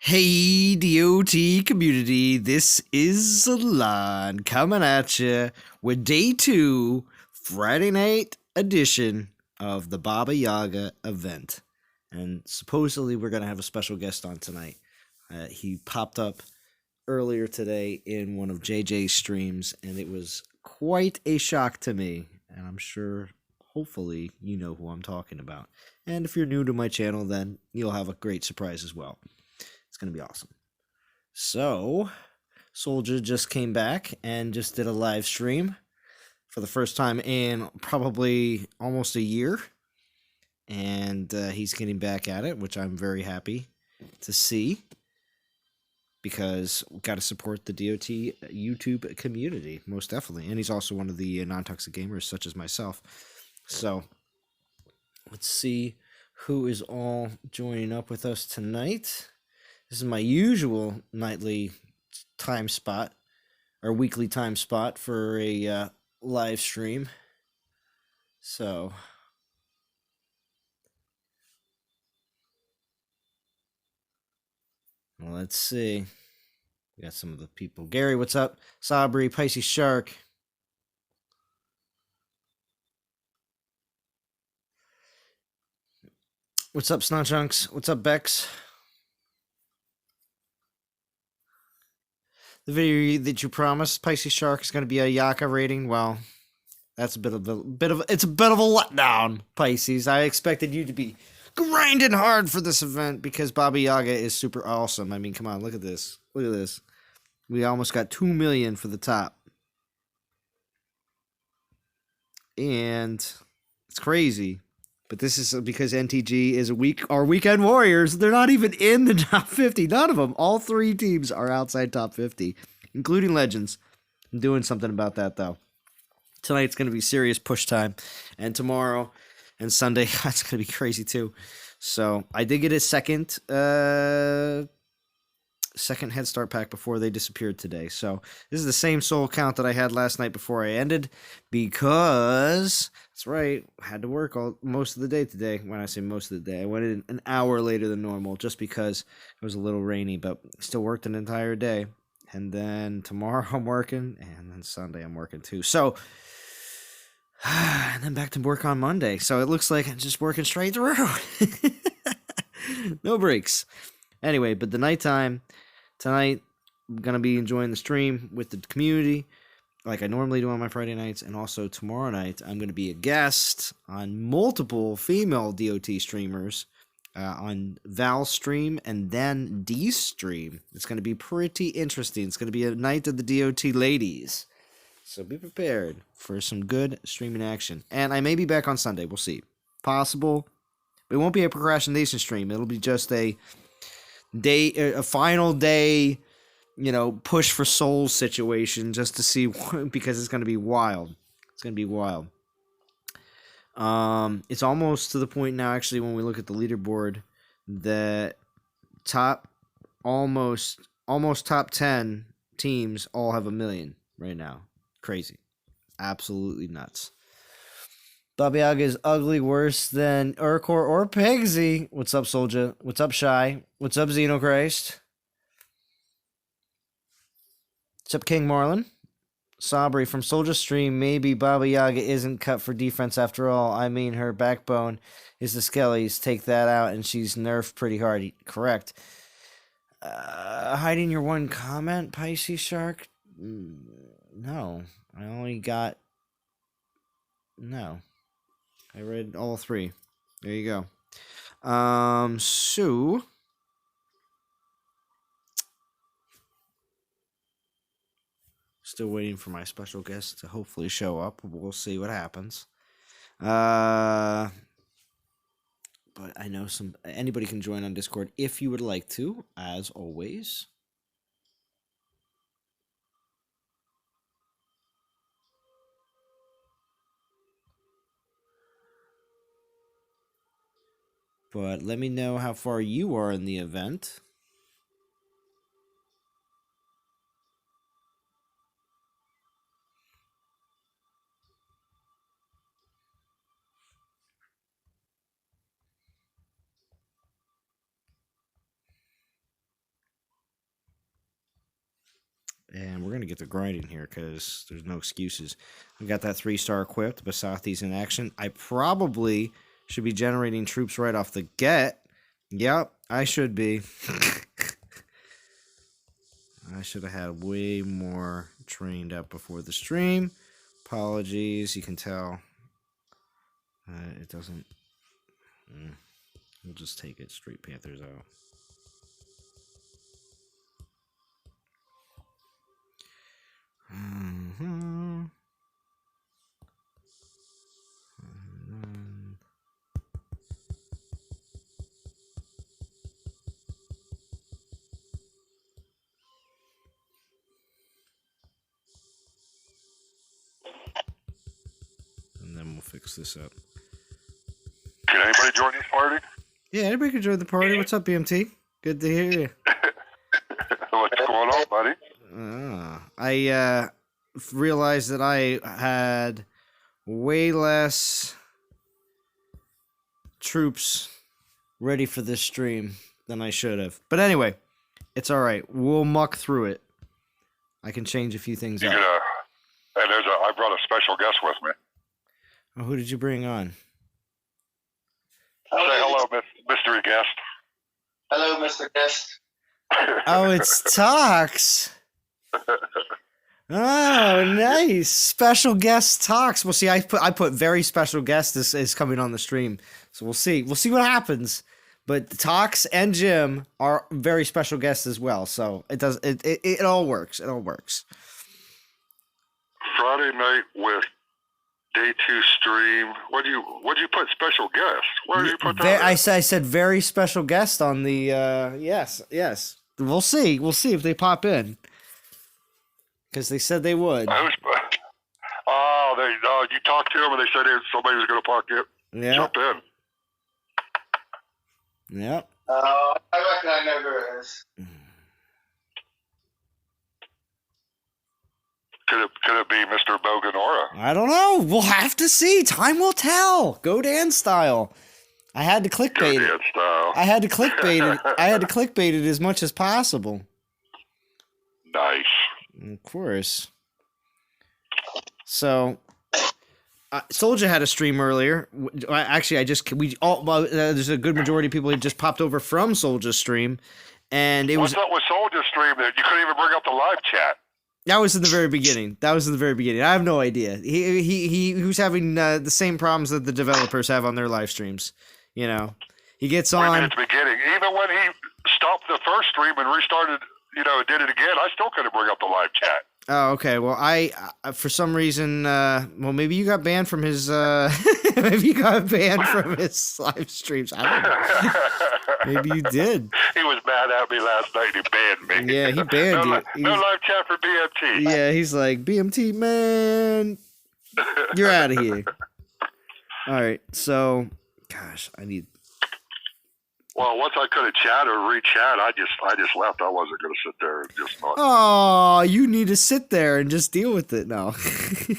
Hey, DOT community, this is Salon coming at you with day 2, Friday night edition of the Baba Yaga event. And supposedly we're going to have a special guest on tonight. He popped up earlier today in one of JJ's streams, and it was quite a shock to me. And I'm sure, hopefully, you know who I'm talking about. And if you're new to my channel, then you'll have a great surprise as well. It's going to be awesome. So, Soldier just came back and just did a live stream for the first time in probably almost a year. And he's getting back at it, which I'm very happy to see, because we've got to support the DOT YouTube community, most definitely. And he's also one of the non-toxic gamers, such as myself. So, let's see who is all joining up with us tonight. This is my usual nightly time spot, or weekly time spot for a live stream. So, let's see. We got some of the people. Gary, what's up? Sabri, Pisces Shark. What's up, Snotchunks? What's up, Bex? The video that you promised, Pisces Shark, is going to be a Yaga rating. Well, that's it's a bit of a letdown, Pisces. I expected you to be grinding hard for this event because Baba Yaga is super awesome. I mean, come on, look at this. Look at this. We almost got 2 million for the top. And it's crazy. But this is because NTG is our weekend warriors. They're not even in the top 50. None of them. All 3 teams are outside top 50, including Legends. I'm doing something about that, though. Tonight's going to be serious push time. And tomorrow and Sunday, that's going to be crazy, too. So I did get a second head start pack before they disappeared today. So this is the same soul count that I had last night before I ended, because that's right, I had to work most of the day today. When I say most of the day, I went in an hour later than normal just because it was a little rainy, but still worked an entire day. And then tomorrow I'm working, and then Sunday I'm working too. So and then back to work on Monday. So it looks like I'm just working straight through. No breaks. Anyway, but the nighttime tonight, I'm going to be enjoying the stream with the community like I normally do on my Friday nights. And also tomorrow night, I'm going to be a guest on multiple female DOT streamers on Val's stream and then D's stream. It's going to be pretty interesting. It's going to be a night of the DOT ladies. So be prepared for some good streaming action. And I may be back on Sunday. We'll see. Possible. It won't be a procrastination stream. It'll be just a final day, push for souls situation, just to see, because it's going to be wild. It's going to be wild. It's almost to the point now, actually, when we look at the leaderboard, that almost top 10 teams all have 1 million right now. Crazy. Absolutely nuts. Baba Yaga is ugly, worse than Urkor or Pegsy. What's up, Soldier? What's up, Shy? What's up, Xenochrist? What's up, King Marlin? Sabri from Soldier Stream. Maybe Baba Yaga isn't cut for defense after all. I mean, her backbone is the Skellies. Take that out, and she's nerfed pretty hard. Correct. Hiding your one comment, Pisces Shark? No. I only got... No. I read all 3. There you go. So... Still waiting for my special guest to hopefully show up. We'll see what happens. But I know anybody can join on Discord if you would like to, as always. But let me know how far you are in the event. And we're going to get the grinding here because there's no excuses. We got that 3-star equipped. Basathi's in action. I probably should be generating troops right off the get. Yep, I should be. I should have had way more trained up before the stream. Apologies, you can tell. It doesn't... We'll just take it straight Panthers out. And then we'll fix this up. Can anybody join this party? Yeah, anybody can join the party. What's up, BMT? Good to hear you. What's going on, buddy? I realized that I had way less troops ready for this stream than I should have. But anyway, it's all right. We'll muck through it. I can change a few things up. And I brought a special guest with me. Oh, who did you bring on? Say hello, mystery guest. Hello, Mr. Guest. Oh, it's Tox. Oh, nice. Special guest Tox. Well, see, I put very special guest is coming on the stream. So we'll see. We'll see what happens. But Tox and Jim are very special guests as well. So it all works. It all works. Friday night with day 2 stream. What'd you put special guest? Where did you put that? I said very special guest on the yes. We'll see. We'll see if they pop in. Because they said they would. You talked to them and they said somebody was going to pop in. Yeah. Jump in. Yep. I reckon I know who it is. Could it be Mr. Boganora? I don't know. We'll have to see. Time will tell. Go Dan style. I had to clickbait it. I had to clickbait it. I had to clickbait it as much as possible. Nice. Of course. So, Soldier had a stream earlier. Actually, there's a good majority of people who just popped over from Soldier's stream, and it was. What's up with Soldier's stream? That you couldn't even bring up the live chat. That was in the very beginning. I have no idea. He was having the same problems that the developers have on their live streams. You know, he gets on. At the beginning, even when he stopped the first stream and restarted, did it again, I still couldn't bring up the live chat. Oh, okay. Well, I for some reason, maybe you got banned from his. Maybe you got banned from his live streams. I don't know. Maybe you did. He was mad at me last night. He banned me. Yeah, he banned you. No live chat for BMT. Yeah, he's like, BMT, man, you're out of here. All right, so, gosh, I need. Well, once I couldn't chat or re-chat, I just left. I wasn't going to sit there and just not. Oh, you need to sit there and just deal with it now.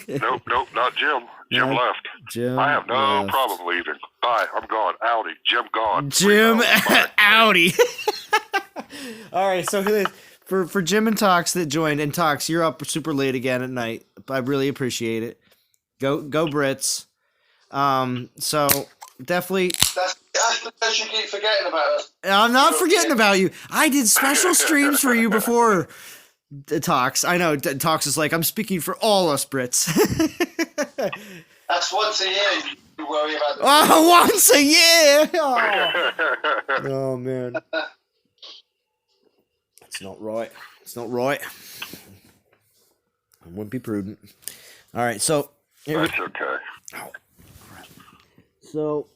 Nope, not Jim. Jim left. Jim I have no left. problem leaving. Bye, I'm gone. Outie. Jim gone. Jim outie. All right, so for Jim and Tox that joined, and Tox, you're up super late again at night. I really appreciate it. Go Brits. So definitely. That's because you keep forgetting about us. I'm not forgetting about you. I did special streams for you before Tox. I know Tox is like, I'm speaking for all us Brits. That's once a year you worry about. Oh, once a year. Oh man. It's not right. It's not right. I wouldn't be prudent. All right, so That's okay. Oh, crap. So,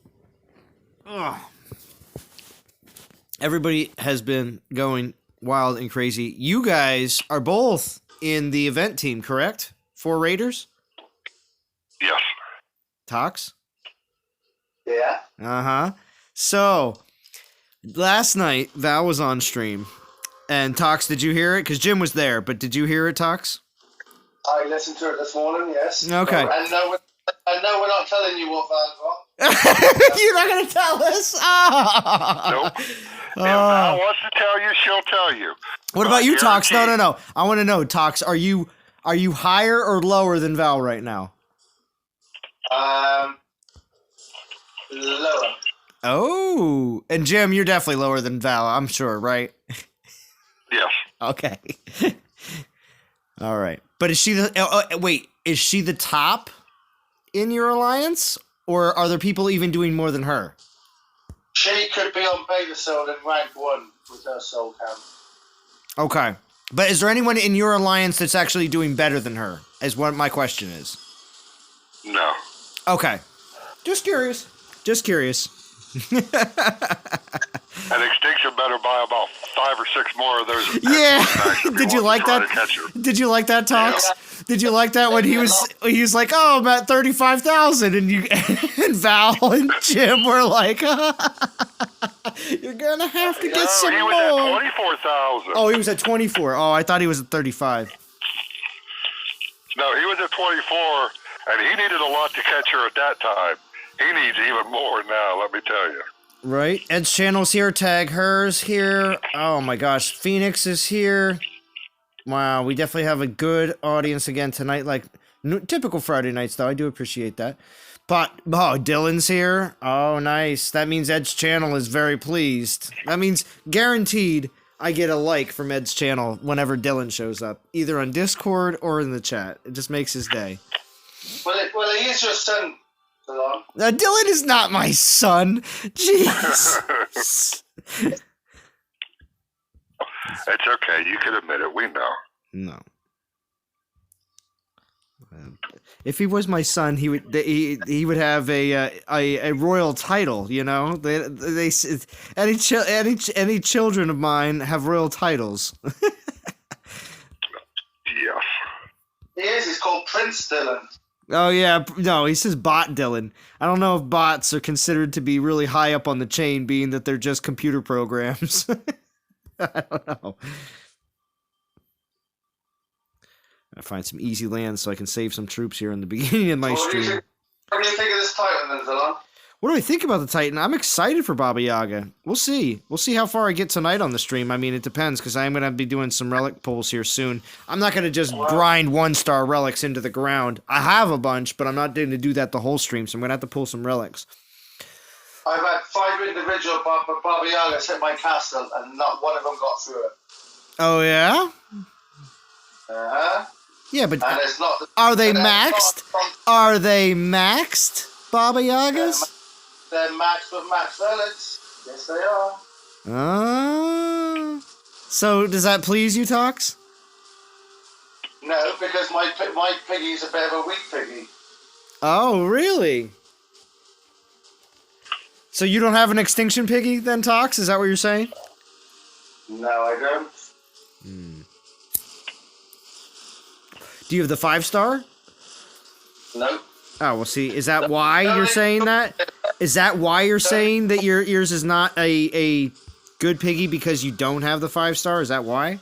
everybody has been going wild and crazy. You guys are both in the event team, correct? For Raiders? Yes. Tox? Yeah. Uh-huh. So, last night, Val was on stream. And Tox, did you hear it? Because Jim was there, but did you hear it, Tox? I listened to it this morning, yes. Okay. And no, we're not telling you what Val's wrong. You're not going to tell us? Oh. Nope. If Val wants to tell you, she'll tell you. What about you, Tox? No. Guaranteed. I want to know, Tox. Are you higher or lower than Val right now? Lower. Oh, and Jim, you're definitely lower than Val, I'm sure, right? Yes. Okay. All right. But is she wait, is she the top in your alliance? Or are there people even doing more than her? She could be on beta soul in rank 1 with her soul count. Okay. But is there anyone in your alliance that's actually doing better than her? Is what my question is. No. Okay. Just curious. And Extinction better buy about 5 or 6 more of those. Yeah. If Did he you wants like to try that? to catch her. Did you like that, Tox? Did you like that when he was like, "Oh, I'm at 35,000," and you and Val and Jim were like, "You're gonna have to get some he more." was at 24,000. Oh, he was at 24. Oh, I thought he was at 35. No, he was at 24, and he needed a lot to catch her at that time. He needs even more now, let me tell you. Right? Ed's channel's here. Tag hers here. Oh my gosh, Phoenix is here. Wow, we definitely have a good audience again tonight. Like typical Friday nights, though. I do appreciate that. But Dylan's here. Oh, nice. That means Ed's channel is very pleased. That means guaranteed I get a like from Ed's channel whenever Dylan shows up, either on Discord or in the chat. It just makes his day. Well, he is your son, Dylan. Dylan is not my son. Jeez. It's okay. You can admit it. We know. No. If he was my son, he would have a royal title. You know, any children of mine have royal titles. Yes. He is. He's called Prince Dylan. Oh yeah, no, he says bot Dylan. I don't know if bots are considered to be really high up on the chain, being that they're just computer programs. I don't know. I find some easy land so I can save some troops here in the beginning of my stream. What do you think of this Titan then, Dylan? What do I think about the Titan? I'm excited for Baba Yaga. We'll see. We'll see how far I get tonight on the stream. I mean, it depends, because I'm going to be doing some relic pulls here soon. I'm not going to just grind 1-star relics into the ground. I have a bunch, but I'm not going to do that the whole stream, so I'm going to have to pull some relics. I've had 5 individual Baba Yagas hit my castle, and not one of them got through it. Oh, yeah? Uh-huh. Yeah, but And it's not are they maxed? Are they maxed, Baba Yagas? They're maxed with max relics. Yes, they are. So does that please you, Tox? No, because my piggy's a bit of a weak piggy. Oh, really? So you don't have an extinction piggy then, Tox? Is that what you're saying? No, I don't. Do you have the 5-star? Nope. Oh, well, see, is that why you're saying that? Is that why you're saying that yours is not a good piggy because you don't have the 5-star? Is that why?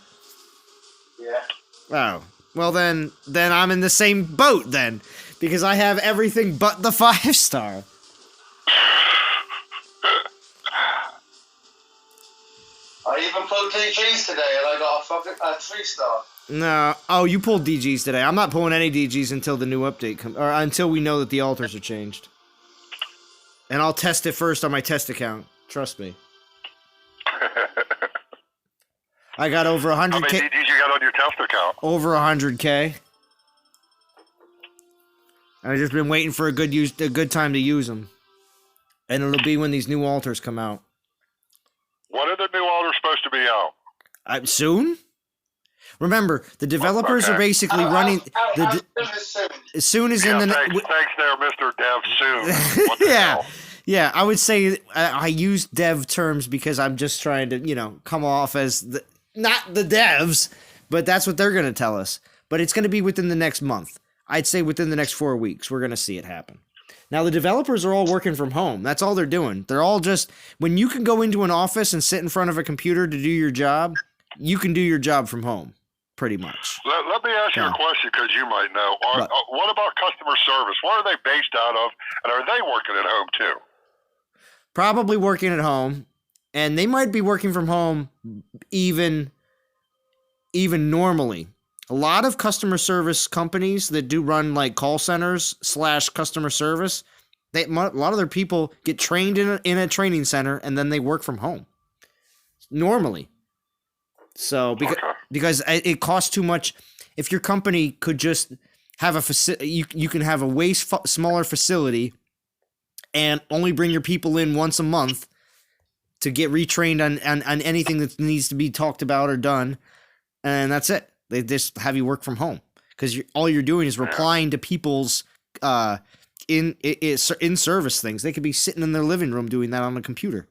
Yeah. Oh, well then I'm in the same boat then, because I have everything but the 5-star. I even pulled DGs today, and I got a 3-star. No. Oh, you pulled DGs today. I'm not pulling any DGs until the new update comes, or until we know that the altars are changed. And I'll test it first on my test account. Trust me. I got over 100K. How many DGs you got on your test account? Over 100K. I've just been waiting for a good time to use them. And it'll be when these new altars come out. When are the new altars supposed to be out? Soon? Remember, the developers are basically running. As soon as in the thanks there, Mr. Dev. Soon. What the hell? Yeah. I would say I use dev terms because I'm just trying to come off as not the devs, but that's what they're going to tell us. But it's going to be within the next month. I'd say within the next 4 weeks, we're going to see it happen. Now, the developers are all working from home. That's all they're doing. They're all just, when you can go into an office and sit in front of a computer to do your job, you can do your job from home, pretty much. Let me ask you a question, because you might know. What about customer service? Where are they based out of, and are they working at home too? Probably working at home, and they might be working from home even even normally. A lot of customer service companies that do run like call centers / customer service, a lot of their people get trained in a training center and then they work from home normally. So because it costs too much. If your company could just have you can have a way smaller facility and only bring your people in once a month to get retrained on anything that needs to be talked about or done, and that's it. They just have you work from home because all you're doing is replying to people's in service things. They could be sitting in their living room doing that on the computer.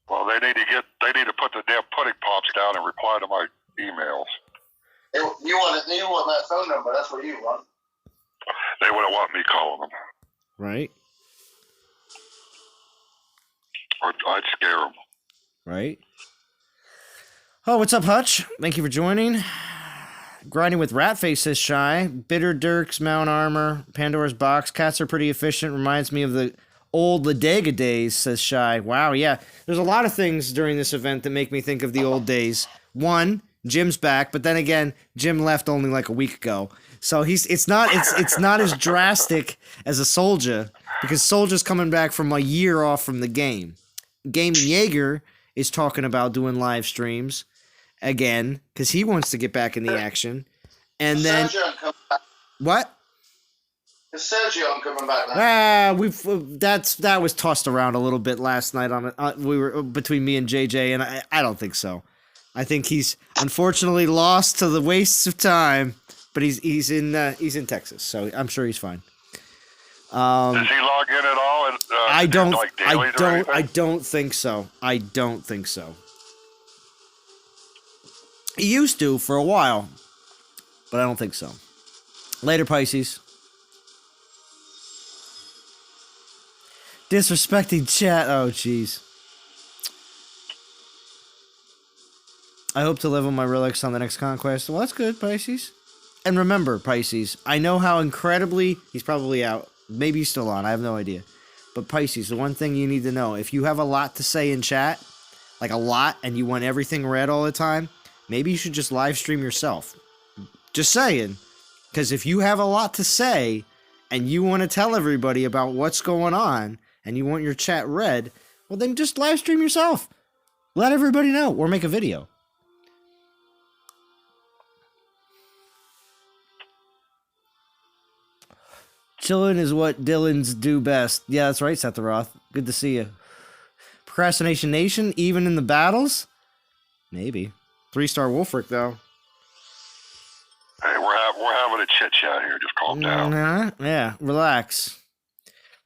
Well, they need to put the damn pudding pops down and reply to my emails. You want that phone number? That's what you want. They wouldn't want me calling them. Right. Or I'd scare them. Right. Oh, what's up, Hutch? Thank you for joining. Grinding with Ratface, says Shy. Bitter Dirks, Mount Armor, Pandora's Box. Cats are pretty efficient. Reminds me of the old Ladega days, says Shy. Wow, yeah. There's a lot of things during this event that make me think of the old days. One, Jim's back, but then again, Jim left only like a week ago. So it's not as drastic as a Soldier, because Soldier's coming back from a year off from the game. Gaming Yager is talking about doing live streams again because he wants to get back in the action. And then what? Is Sergio coming back now? That was tossed around a little bit last night we were between me and JJ, and I don't think so. I think he's unfortunately lost to the wastes of time, but he's in Texas, so I'm sure he's fine. Does he log in at all? I don't. Like I don't think so. I don't think so. He used to for a while, but I don't think so. Later, Pisces. Disrespecting chat. Oh, jeez. I hope to level my relics on the next conquest. Well, that's good, Pisces. And remember, Pisces, I know how incredibly... He's probably out. Maybe he's still on. I have no idea. But Pisces, the one thing you need to know, if you have a lot to say in chat, like a lot, and you want everything read all the time, maybe you should just live stream yourself. Just saying. Because if you have a lot to say, and you want to tell everybody about what's going on, and you want your chat read, well, then just live stream yourself. Let everybody know, or make a video. Chilling is what Dylan's do best. Yeah, that's right, Setaroth. Good to see you. Procrastination Nation, even in the battles? Maybe. 3-star Wolfric, though. Hey, we're having a chit-chat here. Just calm down. Yeah, relax.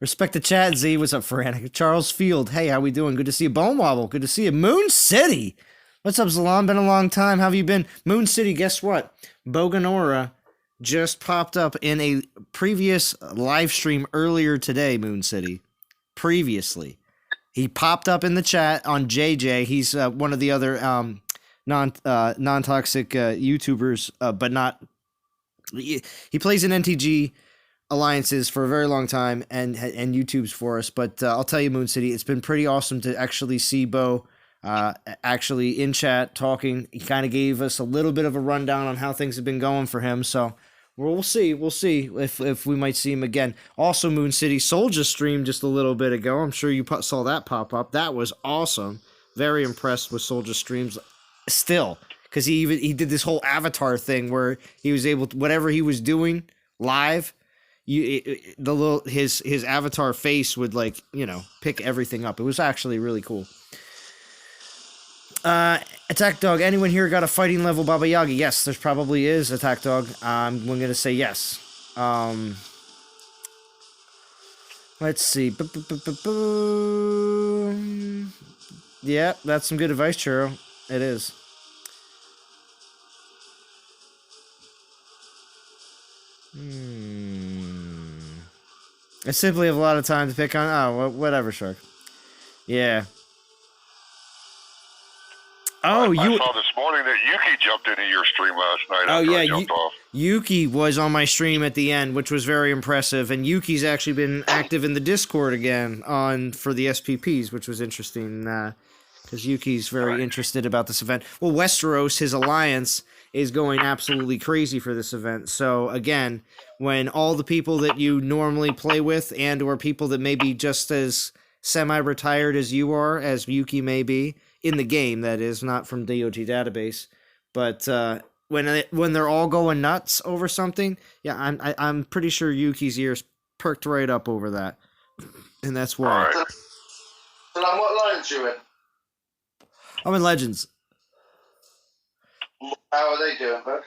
Respect the chat, Z. What's up, Frantic? Charles Field. Hey, how we doing? Good to see you. Bone Wobble. Good to see you. Moon City. What's up, Zalon? Been a long time. How have you been? Moon City, guess what? Boganora just popped up in a previous live stream earlier today, Moon City. Previously. He popped up in the chat on JJ. He's one of the other non-toxic YouTubers, but not... He plays in NTG alliances for a very long time and YouTubes for us. But I'll tell you, Moon City, it's been pretty awesome to actually see Bo actually in chat talking. He kind of gave us a little bit of a rundown on how things have been going for him. So we'll see if we might see him again. Also, Moon City Soldier streamed just a little bit ago. I'm sure you saw that pop up. That was awesome. Very impressed with Soldier streams still, because he did this whole avatar thing where he was able to, whatever he was doing live, his avatar face would pick everything up. It was actually really cool. Attack Dog, anyone here got a fighting level Baba Yaga? Yes, there probably is, Attack Dog. I'm going to say yes. Let's see. Yeah, that's some good advice, Churro. It is. I simply have a lot of time to pick on. Oh, whatever, Shark. Yeah. Oh, I saw this morning that Yuki jumped into your stream last night. Oh, yeah. I jumped off. Yuki was on my stream at the end, which was very impressive. And Yuki's actually been active in the Discord again for the SPPs, which was interesting. because Yuki's very interested about this event. Well, Westeros, his alliance, is going absolutely crazy for this event. So again, when all the people that you normally play with and or people that may be just as semi-retired as you are, as Yuki may be, in the game, that is, not from DOT database, but when they're all going nuts over something, yeah, I'm pretty sure Yuki's ears perked right up over that, and that's why. Right. So now what lines you in? I'm in Legends. How are they doing, bud?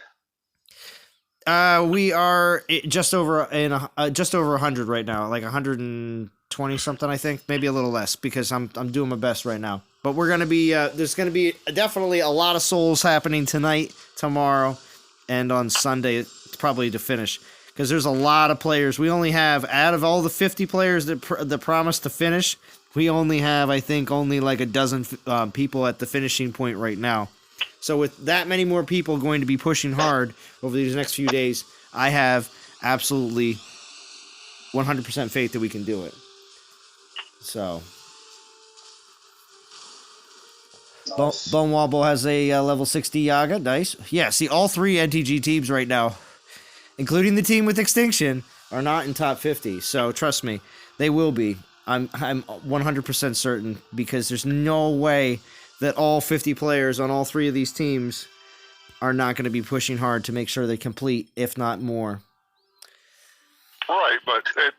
We are just over 100 right now, like 120 something, I think, maybe a little less, because I'm doing my best right now. But we're gonna be there's gonna be definitely a lot of souls happening tonight, tomorrow, and on Sunday, probably to finish, because there's a lot of players. We only have, out of all the 50 players that promised to finish, we only have, I think, only like a dozen people at the finishing point right now. So with that many more people going to be pushing hard over these next few days, I have absolutely 100% faith that we can do it. So Nice. Bone Wobble has a level 60 Yaga. Nice. Yeah, see, all three NTG teams right now, including the team with Extinction, are not in top 50. So trust me, they will be. I'm 100% certain, because there's no way that all 50 players on all three of these teams are not going to be pushing hard to make sure they complete, if not more. Right, but you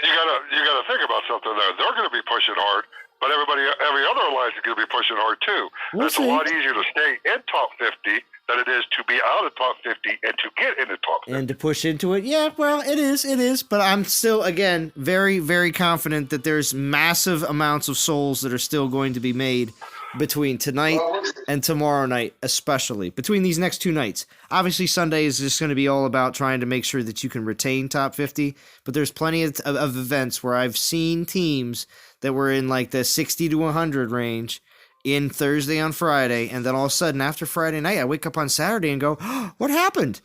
gotta think about something there. They're going to be pushing hard, but every other alliance is going to be pushing hard too. We'll It's see. a lot easier to stay in top 50 than it is to be out of top 50 and to get into top 50. And to push into it, yeah, well, it is. But I'm still, again, very, very confident that there's massive amounts of souls that are still going to be made between tonight and tomorrow night, especially between these next two nights. Obviously, Sunday is just going to be all about trying to make sure that you can retain top 50, but there's plenty of events where I've seen teams that were in like the 60 to 100 range in Thursday on Friday, and then all of a sudden after Friday night, I wake up on Saturday and go, oh, what happened?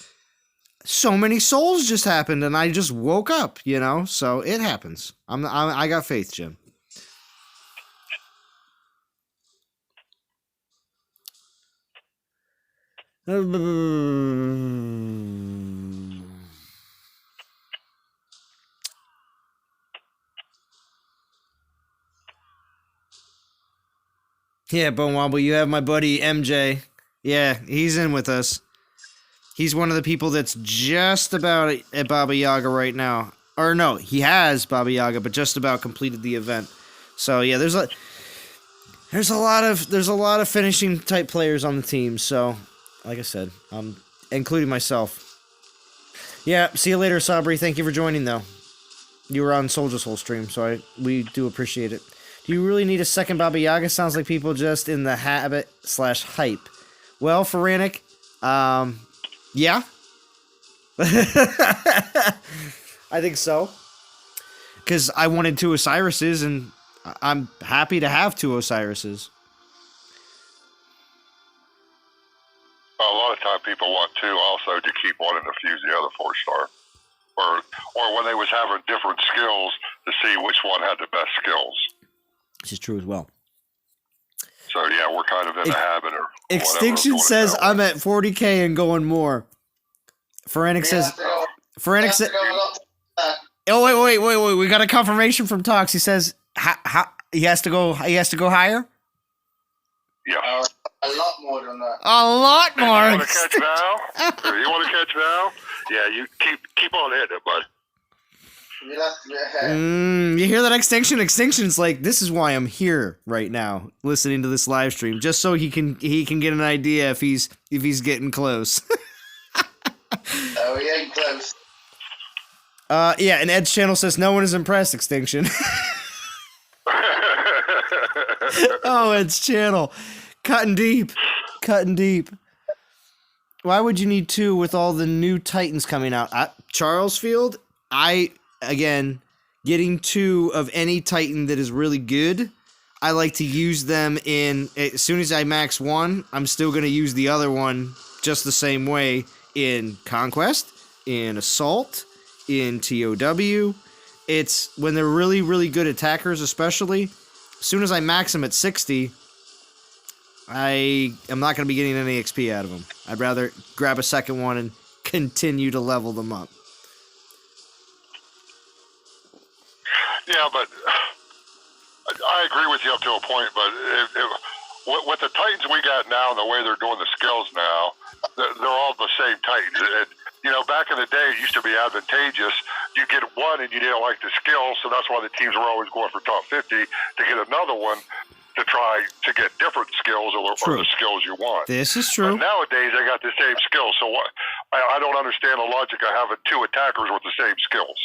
So many souls just happened, and I just woke up, you know? So it happens. I got faith, Jim. Yeah, Bone Wobble, you have my buddy MJ. Yeah, he's in with us. He's one of the people that's just about at Baba Yaga right now. Or no, he has Baba Yaga, but just about completed the event. So yeah, there's a lot of finishing type players on the team. So, like I said, including myself. Yeah, see you later, Sabri. Thank you for joining, though. You were on Soldier Soul stream, so we do appreciate it. Do you really need a second Baba Yaga? Sounds like people just in the habit/hype. Well, Feranic, yeah. I think so. Because I wanted two Osirises, and I'm happy to have two Osirises. A lot of time people want two also to keep one and to fuse the other 4-star. Or when they was having different skills to see which one had the best skills. This is true as well. So yeah, we're kind of in the habit or Extinction whatever, says I'm at 40k and going more. Feranic says. Feranic says. Oh wait! We got a confirmation from Tox. He says how he has to go. He has to go higher. Yeah. A lot more than that. A lot more. You want to catch Val? You want to catch Val? Yeah, you keep on hitting it, bud. You hear that, Extinction? Extinction's like, this is why I'm here right now, listening to this live stream, just so he can get an idea if he's getting close. Oh, he ain't close. Yeah, and Ed's channel says no one is impressed, Extinction. Oh, Ed's channel. Cutting deep. Why would you need two with all the new Titans coming out? Charlesfield, again, getting two of any Titan that is really good, I like to use them in, as soon as I max one, I'm still going to use the other one just the same way in Conquest, in Assault, in TOW. It's when they're really, really good attackers, especially. As soon as I max them at 60, I'm not going to be getting any XP out of them. I'd rather grab a second one and continue to level them up. Yeah, but I agree with you up to a point. But with the Titans we got now and the way they're doing the skills now, they're all the same Titans. Back in the day, it used to be advantageous. You get one and you didn't like the skill, so that's why the teams were always going for top 50 to get another one to try to get different skills or the skills you want. This is true. But nowadays, they got the same skills. So what? I don't understand the logic of having two attackers with the same skills.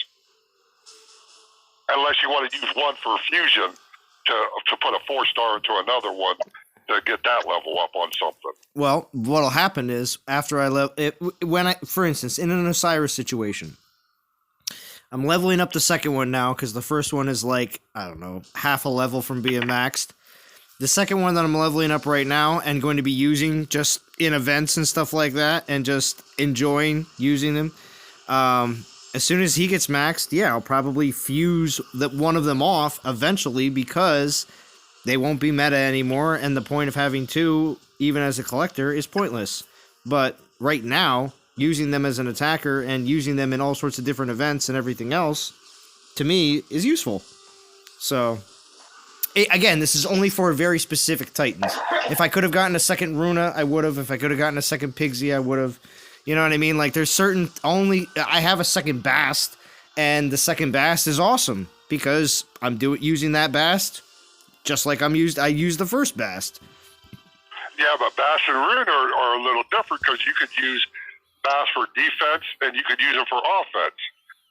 Unless you want to use one for fusion to put a 4-star into another one to get that level up on something. Well, what'll happen is after for instance, in an Osiris situation, I'm leveling up the second one now because the first one is like, I don't know, half a level from being maxed. The second one that I'm leveling up right now and going to be using just in events and stuff like that and just enjoying using them. As soon as he gets maxed, yeah, I'll probably fuse one of them off eventually because they won't be meta anymore, and the point of having two, even as a collector, is pointless. But right now, using them as an attacker and using them in all sorts of different events and everything else, to me, is useful. So, again, this is only for very specific Titans. If I could have gotten a second Runa, I would have. If I could have gotten a second Pigsy, I would have. You know what I mean? Like, there's certain I have a second Bast, and the second Bast is awesome because I'm using that Bast just like I used the first Bast. Yeah, but Bast and Rune are a little different because you could use Bast for defense and you could use him for offense.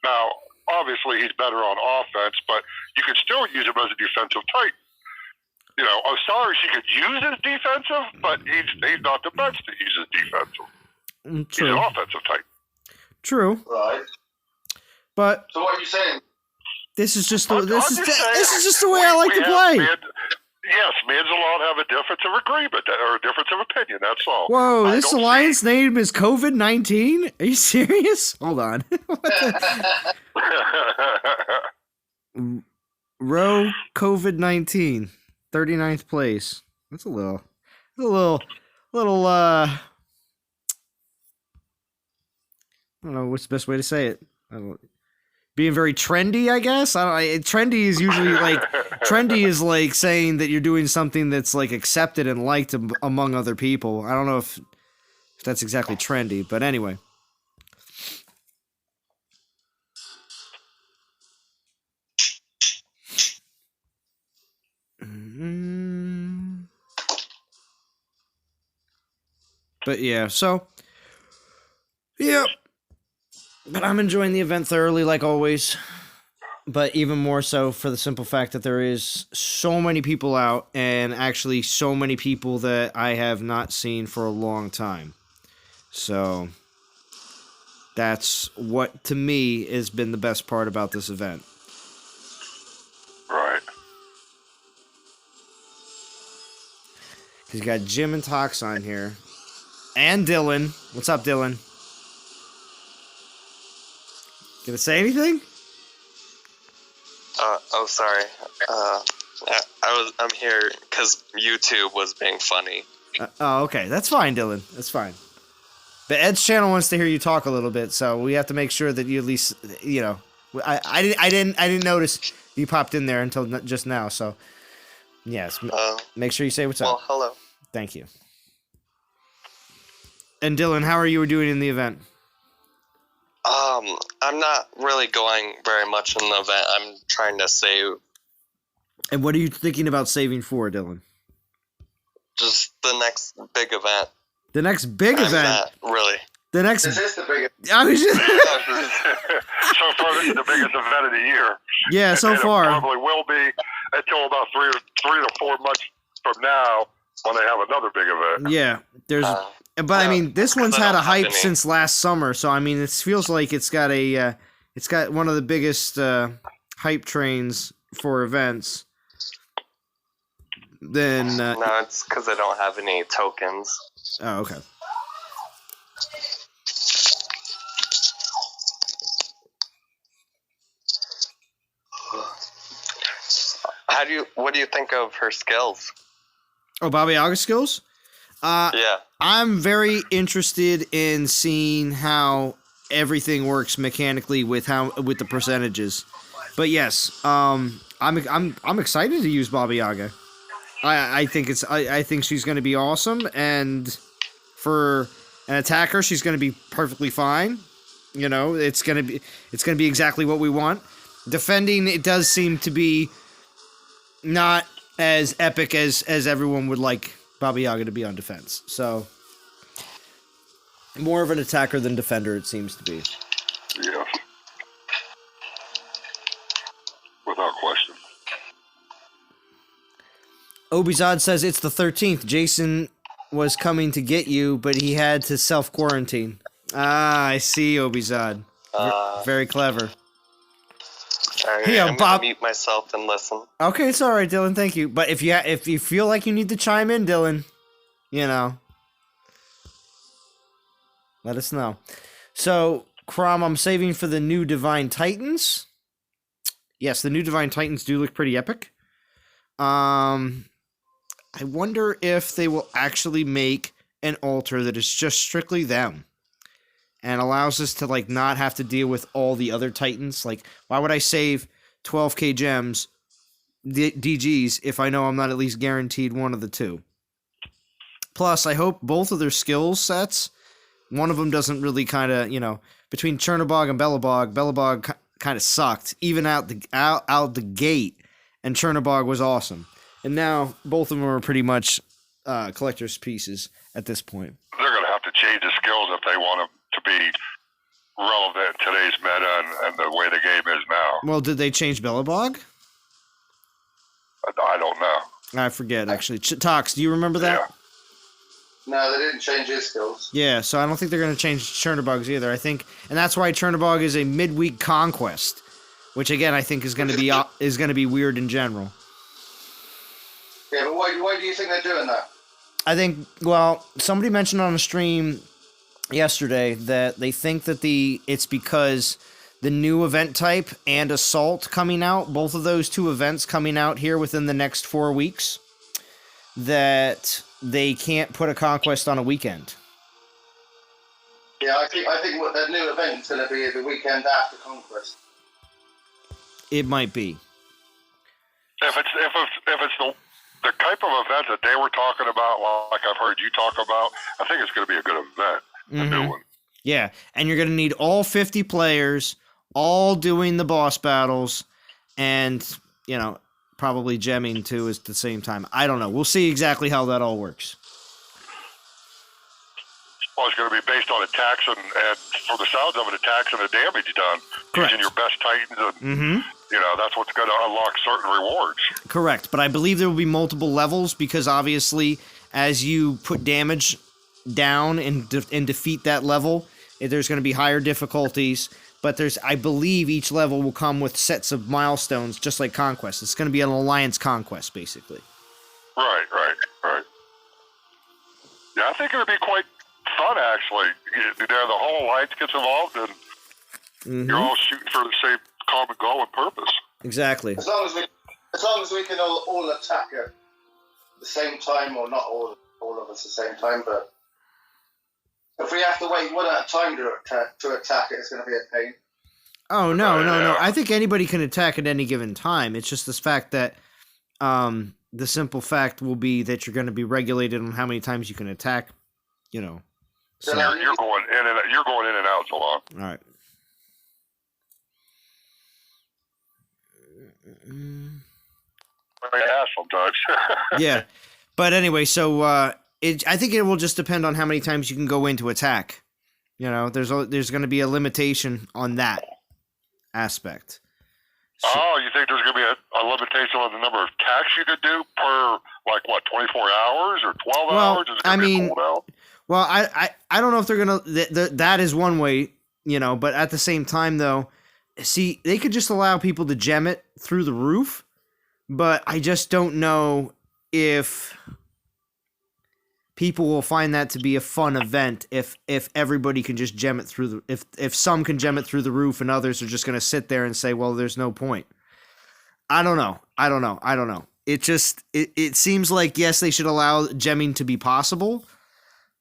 Now, obviously, he's better on offense, but you could still use him as a defensive Titan. Osiris, you could use as defensive, but he's not the best to use as defensive. True. He's an offensive Titan. True. Right. But so what are you saying? This is just the way I like to play. Yes, me and Zalon have a difference of agreement or a difference of opinion. That's all. Whoa, this alliance name is COVID-19? Are you serious? Hold on. Row COVID-19, 39th place. That's a little. I don't know what's the best way to say it. Being very trendy, I guess. Trendy is usually trendy is like saying that you're doing something that's like accepted and liked among other people. I don't know if that's exactly trendy, but anyway. But yeah, so yeah. But I'm enjoying the event thoroughly, like always. But even more so for the simple fact that there is so many people out, and actually so many people that I have not seen for a long time. So that's what, to me, has been the best part about this event. Right. Because you got Jim and Tox on here. And Dylan. What's up, Dylan? Gonna say anything? Sorry. I'm here because YouTube was being funny. Okay. That's fine, Dylan. That's fine. But Ed's channel wants to hear you talk a little bit, so we have to make sure that you at least, I didn't notice you popped in there until just now, so yes. Make sure you say what's up. Well, hello. Thank you. And Dylan, how are you doing in the event? I'm not really going very much in the event. I'm trying to save. And what are you thinking about saving for, Dylan? Just the next big event. The next big event? Not really. This is the biggest. I was just... So far, this is the biggest event of the year. Yeah, so and far. It probably will be until about 3 to 4 months from now when they have another big event. Yeah, there's... But I mean, this one's had a hype since last summer, so I mean, it feels like it's got one of the biggest hype trains for events. Then no, it's because I don't have any tokens. Oh, okay. What do you think of her skills? Oh, Baba Yaga skills? Yeah. I'm very interested in seeing how everything works mechanically with the percentages. But yes, I'm excited to use Baba Yaga. I think she's going to be awesome, and for an attacker, she's going to be perfectly fine. You know, it's going to be exactly what we want. Defending, it does seem to be not as epic as everyone would like Baba Yaga to be on defense. So more of an attacker than defender, it seems to be. Yeah. Without question. Obizad says it's the 13th. Jason was coming to get you, but he had to self-quarantine. Ah, I see, Obizad. Very clever. Alright, Yeah, I'm Bob- gonna mute myself and listen. Okay, it's all right, Dylan. Thank you. But if you feel like you need to chime in, Dylan, you know, let us know. So, Crom, I'm saving for the new Divine Titans. Yes, the new Divine Titans do look pretty epic. I wonder if they will actually make an altar that is just strictly them and allows us to like not have to deal with all the other Titans. Like, why would I save 12k gems, DGs, if I know I'm not at least guaranteed one of the two? Plus, I hope both of their skill sets, one of them doesn't really kind of, you know, between Chernobog and Belobog kind of sucked, even out the gate, and Chernobog was awesome. And now both of them are pretty much collector's pieces at this point. They're going to have to change the skills if they want them to be relevant in today's meta and the way the game is now. Well, did they change Belobog? I don't know. I forget, actually. Tox, do you remember that? Yeah. No, they didn't change his skills. Yeah, so I don't think they're going to change Chernobog's either. I think, and that's why Chernobog is a midweek conquest, which again I think is going to be weird in general. Yeah, but why do you think they're doing that? I think, well, somebody mentioned on a stream yesterday that they think that it's because the new event type and Assault coming out, both of those two events coming out here within the next 4 weeks, that they can't put a conquest on a weekend. Yeah, I think what their new event is going to be the weekend after Conquest. It might be. If it's the type of event that they were talking about, like I've heard you talk about, I think it's going to be a good event. A new one. Yeah, and you're going to need all 50 players, all doing the boss battles, and, you know, probably gemming too at the same time. I don't know. We'll see exactly how that all works. Well, it's going to be based on attacks and for the sounds of it, attacks and the damage done. Correct. Using your best Titans and, you know, that's what's going to unlock certain rewards. Correct, but I believe there will be multiple levels because obviously as you put damage down and defeat that level, there's going to be higher difficulties, but I believe each level will come with sets of milestones just like Conquest. It's going to be an alliance conquest, basically. Right. Yeah, I think it'll be quite fun, actually. The whole alliance gets involved, and you're all shooting for the same common goal and purpose. Exactly. As long as we can all attack at the same time, or not all of us at the same time, but if we have to wait one at a time to attack it, it's going to be a pain. Oh, no. I think anybody can attack at any given time. It's just this fact that the simple fact will be that you're going to be regulated on how many times you can attack, you know. So you're going in and out, Zalon. All right. Sometimes. Yeah, but anyway, so I think it will just depend on how many times you can go in to attack. You know, there's going to be a limitation on that aspect. So, you think there's going to be a limitation on the number of attacks you could do per, 24 hours or 12 hours? Is it going to be pulled out? Well, I don't know if they're going to... That is one way, you know, but at the same time, though, see, they could just allow people to gem it through the roof, but I just don't know if people will find that to be a fun event if everybody can just gem it through if some can gem it through the roof and others are just going to sit there and say, well, there's no point. I don't know. It seems like, yes, they should allow gemming to be possible,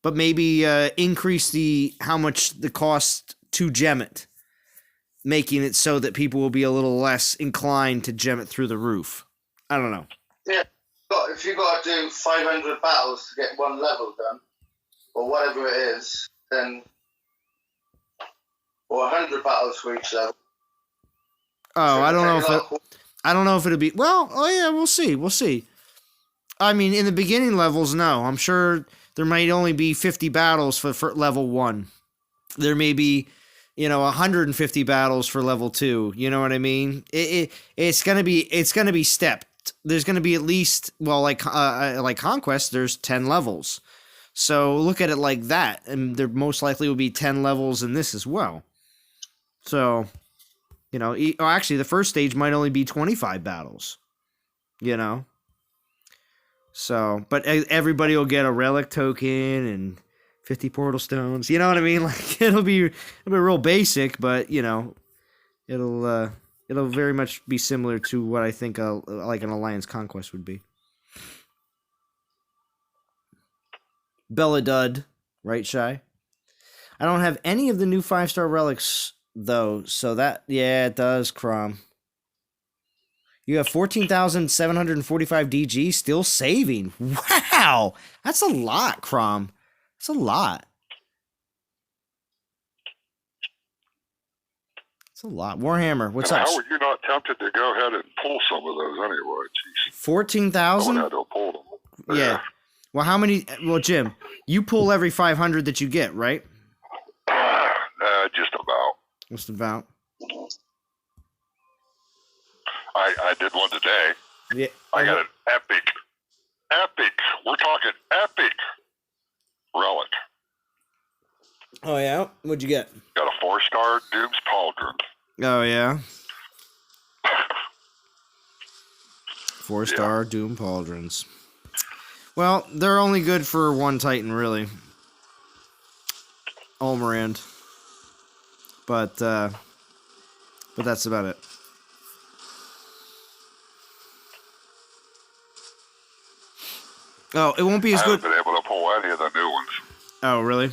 but maybe increase how much the cost to gem it, making it so that people will be a little less inclined to gem it through the roof. I don't know. Yeah, but if you got to do 500 battles to get one level done, or whatever it is, then, or 100 battles for each level. Oh, So I don't know take a if lot- I don't know if it'll be. Well, oh yeah, we'll see. We'll see. I mean, in the beginning levels, no. I'm sure there might only be 50 battles for level 1. There may be, 150 battles for level 2. You know what I mean? It's gonna be stepped. There's gonna be at least, well, like Conquest, there's 10 levels. So look at it like that, and there most likely will be 10 levels in this as well. So, actually, the first stage might only be 25 battles. So, but everybody will get a relic token and 50 portal stones. You know what I mean? Like it'll be real basic, but it'll very much be similar to what I think like an Alliance Conquest would be. Bella Dud, right, Shy? I don't have any of the new 5-star relics though, so it does, Crom. You have 14,745 DG still saving. Wow! That's a lot, Crom. That's a lot. It's a lot. Warhammer, what's up? How were you not tempted to go ahead and pull some of those anyway? Jeez. 14,000? I would have to pull them. Yeah. Well, how many? Well, Jim, you pull every 500 that you get, right? Just about. Just about. I did one today. Yeah. I got an epic. We're talking epic relic. Oh yeah. What'd you get? Got a 4-star Doom's Pauldron. Oh yeah. 4-star Doom Pauldrons. Well, they're only good for one Titan, really. Olmerand. But that's about it. Oh, it won't be as I good. haven't been able to pull any of the new ones. Oh, really?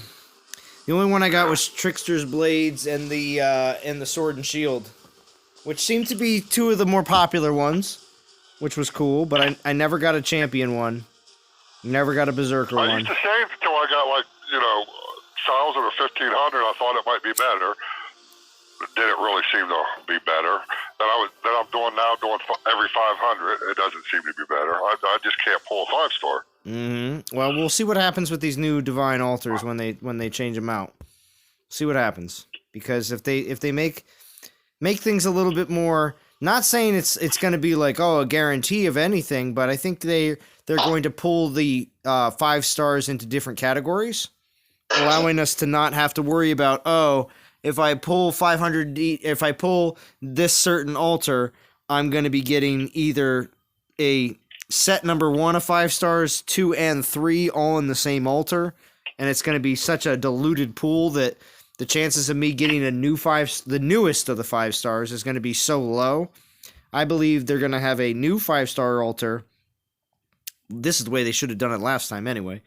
The only one I got was Trickster's Blades and the Sword and Shield, which seemed to be two of the more popular ones, which was cool. But I never got a champion one. Never got a Berserker I one. used to save until I got 1,000 or 1,500. I thought it might be better. It didn't really seem to be better. Then I'm doing every 500. It doesn't seem to be better. I just can't pull a 5-star. Mm-hmm. Well, we'll see what happens with these new Divine Altars when they change them out. See what happens, because if they make things a little bit more, not saying it's going to be like a guarantee of anything, but I think they're going to pull the 5 stars into different categories, allowing us to not have to worry about if I pull 500, if I pull this certain altar, I'm going to be getting either a set number 1 of 5 stars, 2 and 3 all in the same altar, and it's going to be such a diluted pool that the chances of me getting the newest of the 5 stars is going to be so low. I believe they're going to have a new 5-star altar. This is the way they should have done it last time anyway,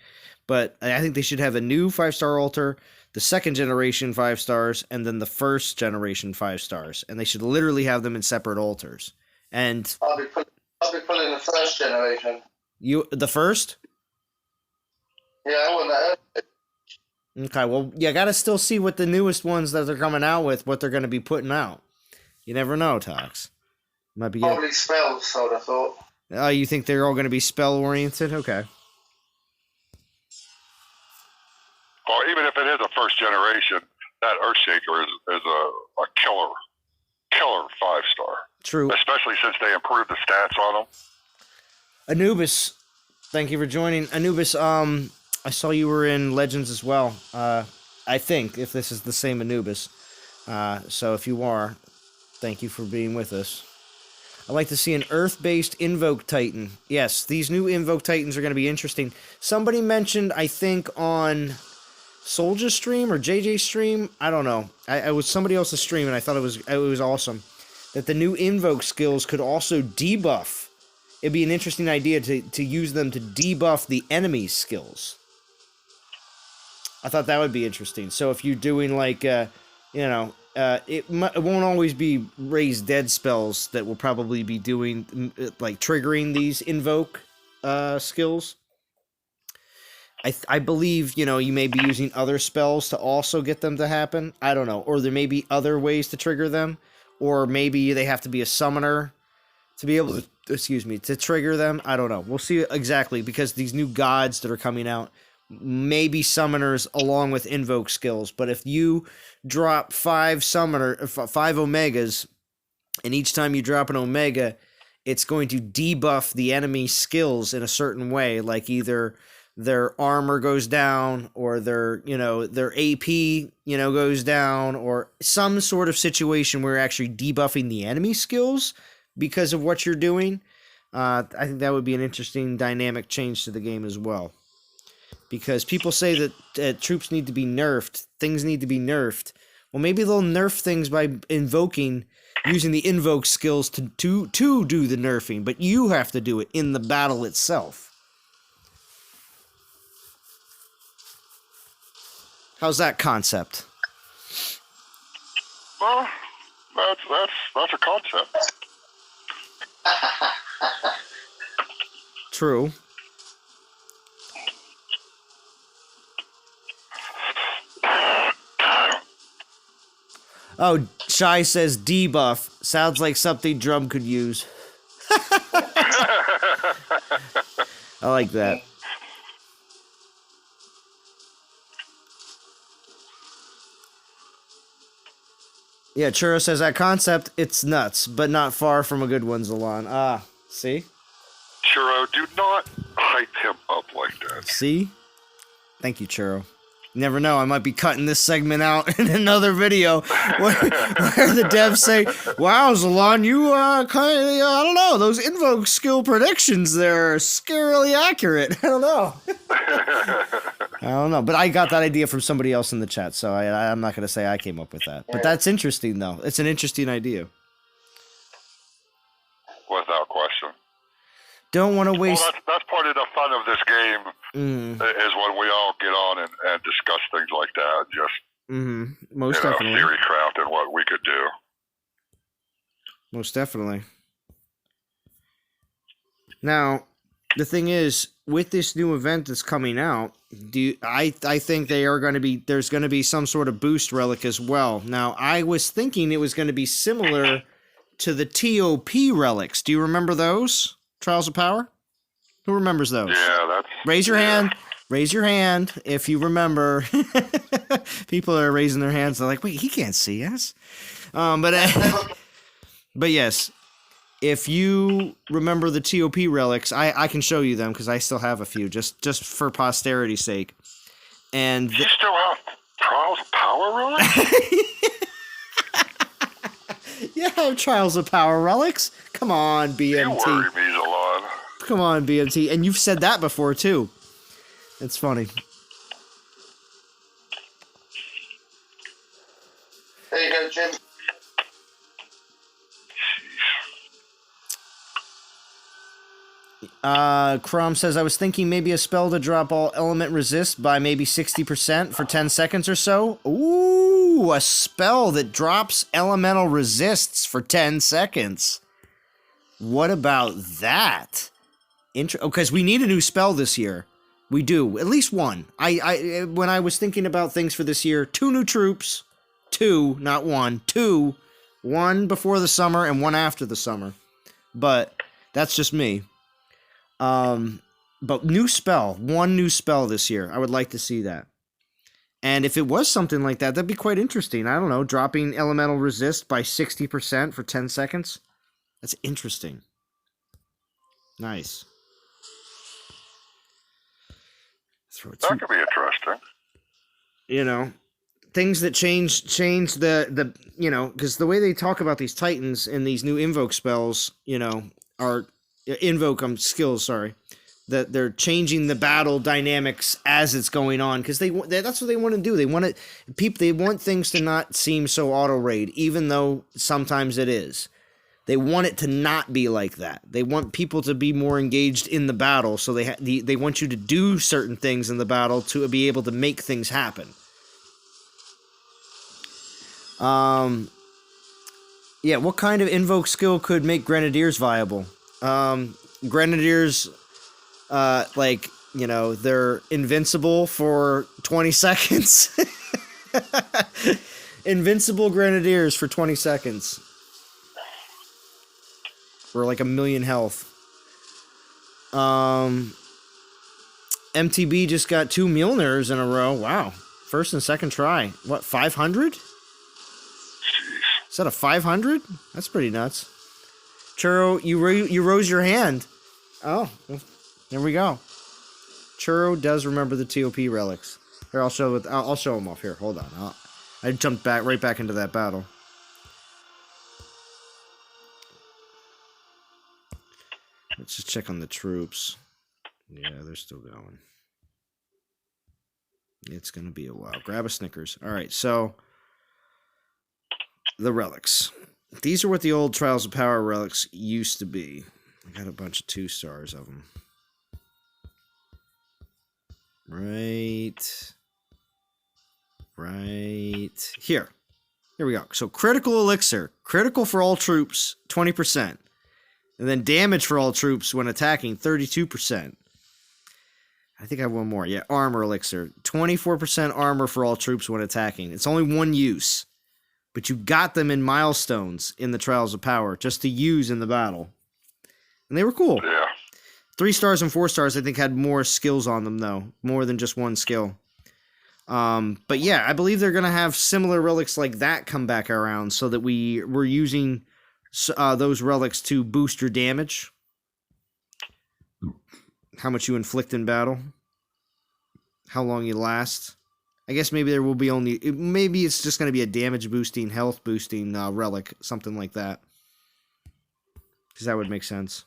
but I think they should have a new 5-star altar, the 2nd generation 5 stars, and then the 1st generation 5 stars, and they should literally have them in separate altars. And I'll be pulling the 1st generation. The 1st? Yeah, I want that. Okay, well, you gotta still see what the newest ones that they're coming out with, what they're gonna be putting out. You never know, Tox. Might be Probably spells, I would have thought. Oh, you think they're all gonna be spell oriented? Okay. Or even if it is a 1st generation, that Earthshaker is a killer 5-star. True. Especially since they improved the stats on them. Anubis, thank you for joining. Anubis, I saw you were in Legends as well. I think, if this is the same Anubis. So if you are, thank you for being with us. I'd like to see an Earth-based Invoke Titan. Yes, these new Invoke Titans are going to be interesting. Somebody mentioned, I think, on Soldier's stream or JJ's stream, I don't know. I was somebody else's stream, and I thought it was awesome that the new Invoke skills could also debuff it'd be an interesting idea to use them to debuff the enemy's skills. I thought that would be interesting. So if you're doing like, it won't always be raised dead spells that will probably be doing like triggering these invoke skills. I believe, you may be using other spells to also get them to happen. I don't know. Or there may be other ways to trigger them. Or maybe they have to be a summoner to be able to trigger them. I don't know. We'll see exactly, because these new gods that are coming out may be summoners along with invoke skills. But if you drop 5 omegas, and each time you drop an omega, it's going to debuff the enemy skills in a certain way, like either their armor goes down, or their AP, goes down, or some sort of situation where you're actually debuffing the enemy skills because of what you're doing. I think that would be an interesting dynamic change to the game as well. Because people say that troops need to be nerfed, things need to be nerfed. Well, maybe they'll nerf things by using the invoke skills to do the nerfing, but you have to do it in the battle itself. How's that concept? Well, that's a concept. True. Oh, Shy says debuff. Sounds like something Drum could use. I like that. Yeah, Churro says that concept, it's nuts, but not far from a good one, Zalan. Ah, see? Churro, do not hype him up like that. See? Thank you, Churro. You never know, I might be cutting this segment out in another video where the devs say, wow, Zalan, you kind of, I don't know, those invoke skill predictions, they're scarily accurate. I don't know. I don't know, but I got that idea from somebody else in the chat, so I'm not going to say I came up with that. But that's interesting, though. It's an interesting idea. Without question. Don't want to waste... Well, that's part of the fun of this game, is when we all get on and discuss things like that. Just, Most definitely. Theory craft and what we could do. Most definitely. Now, the thing is, with this new event that's coming out, I think there's going to be some sort of boost relic as well. Now, I was thinking it was going to be similar to the TOP relics. Do you remember those? Trials of Power? Who remembers those? Yeah, that's... Raise your hand. Raise your hand if you remember. People are raising their hands. They're like, wait, he can't see us. But yes, if you remember the TOP relics, I can show you them because I still have a few, just for posterity's sake. And you still have Trials of Power relics? Yeah, I have Trials of Power relics. Come on, BMT. You worry me a lot. Come on, BMT. And you've said that before, too. It's funny. There you go, Jim. Crom says, I was thinking maybe a spell to drop all element resist by maybe 60% for 10 seconds or so. Ooh, a spell that drops elemental resists for 10 seconds. What about that? Because we need a new spell this year. We do. At least one. When I was thinking about things for this year, 2 new troops. 2, not 1. 2. 1 before the summer and 1 after the summer. But that's just me. But new spell. 1 new spell this year. I would like to see that. And if it was something like that, that'd be quite interesting. I don't know. Dropping elemental resist by 60% for 10 seconds. That's interesting. Nice. That could be interesting. You know, things that change the because the way they talk about these titans and these new invoke spells, are invoke skills. Sorry, that they're changing the battle dynamics as it's going on because that's what they want to do. They want things to not seem so auto raid, even though sometimes it is. They want it to not be like that. They want people to be more engaged in the battle, so they want you to do certain things in the battle to be able to make things happen. Yeah, what kind of invoke skill could make Grenadiers viable? Grenadiers, they're invincible for 20 seconds. Invincible Grenadiers for 20 seconds. Or like 1,000,000 health. MTB just got 2 Mjolnirs in a row. Wow. First and second try. What, 500? Is that a 500? That's pretty nuts. Churro, you rose your hand. Oh, well, there we go. Churro does remember the TOP relics. Here, I'll show them off here. Hold on. I jumped right back into that battle. Let's just check on the troops. Yeah, they're still going. It's gonna be a while. Grab a Snickers. All right, so the relics. These are what the old Trials of Power relics used to be. I got a bunch of 2 stars of them. Right here. Here we go. So critical elixir. Critical for all troops, 20%. And then damage for all troops when attacking, 32%. I think I have one more. Yeah, armor elixir. 24% armor for all troops when attacking. It's only one use. But you got them in milestones in the Trials of Power just to use in the battle. And they were cool. Yeah. 3 stars and 4 stars, I think, had more skills on them, though. More than just one skill. But yeah, I believe they're going to have similar relics like that come back around so that we're using those relics to boost your damage. How much you inflict in battle. How long you last. I guess maybe there will be maybe it's just going to be a damage boosting, health boosting relic, something like that. Because that would make sense.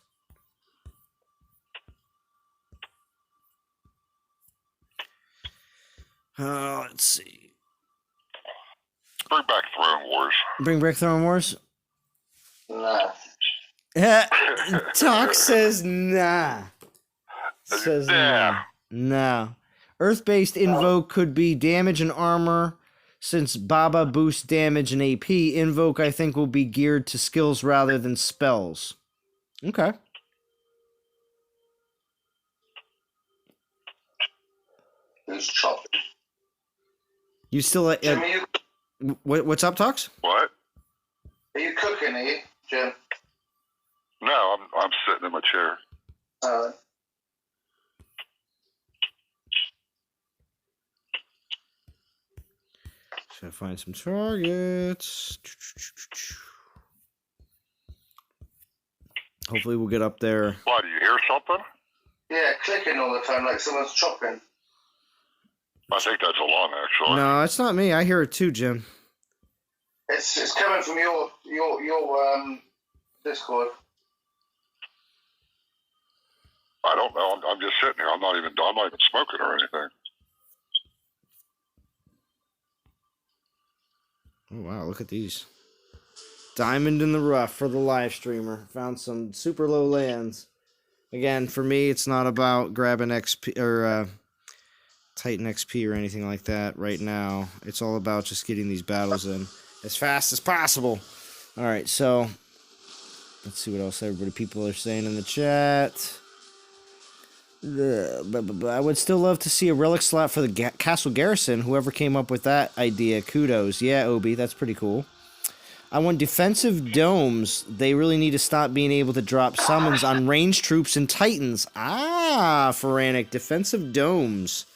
Let's see. Bring back Throne Wars. Bring back Throne Wars? Nah. Talk says nah. Says nah. No. Earth-based invoke could be damage and armor. Since Baba boosts damage and AP, invoke I think will be geared to skills rather than spells. Okay. Who's chopping? You still Jim, what's up, Tux? What? are you cooking, are you, Jim? No, I'm sitting in my chair. Should I find some targets? Hopefully we'll get up there. Why, do you hear something? Yeah, clicking all the time like someone's chopping. I think that's Alon, actually. No, it's not me. I hear it too, Jim. It's coming from your Discord. I don't know. I'm just sitting here. I'm not even smoking or anything. Oh, wow. Look at these. Diamond in the rough for the live streamer. Found some super low lands. Again, for me, it's not about grabbing XP or Titan XP or anything like that right now. It's all about just getting these battles in as fast as possible. All right, so let's see what else people are saying in the chat. I would still love to see a relic slot for the Castle Garrison. Whoever came up with that idea, kudos. Yeah, Obi, that's pretty cool. I want defensive domes. They really need to stop being able to drop summons on ranged troops and Titans. Ah, Pharaonic, defensive domes.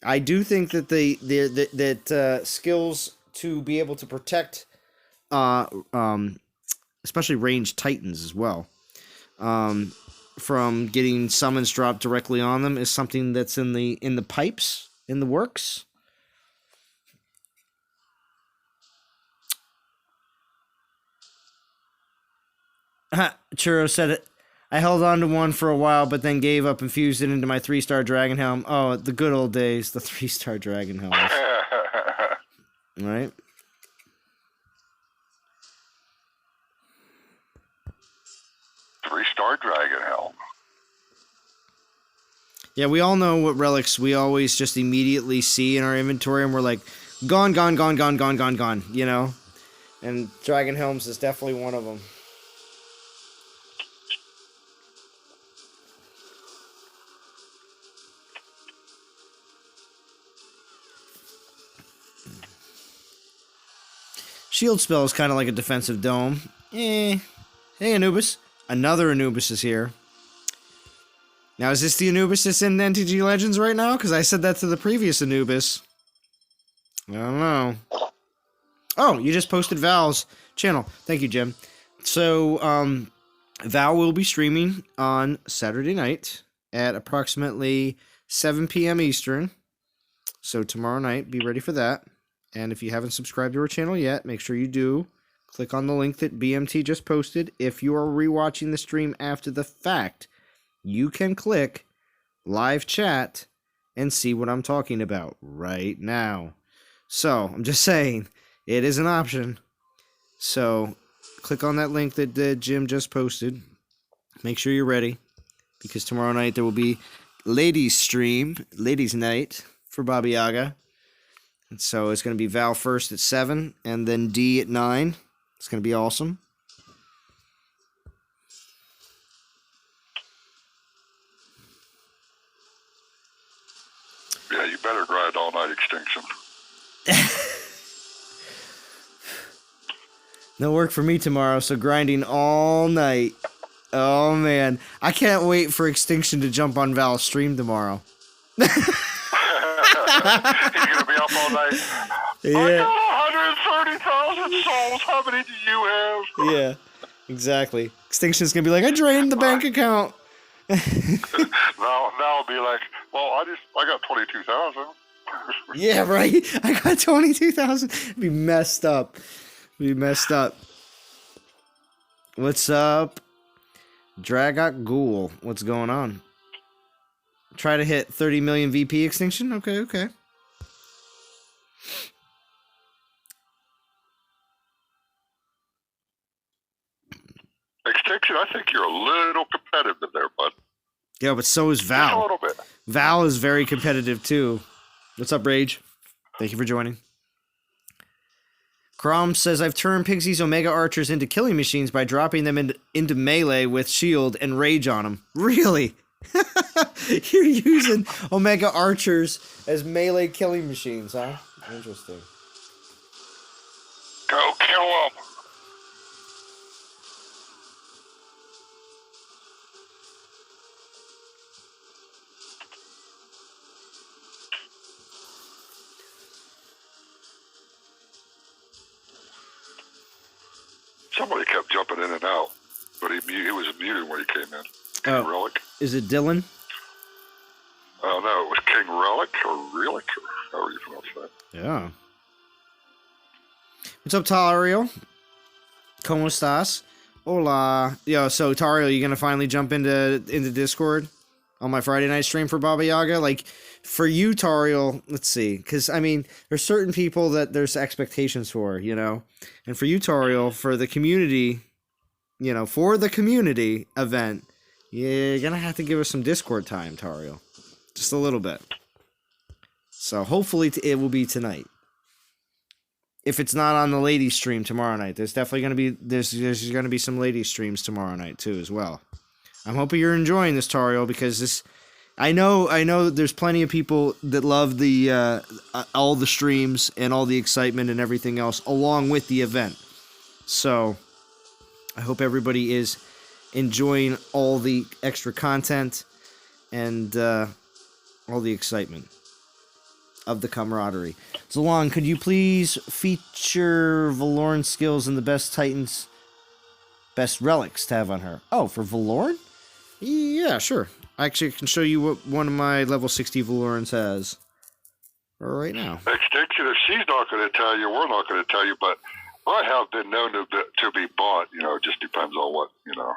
I do think that that skills to be able to protect, especially ranged Titans as well, from getting summons dropped directly on them is something that's in the pipes, in the works. Churro said it. I held on to one for a while, but then gave up and fused it into my 3-star Dragon Helm. Oh, the good old days, the 3-star Dragon Helm. Right? Yeah, we all know what relics we always just immediately see in our inventory, and we're like, gone, gone, gone, gone, gone, gone, gone, you know? And Dragon Helms is definitely one of them. Shield spell is kind of like a defensive dome. Hey, Anubis. Another Anubis is here. Now, is this the Anubis that's in NTG Legends right now? Because I said that to the previous Anubis. I don't know. Oh, you just posted Val's channel. Thank you, Jim. So, Val will be streaming on Saturday night at approximately 7 p.m. Eastern. So, tomorrow night, be ready for that. And if you haven't subscribed to our channel yet, make sure you do. Click on the link that BMT just posted. If you are rewatching the stream after the fact, you can click live chat and see what I'm talking about right now. So, I'm just saying, it is an option. So, click on that link that Jim just posted. Make sure you're ready, because tomorrow night there will be ladies stream, ladies night for Baba Yaga. And so it's going to be Val first at 7, and then D at 9. It's going to be awesome. Yeah, you better grind all night Extinction. No work for me tomorrow, so grinding all night. Oh, man. I can't wait for Extinction to jump on Val's stream tomorrow. He's going to be up all night. Yeah. I got 130,000 souls. How many do you have? Yeah, exactly. Extinction's going to be like, I drained the bank account. now I'll be like, well, I got 22,000. Yeah, right? I got 22,000. Be messed up. What's up? Dragot Ghoul. What's going on? Try to hit 30 million VP Extinction? Okay. Extinction, I think you're a little competitive there, bud. Yeah, but so is Just a Val. little bit. Val is very competitive too. What's up, Rage? Thank you for joining. Crom says, I've turned Pixie's Omega Archers into killing machines by dropping them into melee with shield and rage on them. Really? You're using Omega Archers as melee killing machines, huh? Interesting. Go kill him. Somebody kept jumping in and out, but he was muted when he came in. King Relic. Is it Dylan? Oh, no, it was King Relic or Relic, or however you pronounce that. Yeah. What's up, Tario? ¿Cómo estás? Hola. Yo, so Tario, you gonna finally jump into Discord on my Friday night stream for Baba Yaga? Like, for you, Tario, let's see, because I mean, there's certain people that there's expectations for, you know, and for you, Tario, for the community, you know, for the community event, you're gonna have to give us some Discord time, Tario, just a little bit. So hopefully it will be tonight. If it's not on the ladies stream tomorrow night, there's definitely gonna be there's gonna be some ladies streams tomorrow night too as well. I'm hoping you're enjoying this, Tario, because this. I know there's plenty of people that love the all the streams and all the excitement and everything else along with the event. So I hope everybody is enjoying all the extra content and all the excitement of the camaraderie. Zalon, could you please feature Valorn's skills and the best Titans, best relics to have on her? Oh, for Valorn? Yeah, sure. Actually, I can show you what one of my level 60 Valorans has right now. Extinction, if she's not going to tell you, we're not going to tell you, but I have been known to be bought. You know, it just depends on what, you know.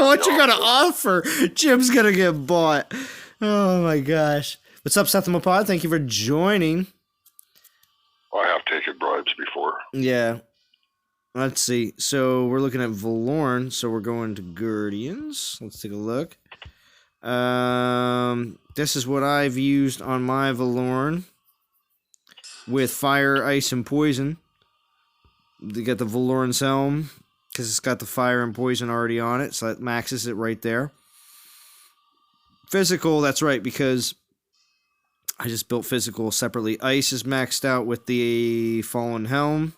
What you gonna offer? Jim's gonna get bought. Oh my gosh. What's up, Sethamapod? Thank you for joining. I have taken bribes before. Yeah. Let's see. So we're looking at Valorn. So we're going to Guardians. Let's take a look. This is what I've used on my Valorn with fire, ice, and poison. You get the Valorn's helm because it's got the fire and poison already on it, so that maxes it right there. Physical, that's right, because I just built physical separately. Ice is maxed out with the Fallen Helm.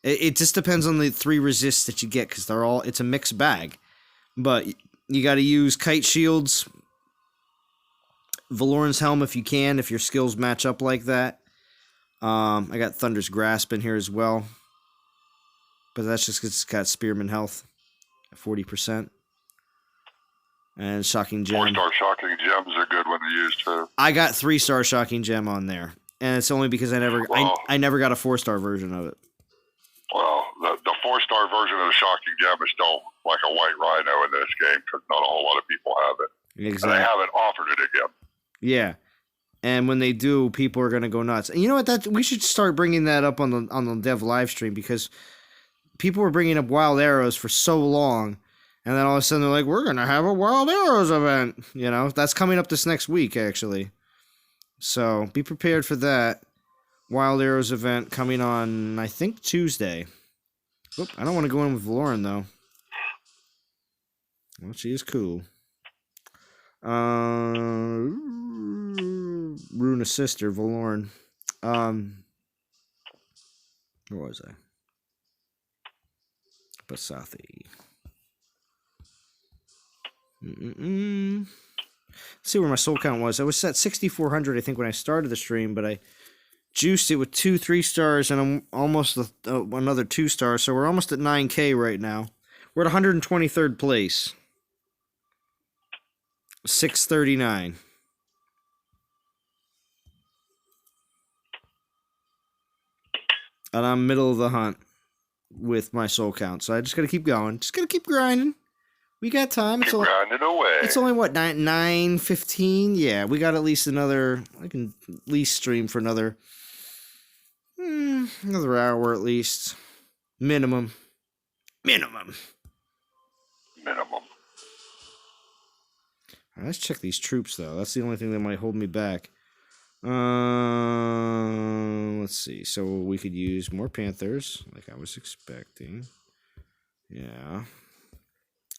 It just depends on the 3 resists that you get, because it's a mixed bag. But you got to use kite shields, Valorn's helm if you can, if your skills match up like that. I got Thunder's Grasp in here as well, but that's just because it's got Spearman health at 40%. And Shocking Gem. 4-star Shocking Gem's a good one to use too. I got 3-star Shocking Gem on there, and it's only because I never got a 4-star version of it. Well, the 4-star version of the Shocking Gem is still like a white rhino in this game because not a whole lot of people have it. Exactly. And they haven't offered it again. Yeah, and when they do, people are gonna go nuts. And you know what? We should start bringing that up on the Dev live stream, because people were bringing up Wild Arrows for so long. And then all of a sudden they're like, we're going to have a Wild Arrows event. You know, that's coming up this next week, actually. So be prepared for that. Wild Arrows event coming on, I think, Tuesday. Oop, I don't want to go in with Lauren, though. Well, she is cool. Runa's sister, Valorn. Where was I? Basathi. Let's see where my soul count was. I was at 6,400, I think, when I started the stream, but I juiced it with 2 3-stars and I'm almost another 2-star, so we're almost at 9K right now. We're at 123rd place. 639. And I'm middle of the hunt with my soul count, so I just gotta keep going. Just gotta keep grinding. We got time. Keep grinding away. It's only, what, 9:15? Yeah, we got at least another... I can at least stream for another hour at least. Minimum. Minimum. Right, let's check these troops, though. That's the only thing that might hold me back. Let's see. So we could use more Panthers, like I was expecting. Yeah.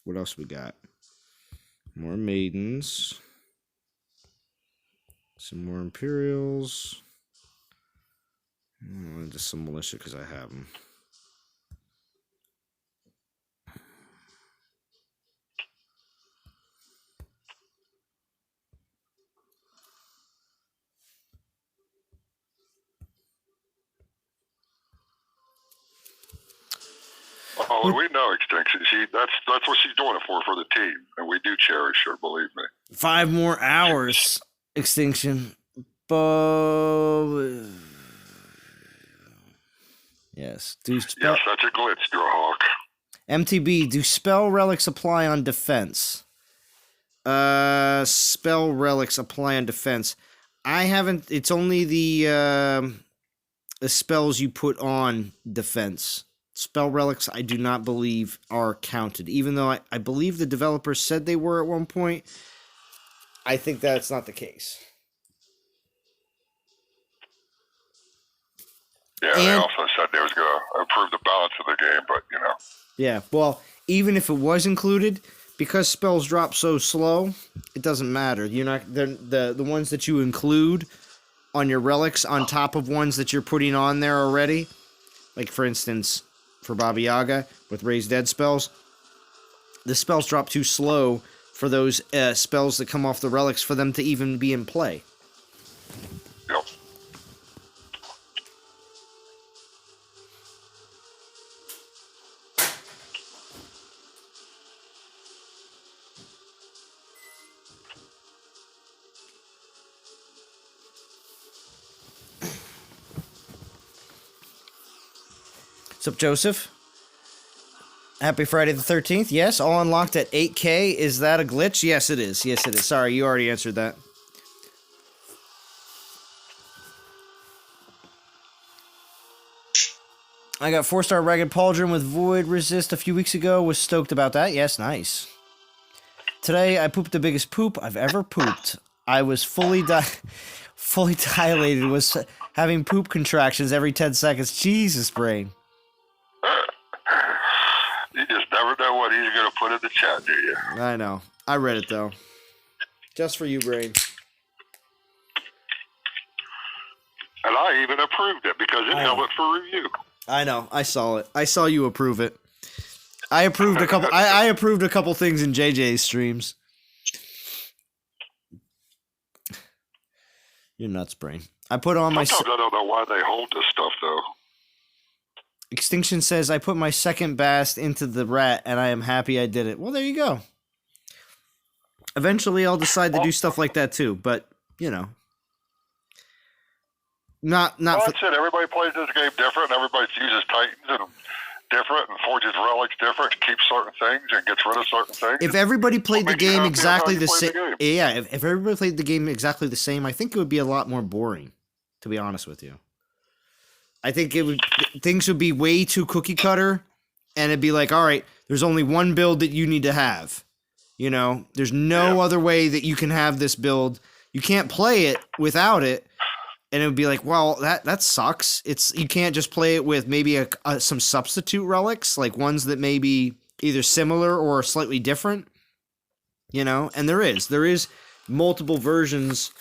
What else we got? More Maidens. Some more Imperials. Just some Militia because I have them. Oh, we know Extinction. That's what she's doing it for the team, and we do cherish her. Believe me. 5 more hours, Extinction. Yes. Yes, that's a glitch, Drawhawk. MTB, do spell relics apply on defense? Spell relics apply on defense. I haven't. It's only the spells you put on defense. Spell relics, I do not believe, are counted. Even though I believe the developers said they were at one point, I think that's not the case. Yeah, they also said they was going to improve the balance of the game, but, you know. Yeah, well, even if it was included, because spells drop so slow, it doesn't matter. You're not the ones that you include on your relics on top of ones that you're putting on there already. Like, for instance, for Baba Yaga with Raise Dead spells, the spells drop too slow for those spells that come off the relics for them to even be in play. Yep. What's up, Joseph? Happy Friday the 13th. Yes, all unlocked at 8K. Is that a glitch? Yes, it is. Yes, it is. Sorry, you already answered that. I got 4-star Ragged Pauldron with Void Resist a few weeks ago. Was stoked about that. Yes, nice. Today I pooped the biggest poop I've ever pooped. I was fully dilated, was having poop contractions every 10 seconds. Jesus, brain. You just never know what he's going to put in the chat, do you? I know. I read it, though. Just for you, brain. And I even approved it because it held it for review. I know. I saw it. I saw you approve it. I approved a couple. I approved a couple things in JJ's streams. You're nuts, brain. I put on my. Sometimes I don't know why they hold this stuff though. Extinction says I put my second bast into the rat, and I am happy I did it. Well, there you go. Eventually, I'll decide to do stuff like that too, but you know, not. Well, that's it. Everybody plays this game different, and everybody uses Titans and different, and forges relics different, keeps certain things, and gets rid of certain things. If everybody played the game exactly the same, yeah, if everybody played the game exactly the same, I think it would be a lot more boring. To be honest with you, I think things would be way too cookie cutter, and it'd be like, all right, there's only one build that you need to have. You know, there's no other way that you can have this build. You can't play it without it. And it would be like, well, that sucks. You can't just play it with maybe some substitute relics, like ones that may be either similar or slightly different, you know? And there is multiple versions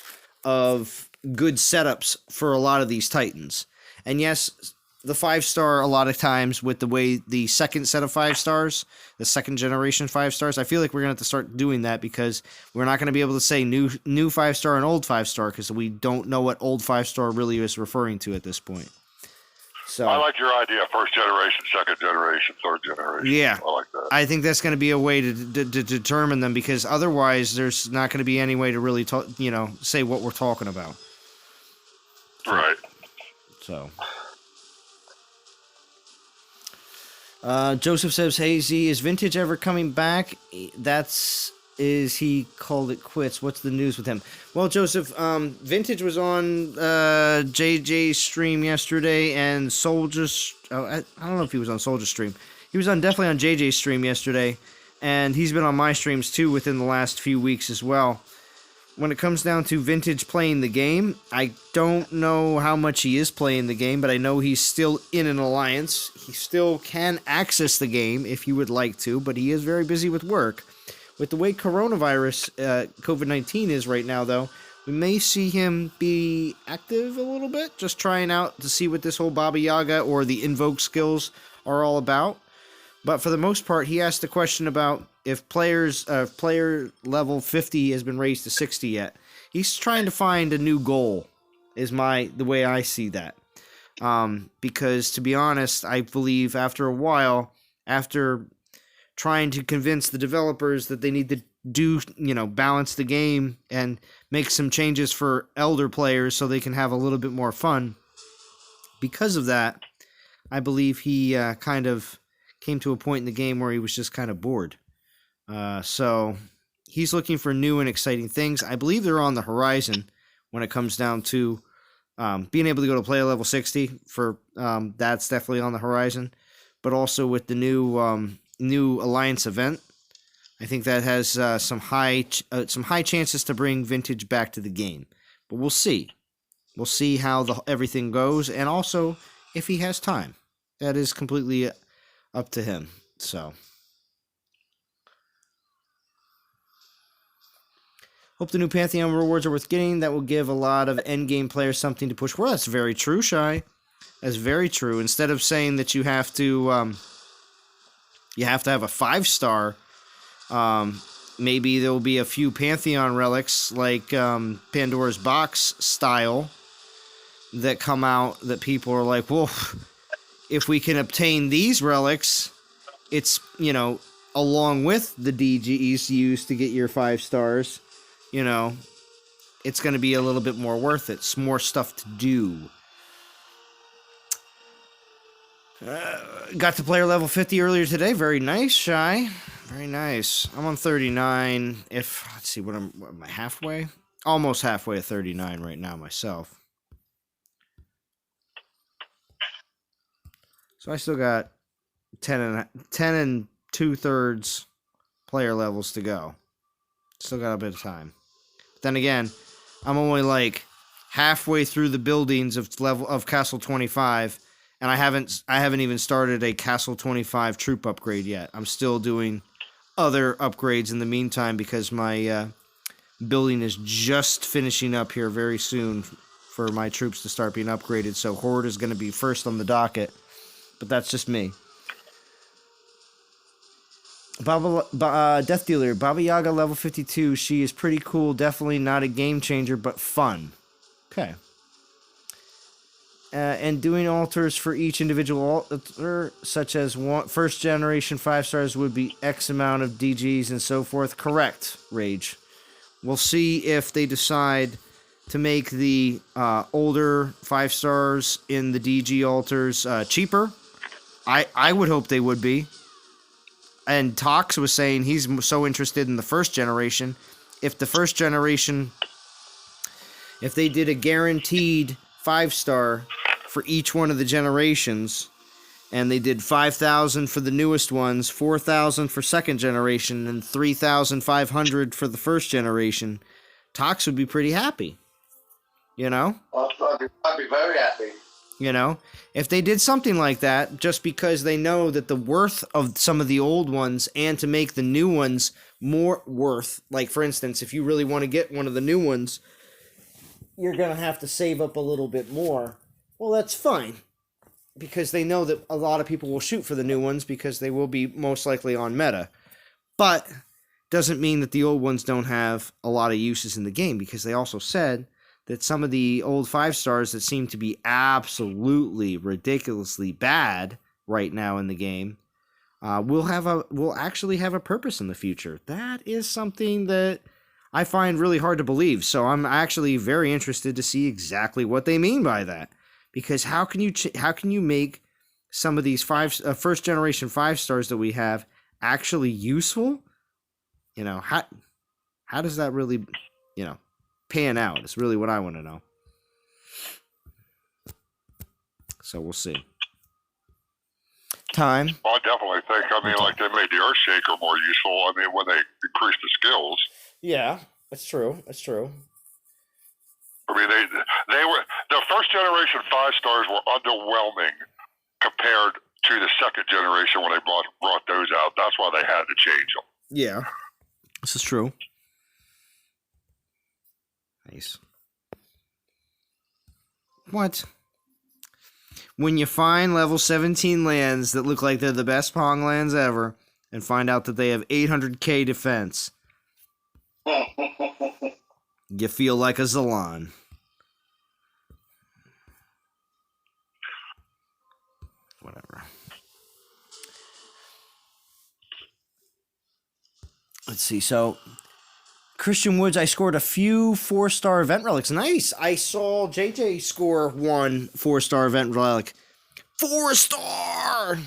of good setups for a lot of these Titans. And yes, the 5-star, a lot of times with the way the second set of 5 stars, the second generation 5 stars, I feel like we're going to have to start doing that because we're not going to be able to say new 5-star and old 5-star because we don't know what old 5-star really is referring to at this point. So I like your idea, first generation, second generation, third generation. Yeah. I like that. I think that's going to be a way to determine them because otherwise there's not going to be any way to really say what we're talking about. Right. So Joseph says, "Hey Z, is Vintage ever coming back?" He called it quits. What's the news with him? Well, Joseph, Vintage was on JJ's stream yesterday and Soldier's. I don't know if he was on Soldier's stream. He was definitely on JJ's stream yesterday, and he's been on my streams too within the last few weeks as well. When it comes down to Vintage playing the game, I don't know how much he is playing the game, but I know he's still in an alliance. He still can access the game if he would like to, but he is very busy with work. With the way coronavirus, COVID-19 is right now, though, we may see him be active a little bit, just trying out to see what this whole Baba Yaga or the Invoke skills are all about. But for the most part, he asked a question about if player level 50 has been raised to 60 yet. He's trying to find a new goal, is the way I see that. Because to be honest, I believe after a while, after trying to convince the developers that they need to do, balance the game and make some changes for elder players so they can have a little bit more fun. Because of that, I believe he kind of came to a point in the game where he was just kind of bored. So he's looking for new and exciting things. I believe they're on the horizon when it comes down to being able to go to player level 60. That's definitely on the horizon. But also with the new Alliance event, I think that has some high chances to bring Vintage back to the game. But we'll see. We'll see how everything goes, and also if he has time. That is completely up to him. So hope the new Pantheon rewards are worth getting. That will give a lot of endgame players something to push for. That's very true, Shy. That's very true. Instead of saying that you have to have a 5-star, maybe there will be a few Pantheon relics like Pandora's Box style that come out that people are like, well, if we can obtain these relics, it's, along with the DGs used to get your 5 stars, it's going to be a little bit more worth it. It's more stuff to do. Got to player level 50 earlier today. Very nice, Shy. Very nice. I'm on 39. Let's see, what am I halfway? Almost halfway to 39 right now myself. So I still got 10 and 2/3 player levels to go. Still got a bit of time. But then again, I'm only like halfway through the buildings of Castle 25, and I haven't even started a Castle 25 troop upgrade yet. I'm still doing other upgrades in the meantime because my building is just finishing up here very soon for my troops to start being upgraded. So Horde is going to be first on the docket, but that's just me. Death Dealer, Baba Yaga level 52. She is pretty cool. Definitely not a game changer, but fun. Okay. And doing altars for each individual altar, such as first generation 5 stars, would be X amount of DGs and so forth. Correct, Rage. We'll see if they decide to make the older 5 stars in the DG altars cheaper. I would hope they would be. And Tox was saying he's so interested in the first generation. If the first generation, if they did a guaranteed 5 star for each one of the generations, and they did 5,000 for the newest ones, 4,000 for second generation, and 3,500 for the first generation, Tox would be pretty happy. You know? I'd be very happy. You know? If they did something like that, just because they know that the worth of some of the old ones and to make the new ones more worth, like for instance, if you really want to get one of the new ones, you're going to have to save up a little bit more. Well, that's fine. Because they know that a lot of people will shoot for the new ones because they will be most likely on meta. But doesn't mean that the old ones don't have a lot of uses in the game, because they also said that some of the old 5 stars that seem to be absolutely ridiculously bad right now in the game will actually have a purpose in the future. That is something that I find really hard to believe. So I'm actually very interested to see exactly what they mean by that. Because how can you make some of these first generation 5 stars that we have actually useful? You know, how does that really, pan out? It's really what I want to know. So we'll see. Time. Well, I definitely think. Like they made the Earthshaker more useful. When they increased the skills. Yeah, that's true. That's true. They were the first generation 5 stars were underwhelming compared to the second generation when they brought those out. That's why they had to change them. Yeah, this is true. Nice. What? When you find level 17 lands that look like they're the best Pong lands ever, and find out that they have 800k defense, you feel like a Zalan. Whatever. Let's see. So, Christian Woods, I scored a few 4-star event relics. Nice. I saw JJ score 1 4-star event relic. 4-star!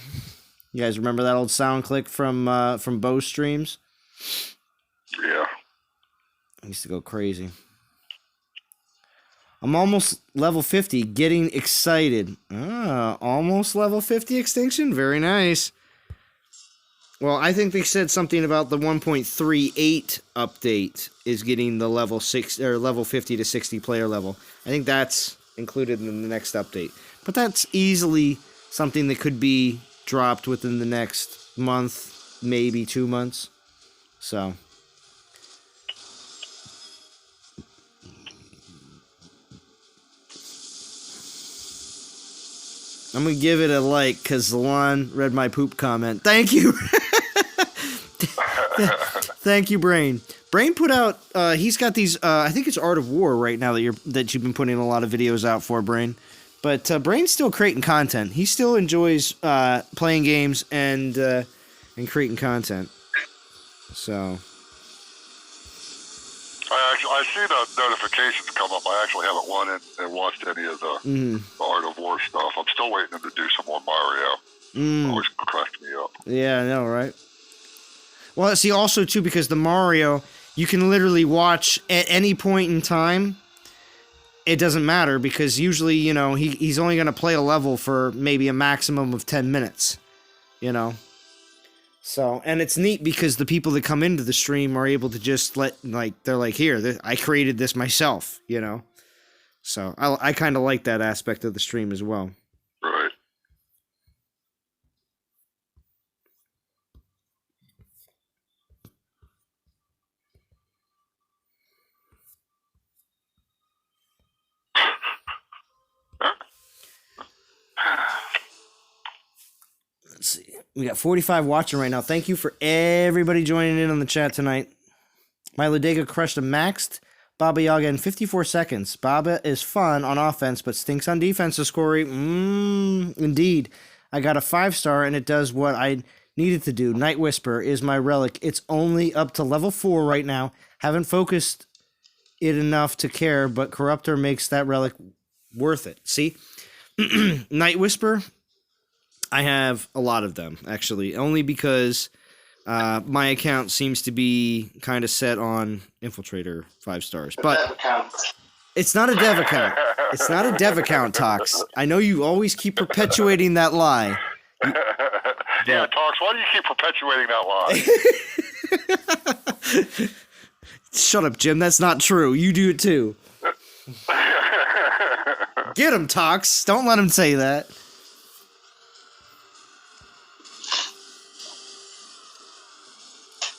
You guys remember that old sound click from Bo streams? Yeah. I used to go crazy. I'm almost level 50, getting excited. Almost level 50 extinction? Very nice. Well, I think they said something about the 1.38 update is getting the level 6 or level 50 to 60 player level. I think that's included in the next update. But that's easily something that could be dropped within the next month, maybe 2 months. So I'm going to give it a like because Zalan read my poop comment. Thank you. Thank you, Brain. Brain put out, he's got these, I think it's Art of War right now that you've been putting a lot of videos out for, Brain. But Brain's still creating content. He still enjoys playing games and creating content. So I see the notifications come up. I actually haven't won it and watched any of the Art of War stuff. I'm still waiting them to do some more Mario. Always cracked me up. Yeah, I know, right? Well, see, also, too, because the Mario, you can literally watch at any point in time. It doesn't matter, because usually, he's only going to play a level for maybe a maximum of 10 minutes, So, and it's neat because the people that come into the stream are able to just they're like, here, I created this myself, you know? So I kind of like that aspect of the stream as well. Right. Let's see. We got 45 watching right now. Thank you for everybody joining in on the chat tonight. My Ludega crushed a maxed Baba Yaga in 54 seconds. Baba is fun on offense, but stinks on defense, Corey. Indeed. I got a 5-star, and it does what I needed to do. Night Whisper is my relic. It's only up to level 4 right now. Haven't focused it enough to care, but Corruptor makes that relic worth it. See? Night Whisper, I have a lot of them, actually. Only because my account seems to be kind of set on Infiltrator 5 stars. But it's not a dev account. It's not a dev account, Tox. I know you always keep perpetuating that lie. Yeah, Tox, why do you keep perpetuating that lie? Shut up, Jim. That's not true. You do it too. Get him, Tox. Don't let him say that.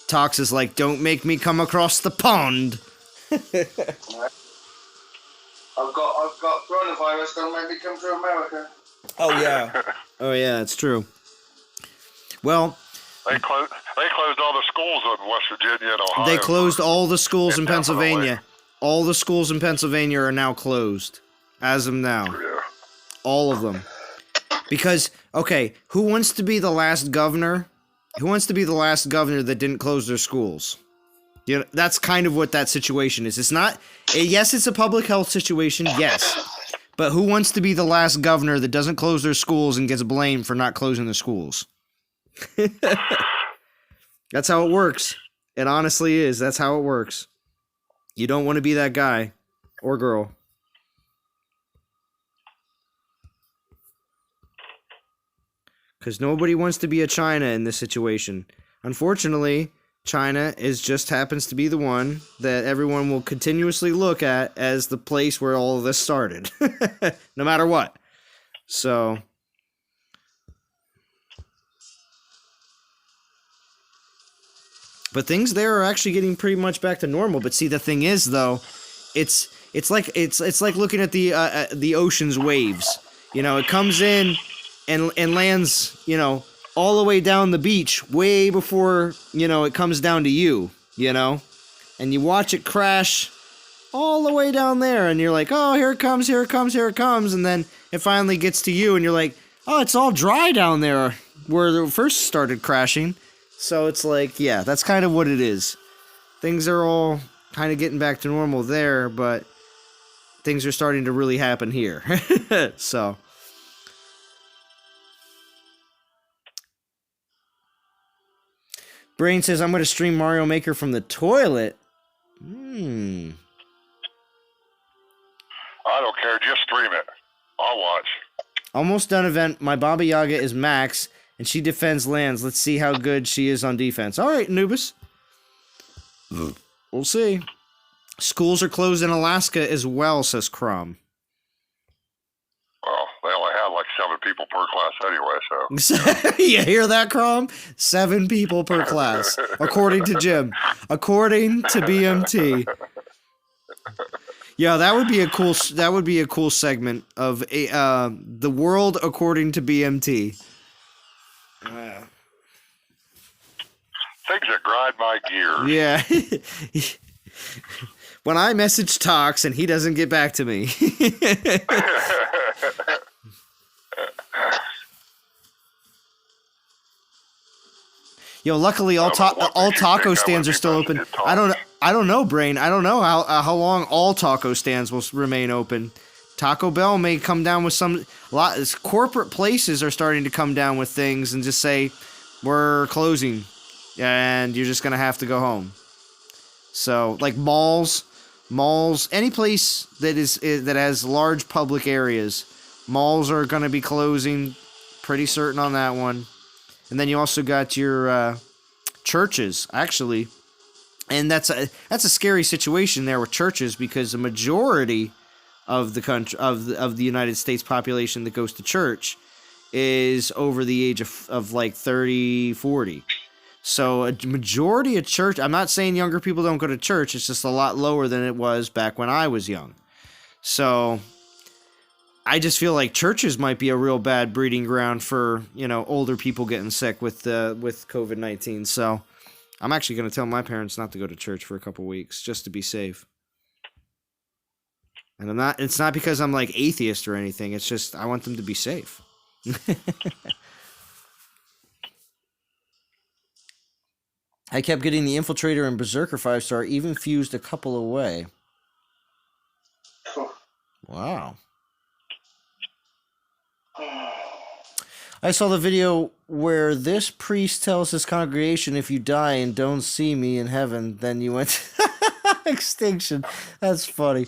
Tox is like, don't make me come across the pond. I've got coronavirus. Don't make me come to America. Oh yeah. Oh yeah, it's true. Well, they closed all the schools in West Virginia and Ohio. They closed all the schools in Pennsylvania. All the schools in Pennsylvania are now closed as of now. Yeah. All of them. Because, okay, who wants to be the last governor? Who wants to be the last governor that didn't close their schools? You know, that's kind of what that situation is. It's not, yes, it's a public health situation, yes. But who wants to be the last governor that doesn't close their schools and gets blamed for not closing the schools? That's how it works. It honestly is. That's how it works. You don't want to be that guy or girl. Because nobody wants to be a China in this situation. Unfortunately, China just happens to be the one that everyone will continuously look at as the place where all of this started. No matter what. So, but things there are actually getting pretty much back to normal. But see, the thing is, though, it's like looking at the ocean's waves. You know, it comes in and lands, you know, all the way down the beach, way before, you know, it comes down to you, you know? And you watch it crash all the way down there, and you're like, oh, here it comes, here it comes, here it comes, and then it finally gets to you, and you're like, oh, it's all dry down there where it first started crashing. So it's like, yeah, that's kind of what it is. Things are all kind of getting back to normal there, but things are starting to really happen here. So... Brain says, I'm going to stream Mario Maker from the toilet. I don't care. Just stream it. I'll watch. Almost done event. My Baba Yaga is max, and she defends lands. Let's see how good she is on defense. All right, Anubis. We'll see. Schools are closed in Alaska as well, says Crom. Well, they only have like 7 people per class anyway, so. You hear that, Crom? 7 people per class, according to Jim. According to BMT. Yeah, that would be a cool segment of the world according to BMT. Things that grind my gears. Yeah. When I message Tox and he doesn't get back to me. Yo, luckily all taco stands are still open. I don't know, Brain. I don't know how long all taco stands will remain open. Taco Bell may come down with corporate places are starting to come down with things and just say we're closing and you're just going to have to go home. So, like malls, any place that has large public areas, malls are going to be closing. Pretty certain on that one. And then you also got your churches, actually. And that's a scary situation there with churches, because the majority of the country of the United States population that goes to church is over the age of like 30, 40. So a majority of church, I'm not saying younger people don't go to church, it's just a lot lower than it was back when I was young. So I just feel like churches might be a real bad breeding ground for, older people getting sick with COVID-19. So I'm actually going to tell my parents not to go to church for a couple weeks just to be safe. And it's not because I'm like atheist or anything. It's just I want them to be safe. I kept getting the Infiltrator and Berserker 5-star, even fused a couple away. Wow. I saw the video where this priest tells his congregation, if you die and don't see me in heaven, then you went extinction. That's funny.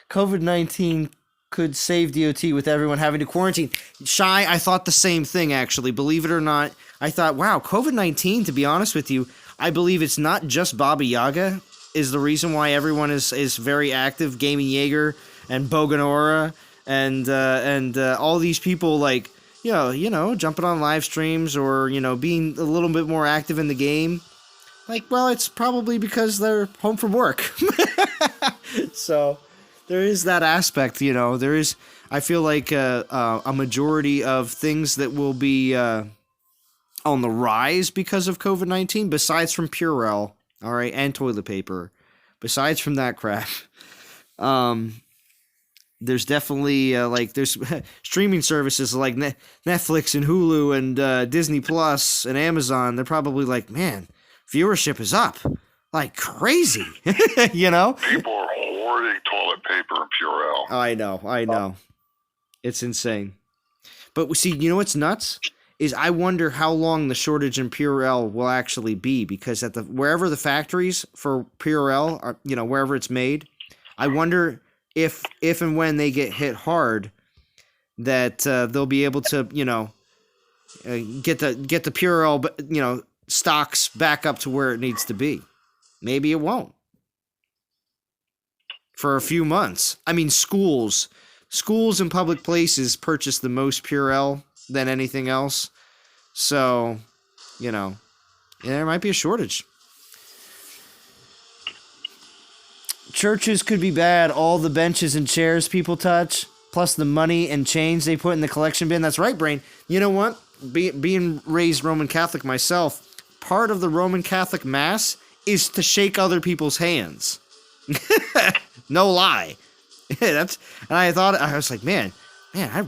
COVID-19 could save DOT with everyone having to quarantine. Shy, I thought the same thing, actually. Believe it or not, I thought, wow, COVID-19, to be honest with you, I believe it's not just Baba Yaga is the reason why everyone is very active, gaming Yager and Boganora and all these people, like, jumping on live streams or, being a little bit more active in the game. Like, well, it's probably because they're home from work. So there is that aspect, there is, I feel like a majority of things that will be on the rise because of COVID-19, besides from Purell, all right, and toilet paper, besides from that crap, there's definitely there's streaming services like Netflix and Hulu and Disney Plus and Amazon. They're probably like, man, viewership is up like crazy. People are hoarding toilet paper and Purell. I know. It's insane. But see, what's nuts is I wonder how long the shortage in Purell will actually be, because at wherever the factories for Purell are, wherever it's made, I wonder if and when they get hit hard, that they'll be able to, get the Purell, stocks back up to where it needs to be. Maybe it won't for a few months. I mean, schools and public places purchase the most Purell than anything else. So, there might be a shortage. Churches could be bad. All the benches and chairs people touch, plus the money and change they put in the collection bin. That's right, Brain. You know what? Being raised Roman Catholic myself, part of the Roman Catholic Mass is to shake other people's hands. No lie. And I was like, man, I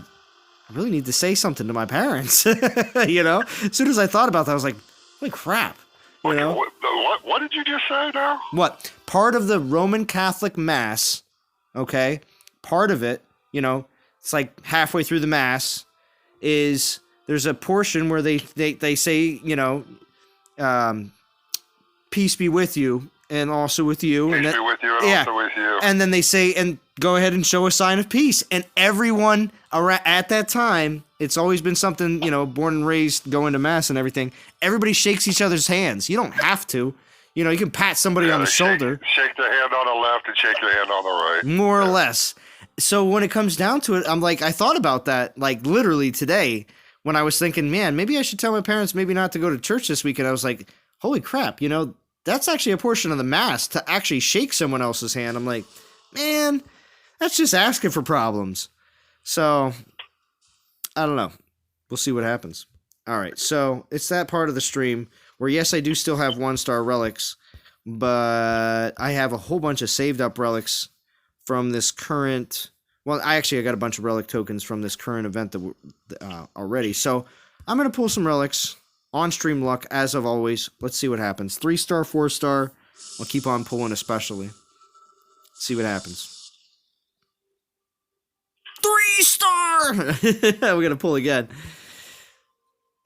really need to say something to my parents. As soon as I thought about that, I was like, holy crap. What did you just say now? What? Part of the Roman Catholic Mass, okay, part of it, it's like halfway through the Mass, is there's a portion where they say, peace be with you, and also with you. Peace be with you, and also with you. And then they say, and go ahead and show a sign of peace. And everyone at that time, it's always been something, born and raised, going to Mass and everything. Everybody shakes each other's hands. You don't have to. You can pat somebody on the shoulder. Shake the hand on the left and shake the hand on the right. More or less. So when it comes down to it, I'm like, I thought about that, like, literally today when I was thinking, man, maybe I should tell my parents maybe not to go to church this weekend. I was like, holy crap, that's actually a portion of the Mass to actually shake someone else's hand. I'm like, man, that's just asking for problems. So, I don't know. We'll see what happens. All right, so it's that part of the stream where, yes, I do still have 1-star relics, but I have a whole bunch of saved up relics from this current... Well, I got a bunch of relic tokens from this current event that already. So, I'm going to pull some relics on stream luck, as of always. Let's see what happens. 3-star, 4-star. I'll keep on pulling especially. See what happens. 3-star! We're going to pull again.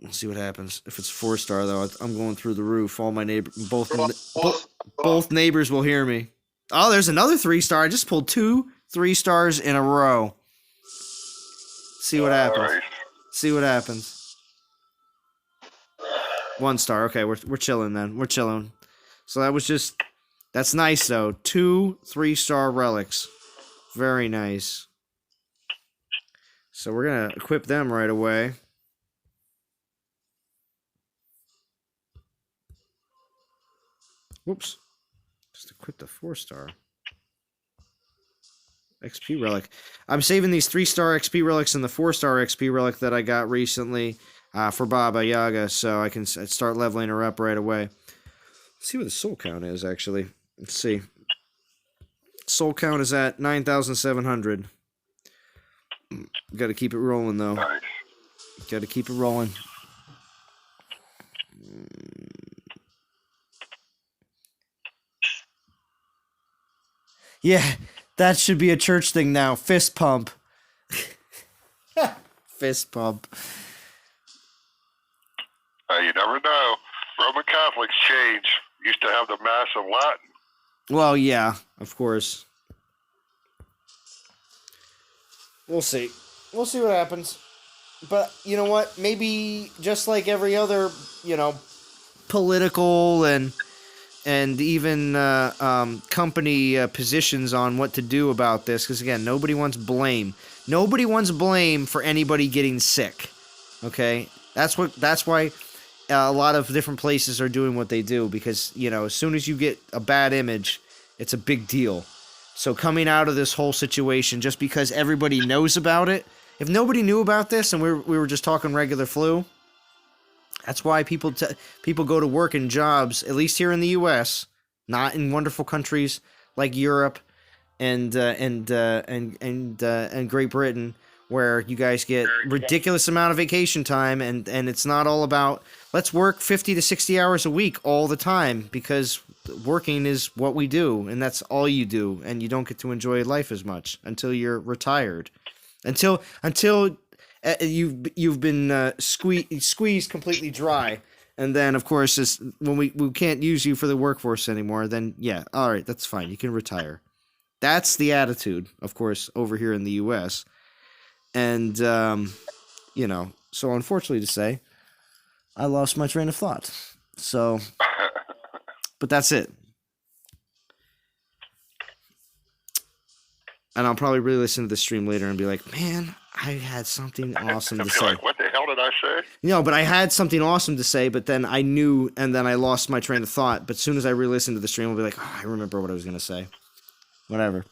Let's see what happens. If it's 4-star, though, I'm going through the roof. All my neighbors, both neighbors will hear me. Oh, there's another 3-star. I just pulled 2 3-stars in a row. See what happens. Right. See what happens. 1 star. Okay, we're chilling then. We're chilling. So that's nice though. 2 3-star relics. Very nice. So we're gonna equip them right away. Whoops. Just equip the 4-star. XP relic. I'm saving these 3-star XP relics and the 4-star XP relic that I got recently for Baba Yaga, so I can start leveling her up right away. Let's see what the soul count is, actually. Let's see. Soul count is at 9,700. Got to keep it rolling, though. Nice. Got to keep it rolling. Yeah, that should be a church thing now. Fist pump. Fist pump. You never know. Roman Catholics change. Used to have the Mass in Latin. Well, yeah, of course. We'll see. We'll see what happens. But, you know what? Maybe just like every other, political and even company positions on what to do about this. Because, again, nobody wants blame. Nobody wants blame for anybody getting sick. Okay? That's why a lot of different places are doing what they do. Because, as soon as you get a bad image, it's a big deal. So coming out of this whole situation, just because everybody knows about it, if nobody knew about this and we were just talking regular flu, that's why people go to work in jobs, at least here in the U.S., not in wonderful countries like Europe and Great Britain, where you guys get ridiculous amount of vacation time, and it's not all about let's work 50 to 60 hours a week all the time, because working is what we do, and that's all you do, and you don't get to enjoy life as much until you're retired, until you've been squeezed completely dry, and then of course when we can't use you for the workforce anymore, then yeah, all right, that's fine, you can retire. That's the attitude, of course, over here in the U.S. And so unfortunately to say, I lost my train of thought. So, but that's it. And I'll probably re-listen to the stream later and be like, man, I had something awesome to say. Like, what the hell did I say? But I had something awesome to say, but then I knew, and then I lost my train of thought. But as soon as I re-listen to the stream, I'll be like, oh, I remember what I was going to say. Whatever.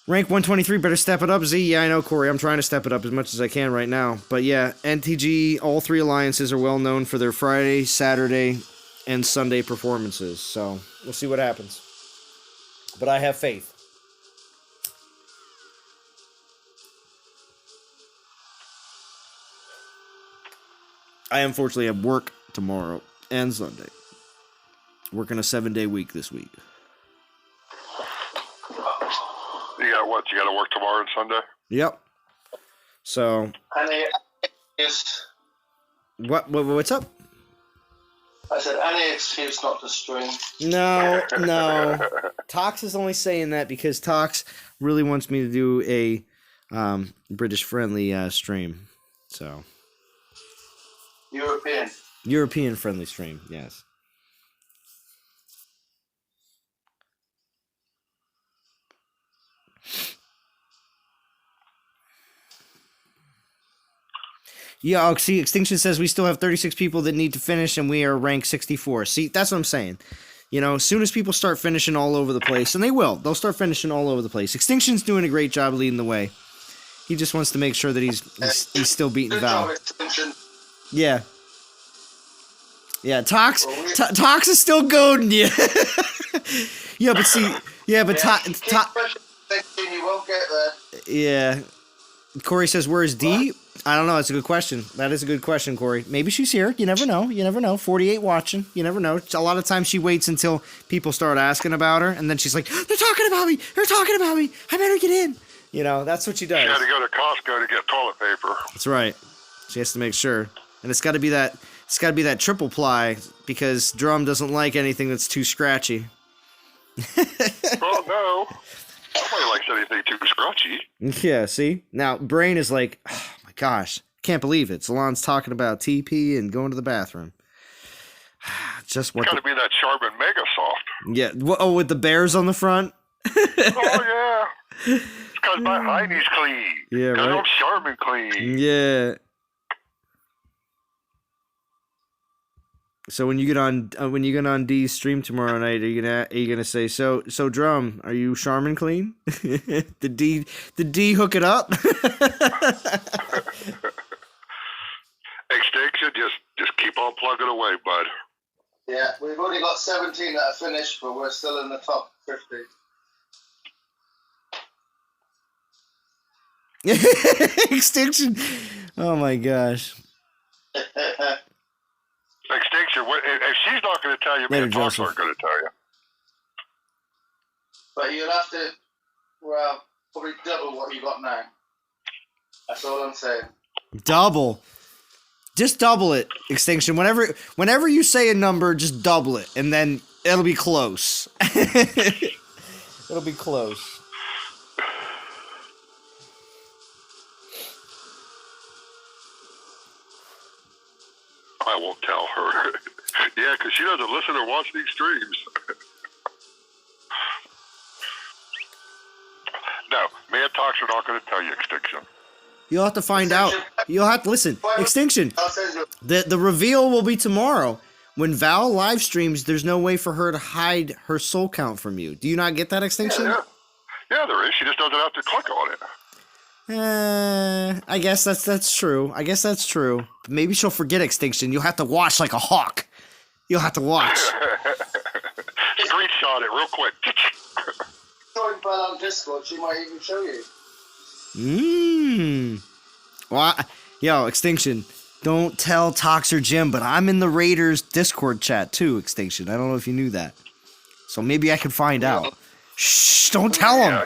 Rank 123, better step it up, Z. Yeah, I know, Corey. I'm trying to step it up as much as I can right now. But yeah, NTG, all 3 alliances are well known for their Friday, Saturday, and Sunday performances. So we'll see what happens. But I have faith. I unfortunately have work tomorrow and Sunday. Working a 7-day week this week. You got what? You got to work tomorrow and Sunday? Yep. So. What's up? I said, any excuse not to stream. No. Tox is only saying that because Tox really wants me to do a British-friendly stream. So. European-friendly stream, yes. Yeah, see, Extinction says we still have 36 people that need to finish, and we are ranked 64. See, that's what I'm saying. As soon as people start finishing all over the place, and they'll start finishing all over the place. Extinction's doing a great job leading the way. He just wants to make sure that he's still beating Val. Yeah. Yeah, Tox is still goading you. Yeah, but see, you won't get there. Yeah. Corey says, where's D? I don't know. That's a good question. That is a good question, Corey. Maybe she's here. You never know. 48 watching. You never know. A lot of times she waits until people start asking about her, and then she's like, they're talking about me. I better get in. That's what she does. She had to go to Costco to get toilet paper. That's right. She has to make sure. And it's got to be that triple ply, because Drum doesn't like anything that's too scratchy. Oh, no. Nobody likes anything too scratchy. Yeah, see? Now, Brain is like, oh my gosh, Can't believe it. Salon's talking about TP and going to the bathroom. Just what? It's got to be that Charmin Mega Soft. Yeah. Oh, with the bears on the front. Oh yeah. It's because my hiney's clean. Yeah, Because right. I'm Charmin clean. Yeah. So when you get on D's stream tomorrow night, are you gonna say so Drum? Are you Charmin clean? Did D hook it up? Extinction, just keep on plugging away, bud. Yeah, we've only got 17 that are finished, but we're still in the top 50. Extinction. Oh my gosh. Extinction, if she's not going to tell you, Later, me and Fox Joseph. aren't going to tell you. But you'll have to, well, probably double what you got now. That's all I'm saying. Double. Just double it, Extinction. Whenever you say a number, just double it, and then it'll be close. It'll be close. I won't tell her. Yeah, because she doesn't listen or watch these streams. No, me and Tox are not going to tell you, Extinction. You'll have to find out. You'll have to listen. Extinction. I'll send you. The reveal will be tomorrow. When Val live streams, there's no way for her to hide her soul count from you. Do you not get that, Extinction? Yeah, there is. She just doesn't have to click on it. I guess that's true. I guess that's true. But maybe she'll forget Extinction. You'll have to watch like a hawk. You'll have to watch. Screenshot it real quick. Join Belle on Discord, she might even show you. Well, yo, Extinction. Don't tell Tox or Jim, but I'm in the Raiders Discord chat too, Extinction. I don't know if you knew that. So maybe I can find out. Shh, don't tell them.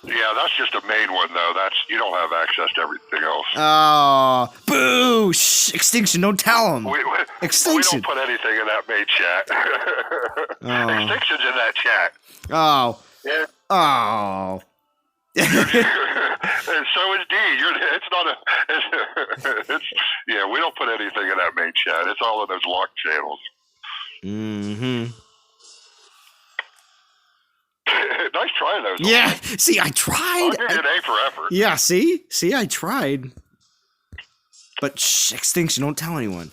Yeah, that's just a main one, though. You don't have access to everything else. Oh, boo! Shh, Extinction, don't tell them. Extinction. We don't put anything in that main chat. Extinction's in that chat. Oh. Yeah. Oh. And so is D. It's not a. Yeah, we don't put anything in that main chat. It's all in those locked channels. Mm-hmm. Nice try, though. Yeah. See, I tried. I'll give you an A for effort. Yeah. See, I tried. But shh, Extinction, don't tell anyone.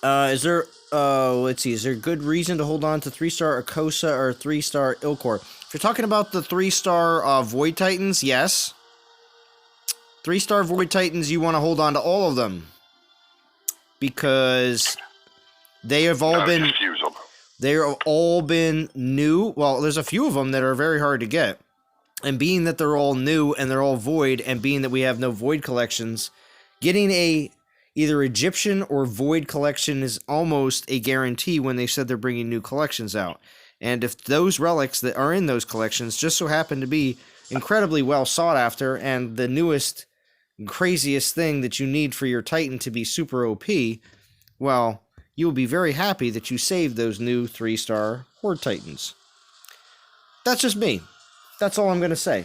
Is there let's see, is there good reason to hold on to 3-star Akosa or 3-star Ilkor? If you're talking about the 3-star Void Titans, yes. 3-star Void Titans, you want to hold on to all of them. Because they have all been Just use them. they've all been new. Well, there's a few of them that are very hard to get. And being that they're all new and they're all void, and being that we have no void collections, getting a either Egyptian or void collection is almost a guarantee when they said they're bringing new collections out. And if those relics that are in those collections just so happen to be incredibly well sought after and the newest, craziest thing that you need for your Titan to be super OP, well, you'll be very happy that you saved those new 3-star Horde Titans. That's just me. That's all I'm going to say.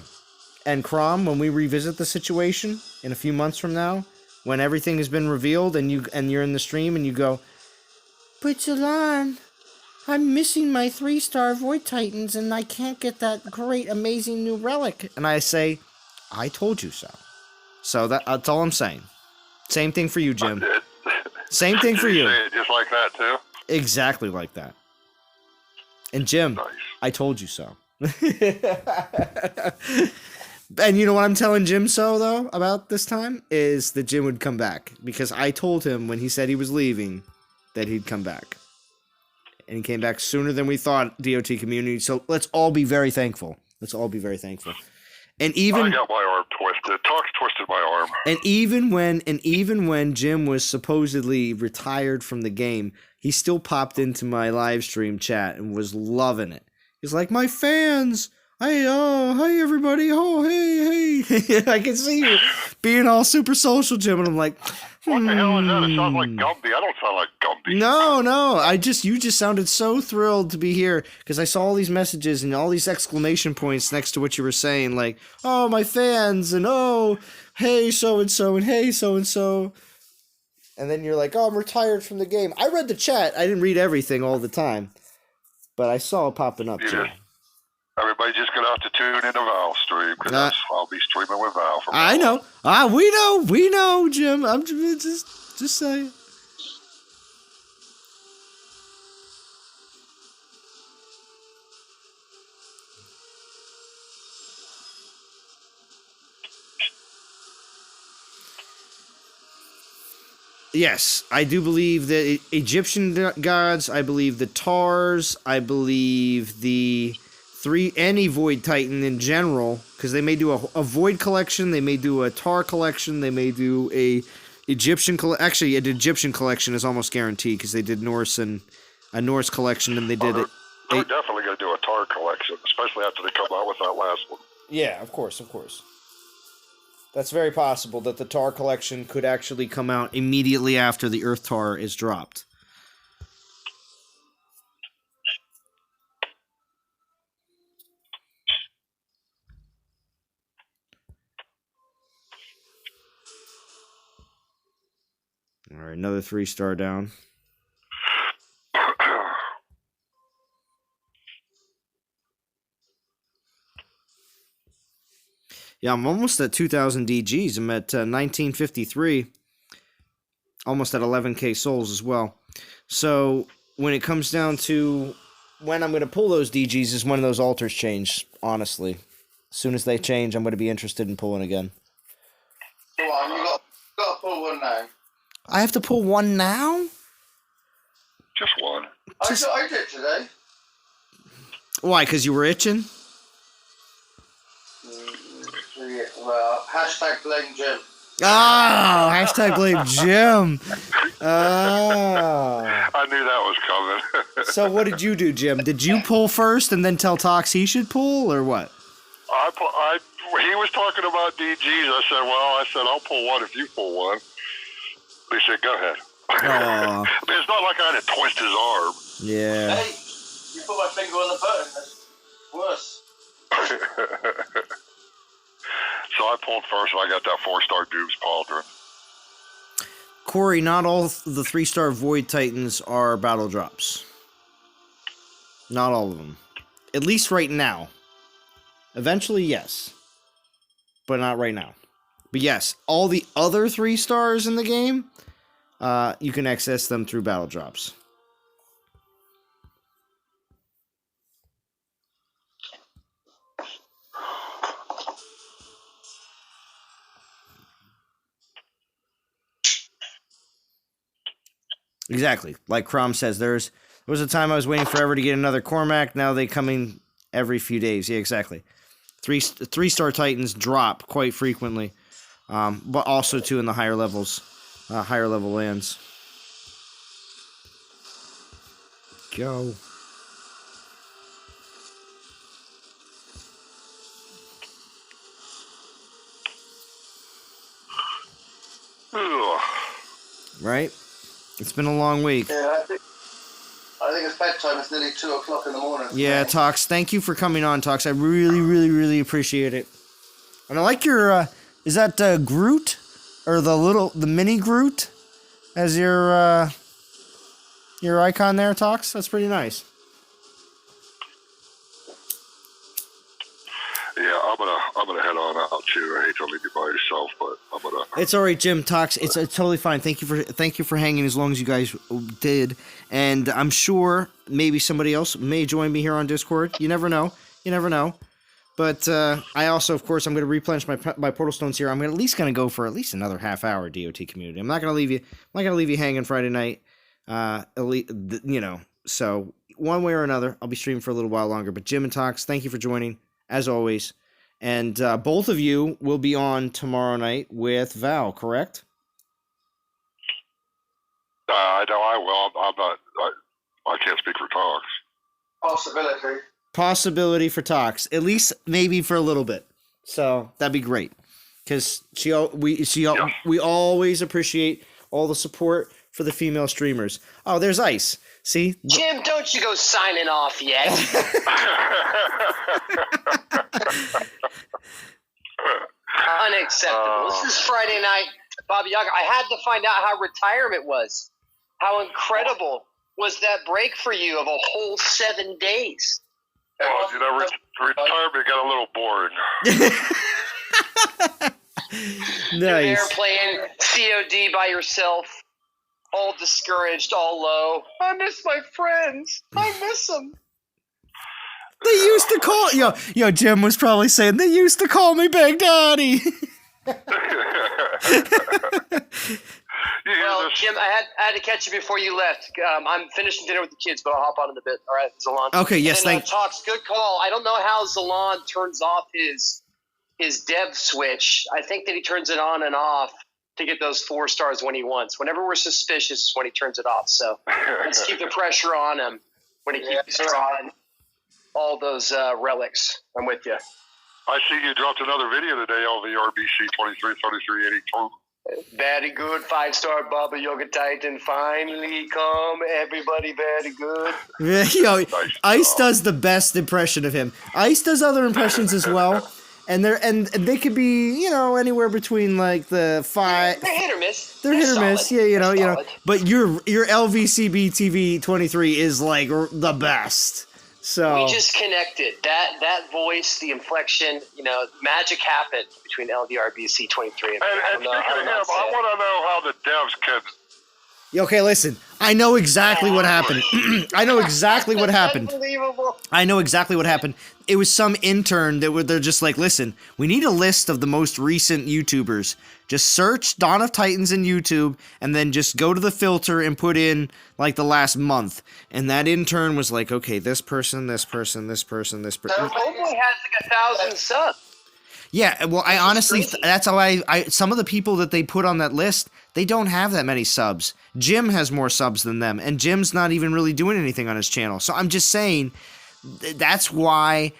And Crom, when we revisit the situation in a few months from now, when everything has been revealed and you're in the stream and you go, but Jalan, I'm missing my 3-star Void Titans and I can't get that great, amazing new relic. And I say, I told you so. So that's all I'm saying. Same thing for you, Jim. Same thing for you. Say it just like that, too? Exactly like that. And Jim, Nice. I told you so. And you know what I'm telling Jim though, about this time? Is that Jim would come back. Because I told him when he said he was leaving that he'd come back. And he came back sooner than we thought, DOT community. So let's all be very thankful. Let's all be very thankful. And even I got my arm twisted. Tox twisted my arm. And even when Jim was supposedly retired from the game, he still popped into my live stream chat and was loving it. He's like, my fans, Hey, oh, hey, everybody. Oh, hey, hey. I can see you being all super social, Jim. And I'm like, What the hell is that? It sounds like Gumby. I don't sound like Gumby. No. You just sounded so thrilled to be here because I saw all these messages and all these exclamation points next to what you were saying, like, oh, my fans, and oh, hey, so-and-so, and hey, so-and-so. And then you're like, oh, I'm retired from the game. I read the chat. I didn't read everything all the time, but I saw it popping up, Jim. Everybody just gonna have to tune into Valve stream because I'll be streaming with Valve. I know. We know, Jim. I'm just saying. Yes, I do believe the Egyptian gods. I believe the Tars. I believe the any Void Titan in general, because they may do a Void collection. They may do a Tar collection. They may do a Egyptian actually an Egyptian collection is almost guaranteed because they did Norse and a Norse collection and they did it. They're definitely gonna do a Tar collection, especially after they come out with that last one. Yeah, of course. That's very possible that the Tar collection could actually come out immediately after the Earth Tar is dropped. All right, another 3-star down. Yeah, I'm almost at 2,000 DGs. I'm at 1953. Almost at 11k souls as well. So when it comes down to when I'm going to pull those DGs is when those altars change, honestly. As soon as they change, I'm going to be interested in pulling again. Come on, you got to pull one now. I have to pull one now? Just one. I did today. Why, because you were itching? Well, hashtag blame Jim. Oh, hashtag blame Jim. Oh. I knew that was coming. So what did you do, Jim? Did you pull first and then tell Tox he should pull, or what? He was talking about DGs. I said, I'll pull one if you pull one. He said, go ahead. I mean, it's not like I had to twist his arm. Yeah. Hey, you put my finger on the button. That's worse. So I pulled first, and I got that 4-star Doom's Pauldron. Corey, not all the 3-star Void Titans are battle drops. Not all of them. At least right now. Eventually, yes. But not right now. But yes, all the other 3-stars in the game, you can access them through battle drops. Exactly. Like Crom says, there was a time I was waiting forever to get another Cormac. Now they come in every few days. Yeah, exactly. 3-star Titans drop quite frequently, but also too in the higher levels, higher level lands. Go. Ugh. Right? It's been a long week. Yeah, I think it's bedtime. It's nearly 2 o'clock in the morning. Yeah, Tox, thank you for coming on, Tox. I really, really, really appreciate it. And I like your, is that Groot? Or the mini Groot as your icon there, Tox? That's pretty nice. Yeah, I'm gonna head on out too. I hate to leave you by yourself, but I'm gonna. It's all right, Jim. Tox. It's totally fine. Thank you for hanging as long as you guys did. And I'm sure maybe somebody else may join me here on Discord. You never know. But I also, of course, I'm going to replenish my portal stones here. I'm at least going to go for at least another half hour DOT community. I'm not going to leave you hanging Friday night. So one way or another, I'll be streaming for a little while longer. But Jim and Tox, thank you for joining as always. And both of you will be on tomorrow night with Val, correct? I know I will. I'm not. I can't speak for Tox. Possibility. possibility for talks, at least maybe for a little bit. So that'd be great, because we always appreciate all the support for the female streamers. Oh, there's Ice. See, Jim, don't you go signing off yet. Unacceptable. This is Friday night, Bobby Yaga. I had to find out how retirement was. How incredible was that break for you of a whole 7 days? Well, retirement got a little boring. nice. You're there playing COD by yourself, all discouraged, all low. I miss my friends. I miss them. They used to call Jim was probably saying they used to call me Big Daddy. Well, Jim, I had to catch you before you left. I'm finishing dinner with the kids, but I'll hop on in a bit. All right, Zalon. Okay, yes, and, Talks, good call. I don't know how Zalon turns off his dev switch. I think that he turns it on and off to get those 4 stars when he wants. Whenever we're suspicious is when he turns it off. So let's keep the pressure on him when he keeps drawing all those relics. I'm with you. I see you dropped another video today on the RBC 233382. Very good, 5-star Baba Yoga Titan. Finally come, everybody. Very good. Ice does the best impression of him. Ice does other impressions as well, and they could be anywhere between like the 5. They're hit or miss. They're hit or solid. miss. Yeah, Solid. But your LVCB TV 23 is like the best. So we just connected. That voice, the inflection, magic happened between LDRBC 23 and speaking of him, I want to know how the devs can. Okay, listen. I know exactly what happened. I know exactly what happened. Unbelievable. I know exactly what happened. It was some intern they're just like, listen, we need a list of the most recent YouTubers. Just search Dawn of Titans in YouTube and then just go to the filter and put in like the last month. And that intern was like, okay, this person, this person, this person, this person. Homeboy has like 1,000 subs. Yeah, well, I honestly, that's how I some of the people that they put on that list, they don't have that many subs. Jim has more subs than them, and Jim's not even really doing anything on his channel. So I'm just saying, that's why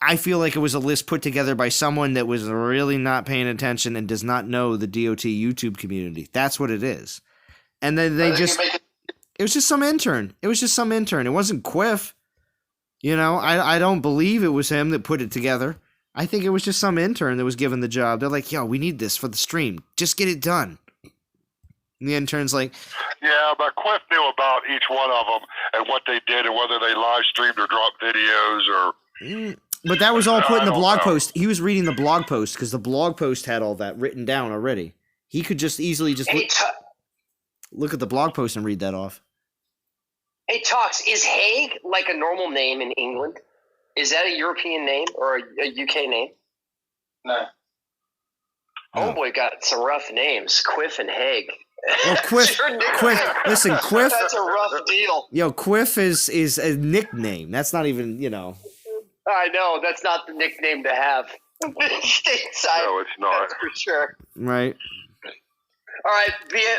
I feel like it was a list put together by someone that was really not paying attention and does not know the DOT YouTube community. That's what it is. And then it was just some intern. It was just some intern. It wasn't Quiff. I don't believe it was him that put it together. I think it was just some intern that was given the job. They're like, yo, we need this for the stream. Just get it done. And the intern's like... Yeah, but Quiff knew about each one of them and what they did and whether they live streamed or dropped videos or... But that was all put in the blog post. He was reading the blog post because the blog post had all that written down already. He could just easily just look at the blog post and read that off. Hey, Talks, is Haig like a normal name in England? Is that a European name or a UK name? No. Homeboy got some rough names, Quiff and Haig. Well, Quiff. Listen, Quiff. That's a rough deal. Yo, Quiff is a nickname. That's not even, I know, that's not the nickname to have. Stateside. No, it's not. That's for sure. Right. All right,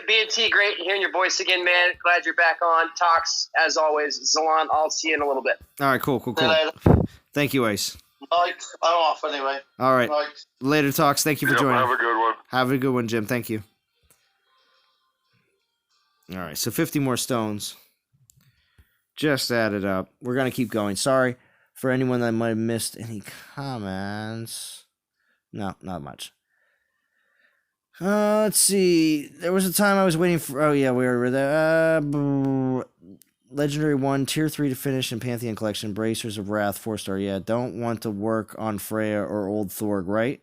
B&T, great hearing your voice again, man. Glad you're back on. Talks, as always. Zalon, I'll see you in a little bit. All right, cool. Thank you, Ice. I'm off anyway. All right. Later, Talks. Thank you for joining. Have a good one. Have a good one, Jim. Thank you. All right, so 50 more stones. Just added up. We're going to keep going. Sorry for anyone that might have missed any comments. No, not much. Let's see. There was a time I was waiting for... Oh, yeah, we were there. Legendary 1, Tier 3 to finish in Pantheon Collection. Bracers of Wrath, 4-star. Yeah, don't want to work on Freya or Old Thorg, right?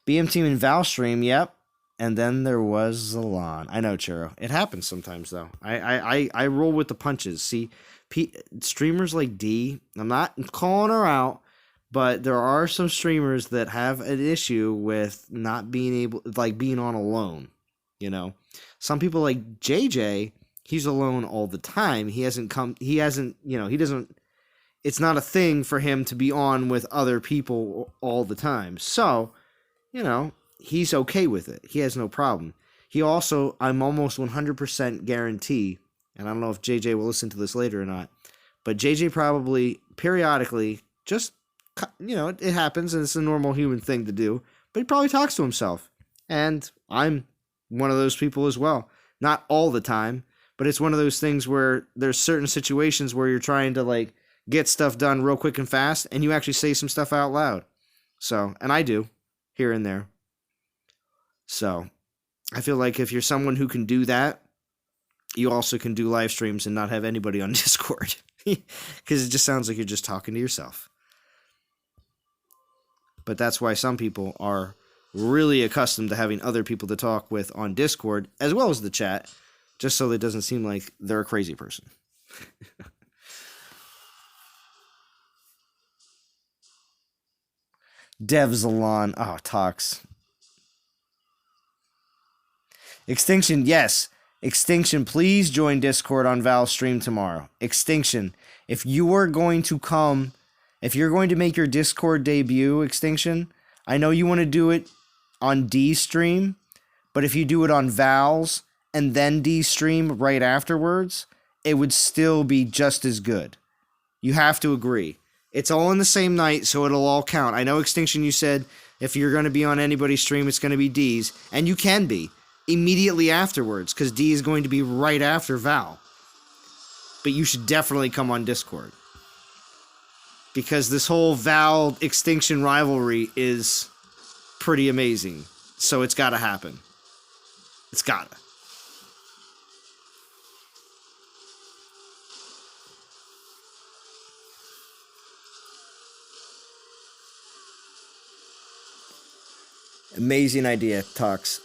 BM Team and Valstream, yep. And then there was Zalon. I know, Churro. It happens sometimes, though. I roll with the punches. See, streamers like D, I'm not calling her out, but there are some streamers that have an issue with not being able, like being on alone. Some people like JJ, he's alone all the time. It's not a thing for him to be on with other people all the time. So, he's okay with it. He has no problem. He also, I'm almost 100% guarantee, and I don't know if JJ will listen to this later or not, But JJ probably periodically just, it happens and it's a normal human thing to do. But he probably talks to himself. And I'm one of those people as well. Not all the time, but it's one of those things where there's certain situations where you're trying to like get stuff done real quick and fast and you actually say some stuff out loud. So, and I do here and there. So, I feel like if you're someone who can do that, you also can do live streams and not have anybody on Discord. Because it just sounds like you're just talking to yourself. But that's why some people are really accustomed to having other people to talk with on Discord, as well as the chat, just so it doesn't seem like they're a crazy person. Devzalon. Oh, Tox. Extinction, yes. Extinction, please join Discord on Val's stream tomorrow. Extinction, if you're going to make your Discord debut, Extinction, I know you want to do it on D's stream, but if you do it on Val's and then D's stream right afterwards, it would still be just as good. You have to agree. It's all in the same night, so it'll all count. I know, Extinction, you said if you're going to be on anybody's stream, it's going to be D's, and you can be immediately afterwards, because D is going to be right after Val. But you should definitely come on Discord. Because this whole Val Extinction rivalry is pretty amazing. So it's gotta happen. It's gotta. Amazing idea, Tux.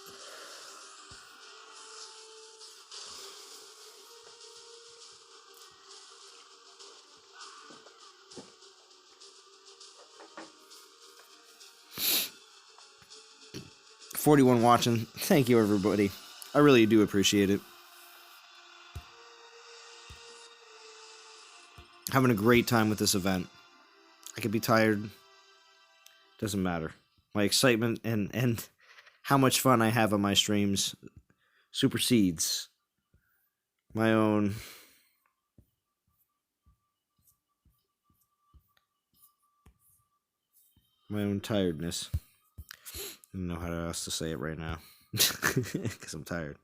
$41 watching. Thank you, everybody. I really do appreciate it. Having a great time with this event. I could be tired. Doesn't matter. My excitement and how much fun I have on my streams supersedes my own tiredness. I don't know how else to say it right now. Because I'm tired.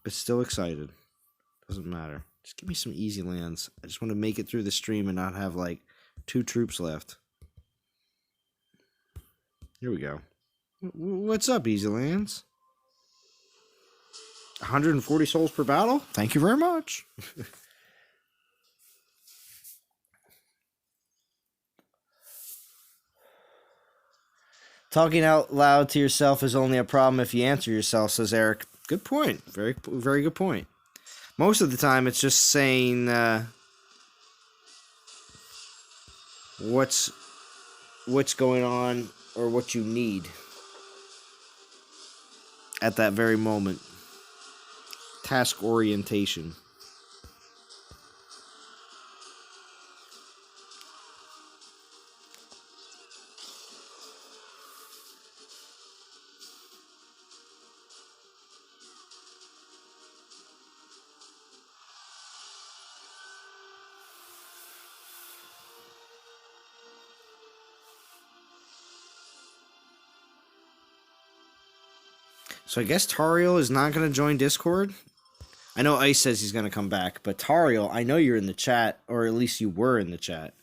But still excited. Doesn't matter. Just give me some easy lands. I just want to make it through the stream and not have like 2 troops left. Here we go. What's up, easy lands? 140 souls per battle? Thank you very much. Talking out loud to yourself is only a problem if you answer yourself, says Eric. Good point. Very, very good point. Most of the time, it's just saying what's going on or what you need at that very moment. Task orientation. So I guess Tariel is not going to join Discord. I know Ice says he's going to come back, but Tariel, I know you're in the chat, or at least you were in the chat.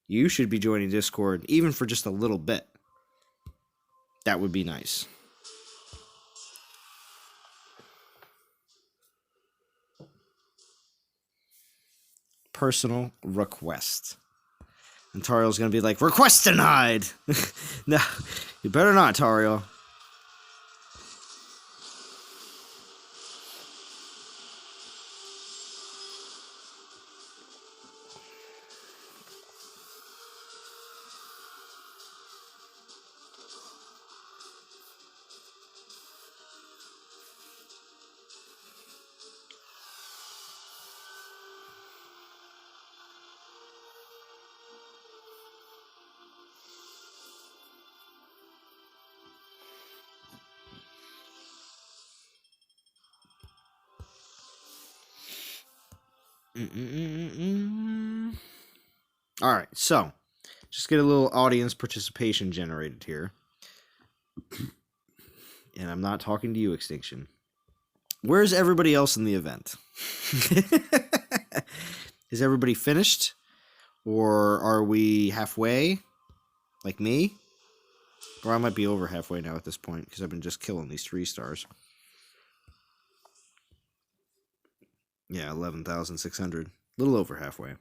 You should be joining Discord, even for just a little bit. That would be nice. Personal request. And Tariel's going to be like, request denied! No, you better not, Tariel. All right, so just get a little audience participation generated here. And I'm not talking to you, Extinction. Where's everybody else in the event? Is everybody finished? Or are we halfway? Like me? Or I might be over halfway now at this point because I've been just killing these 3 stars. Yeah, 11,600. A little over halfway.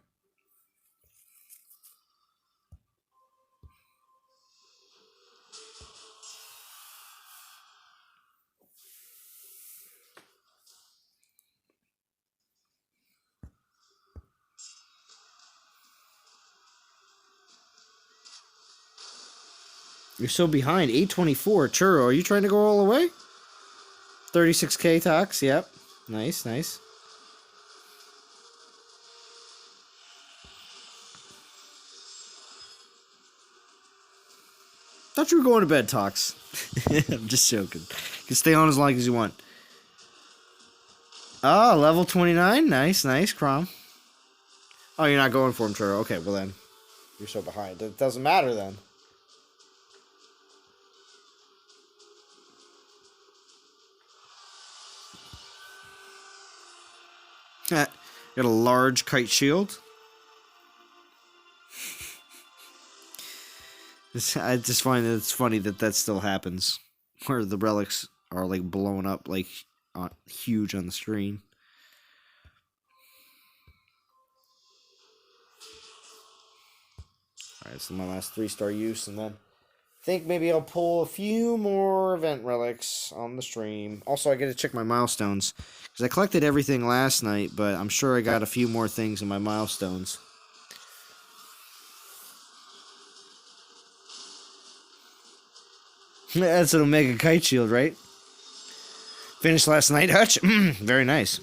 You're so behind. 824. Churro, are you trying to go all the way? 36k tox. Yep. Nice, nice. Thought you were going to bed, Tox. I'm just joking. You can stay on as long as you want. Oh, level 29. Nice, nice, Crom. Oh, you're not going for him, Churro. Okay, well then. You're so behind. It doesn't matter then. Got a large kite shield. I just find that it's funny that that still happens. Where the relics are like blown up like huge on the screen. Alright, so my last 3-star use, and then I think maybe I'll pull a few more event relics on the stream. Also, I get to check my milestones. Because I collected everything last night, but I'm sure I got a few more things in my milestones. That's an Omega Kite Shield, right? Finished last night, Hutch? Very nice.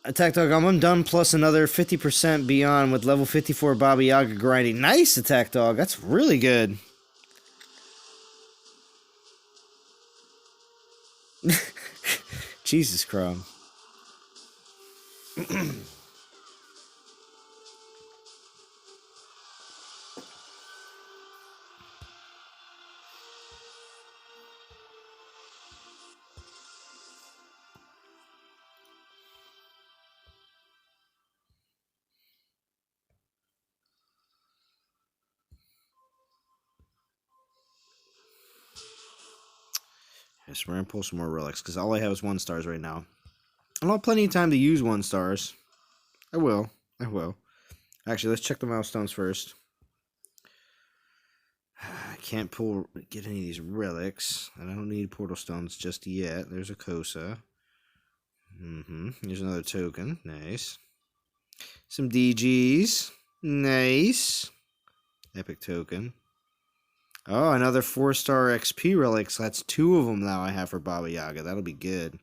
Attack Dog, I'm done plus another 50% beyond with level 54 Baba Yaga grinding. Nice, Attack Dog. That's really good. Jesus, Chrome. Yes, we're gonna pull some more relics because all I have is 1 stars right now. I'll have plenty of time to use 1 stars. I will. Actually, let's check the milestones first. I can't get any of these relics, and I don't need portal stones just yet. There's a Kosa. Here's another token. Nice. Some DGs. Nice. Epic token. Oh, another 4-star XP relics. That's 2 of them now I have for Baba Yaga. That'll be good.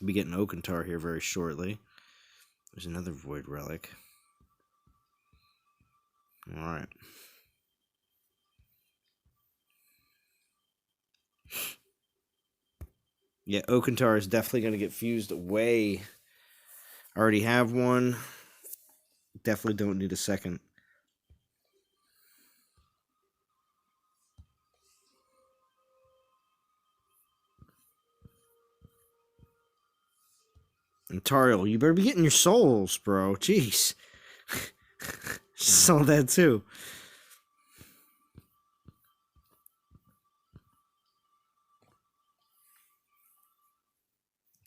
I'll be getting Okantar here very shortly. There's another Void relic. Alright. Yeah, Okantar is definitely going to get fused away. I already have one. Definitely don't need a second. And Tariel, you better be getting your souls, bro. Jeez. Saw that too.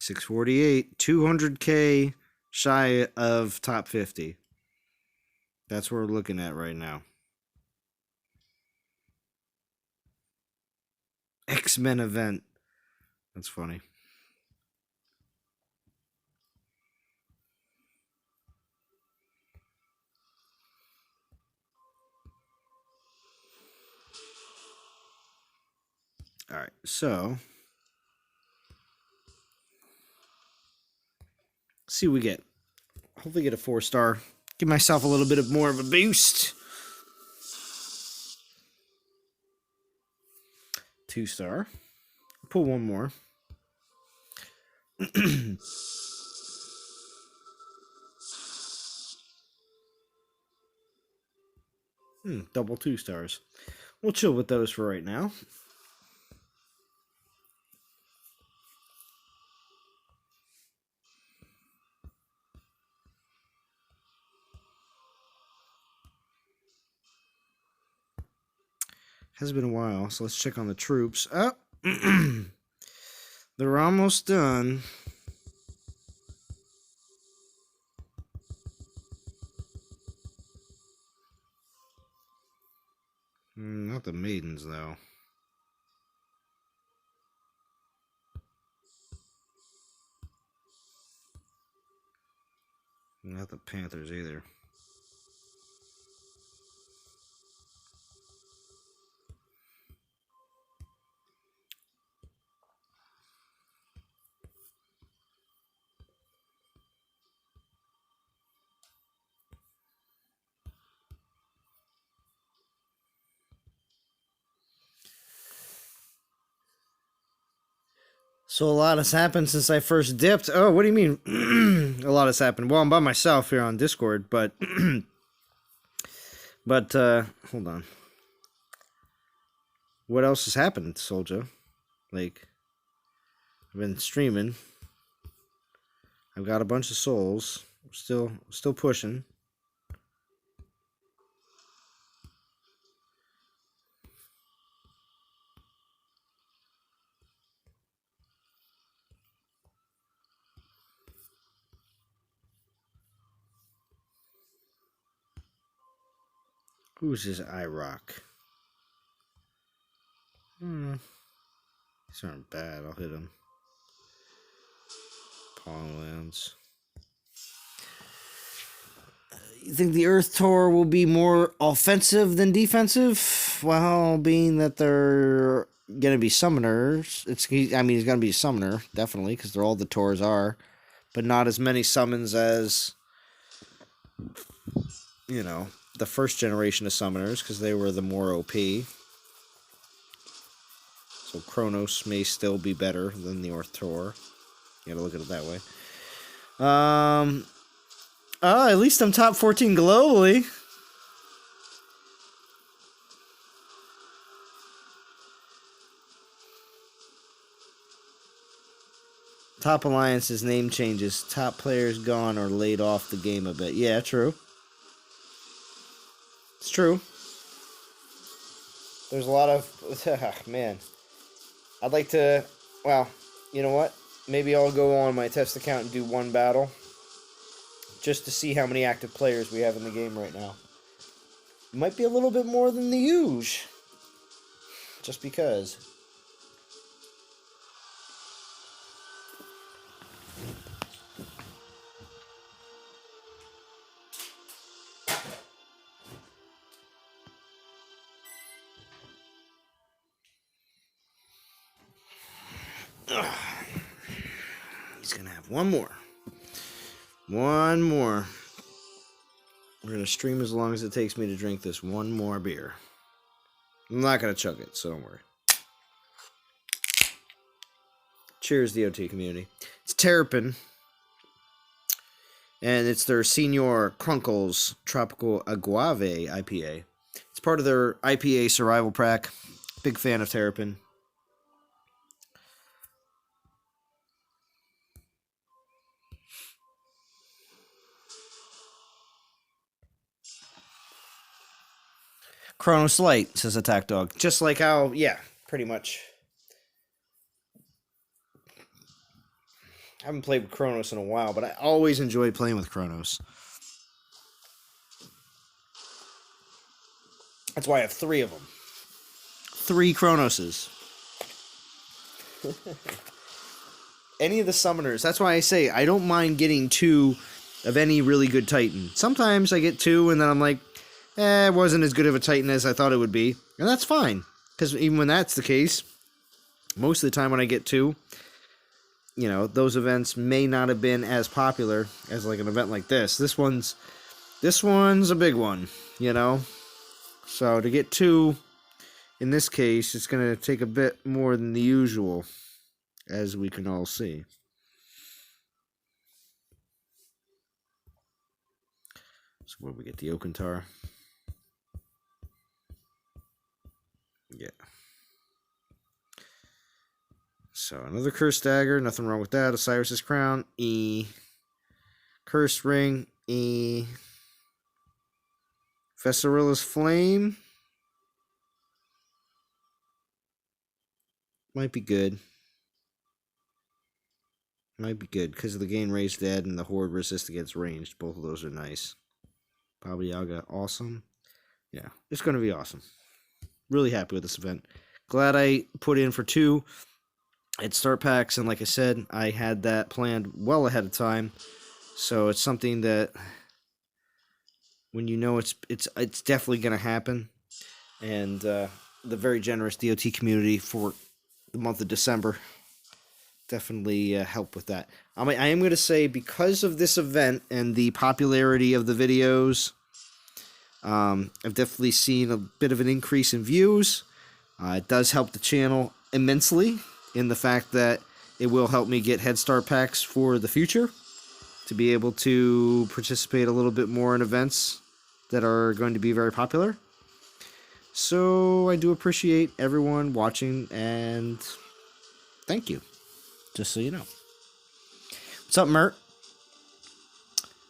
$648, 200k shy of top 50. That's what we're looking at right now. X-Men event. That's funny. All right, so let's see what we get. Hopefully get a 4-star. Give myself a little bit of more of a boost. 2-star. Pull one more. Double 2-stars. We'll chill with those for right now. Has been a while, so let's check on the troops. Oh, they're almost done. Not the maidens, though. Not the Panthers either. So a lot has happened since I first dipped. Oh, what do you mean? A lot has happened. Well, I'm by myself here on Discord, but hold on. What else has happened, Soldier? Like, I've been streaming. I've got a bunch of souls. Still pushing. Who's this IROC? These aren't bad. I'll hit them. Ponglands. You think the Earth Tour will be more offensive than defensive? Well, being that they're going to be summoners, he's going to be a summoner, definitely, because they're all the tours are, but not as many summons as, the first generation of summoners, because they were the more OP. So Kronos may still be better than the Earth Tour. You gotta look at it that way. At least I'm top 14 globally. Top alliances name changes. Top players gone or laid off the game a bit. Yeah, true. It's true. There's a lot of... man. I'd like to... Well, you know what? Maybe I'll go on my test account and do one battle. Just to see how many active players we have in the game right now. Might be a little bit more than the usual. Just because. He's gonna have one more. One more. We're gonna stream as long as it takes me to drink this one more beer. I'm not gonna chug it, so don't worry. Cheers, the OT community. It's Terrapin. And it's their Senor Crunkles Tropical Agave IPA. It's part of their IPA survival pack. Big fan of Terrapin. Chronos Light, says Attack Dog. Just like how, yeah, pretty much. I haven't played with Chronos in a while, but I always enjoy playing with Chronos. That's why I have 3 of them. 3 Chronoses. Any of the summoners. That's why I say I don't mind getting 2 of any really good Titan. Sometimes I get 2 and then I'm like, it wasn't as good of a Titan as I thought it would be. And that's fine. Because even when that's the case, most of the time when I get 2, those events may not have been as popular as like an event like this. This one's a big one, So to get 2 in this case, it's going to take a bit more than the usual, as we can all see. So where we get the Oakentar? Yeah. So another Cursed Dagger, nothing wrong with that. Osiris's Crown, E. Cursed Ring, E. Fessarilla's Flame. Might be good. Might be good because of the gain raised dead and the horde resist against ranged. Both of those are nice. Baba Yaga, awesome. Yeah, it's going to be awesome. Really happy with this event. Glad I put in for 2 Head Start packs, and like I said, I had that planned well ahead of time. So it's something that when you know it's definitely going to happen. And the very generous DOT community for the month of December definitely help with that. I mean, I am going to say because of this event and the popularity of the videos, I've definitely seen a bit of an increase in views. It does help the channel immensely in the fact that it will help me get Head Start packs for the future to be able to participate a little bit more in events that are going to be very popular. So I do appreciate everyone watching, and thank you. Just so you know. What's up, Mert?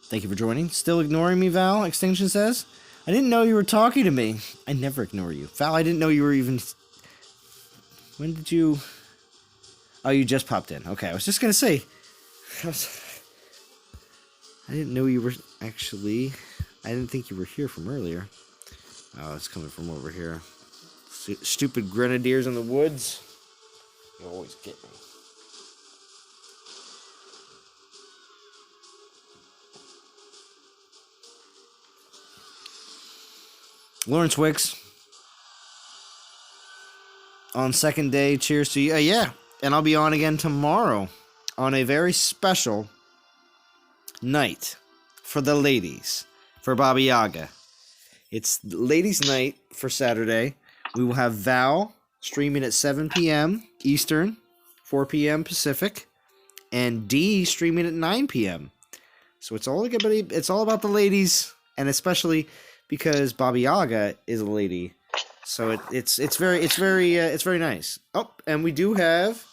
Thank you for joining. Still ignoring me, Val? Extinction says. I didn't know you were talking to me. I never ignore you. Val, I didn't know you were even... When did you... Oh, you just popped in. Okay, I was just going to say... I didn't know you were actually... I didn't think you were here from earlier. Oh, it's coming from over here. Stupid grenadiers in the woods. You always get me. Lawrence Wicks. On second day, cheers to you. Yeah, and I'll be on again tomorrow on a very special night for the ladies, for Baba Yaga. It's ladies' night for Saturday. We will have Val streaming at 7 p.m. Eastern, 4 p.m. Pacific, and D streaming at 9 p.m. So it's all about the ladies, and especially because Baba Yaga is a lady. So it's very nice. Oh, and we do have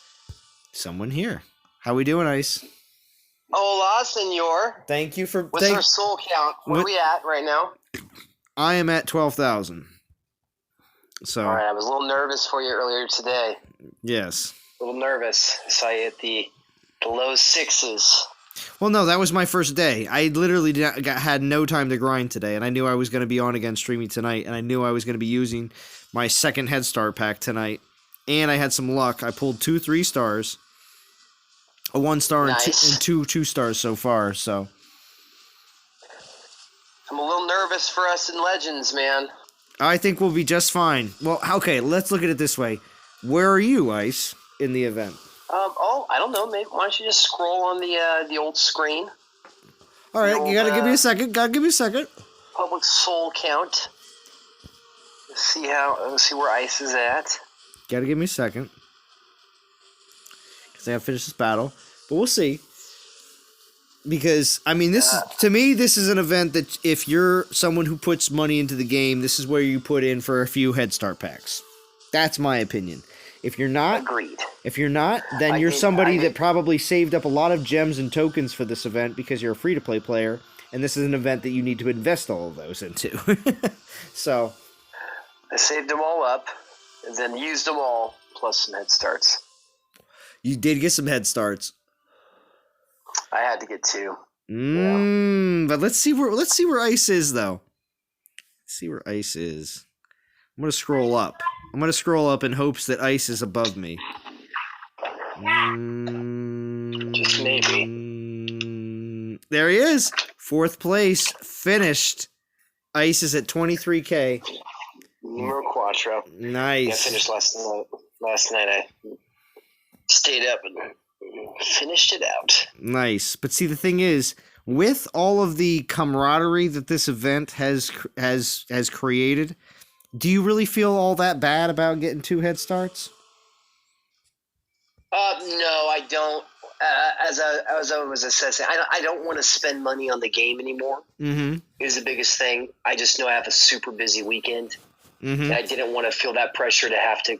someone here. How we doing, Ice? Hola, senor. Thank you for... What's our soul count? Where are we at right now? I am at 12,000. So... All right, I was a little nervous for you earlier today. Yes. A little nervous. I saw you at the low 6s. Well, no, that was my first day. I literally had no time to grind today, and I knew I was going to be on again streaming tonight, and I knew I was going to be using my second Head Start pack tonight, and I had some luck. I pulled 2 3-stars, a 1-star, nice. and two 2-stars so far, so. I'm a little nervous for us in Legends, man. I think we'll be just fine. Well, okay, let's look at it this way. Where are you, Ice, in the event? I don't know. Maybe why don't you just scroll on the old screen? All right, you gotta give me a second. Public soul count. Let's see where Ice is at. Gotta give me a second, because I have to finish this battle. But we'll see. Because I mean, to me, this is an event that if you're someone who puts money into the game, this is where you put in for a few Head Start packs. That's my opinion. If you're not, agreed. If you're not, then you're somebody that probably saved up a lot of gems and tokens for this event because you're a free-to-play player, and this is an event that you need to invest all of those into. So, I saved them all up, and then used them all, plus some Head Starts. You did get some Head Starts. I had to get 2. But let's see where Ice is, though. Let's see where Ice is. I'm gonna scroll up. In hopes that Ice is above me. Just maybe. There he is. 4th place. Finished. Ice is at 23K. Numero quattro. Nice. Yeah, I finished last night. Last night I stayed up and finished it out. Nice. But see, the thing is, with all of the camaraderie that this event has created, Do you really feel all that bad about getting 2 head starts? No, I don't. As I was assessing, I don't want to spend money on the game anymore. Mm-hmm. Is the biggest thing. I just know I have a super busy weekend. Mm-hmm. And I didn't want to feel that pressure to have to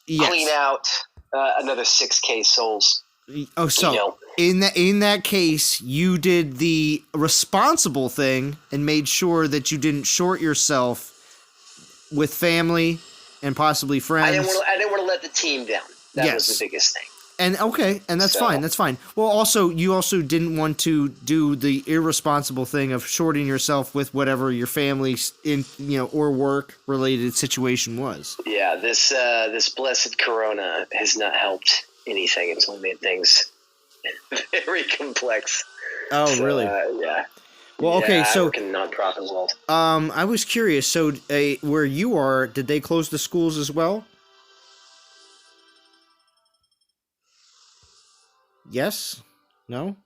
Yes. clean out another 6K souls. Oh, so in that case, you did the responsible thing and made sure that you didn't short yourself with family and possibly friends. I didn't want to let the team down. That was the biggest thing. And that's fine. That's fine. Well, you also didn't want to do the irresponsible thing of shorting yourself with whatever your family's or work related situation was. Yeah, this blessed Corona has not helped anything. It's only made things very complex. Oh, so, really? Yeah. Well, okay. So I work in the nonprofit world. I was curious. So, where you are, did they close the schools as well? Yes? No?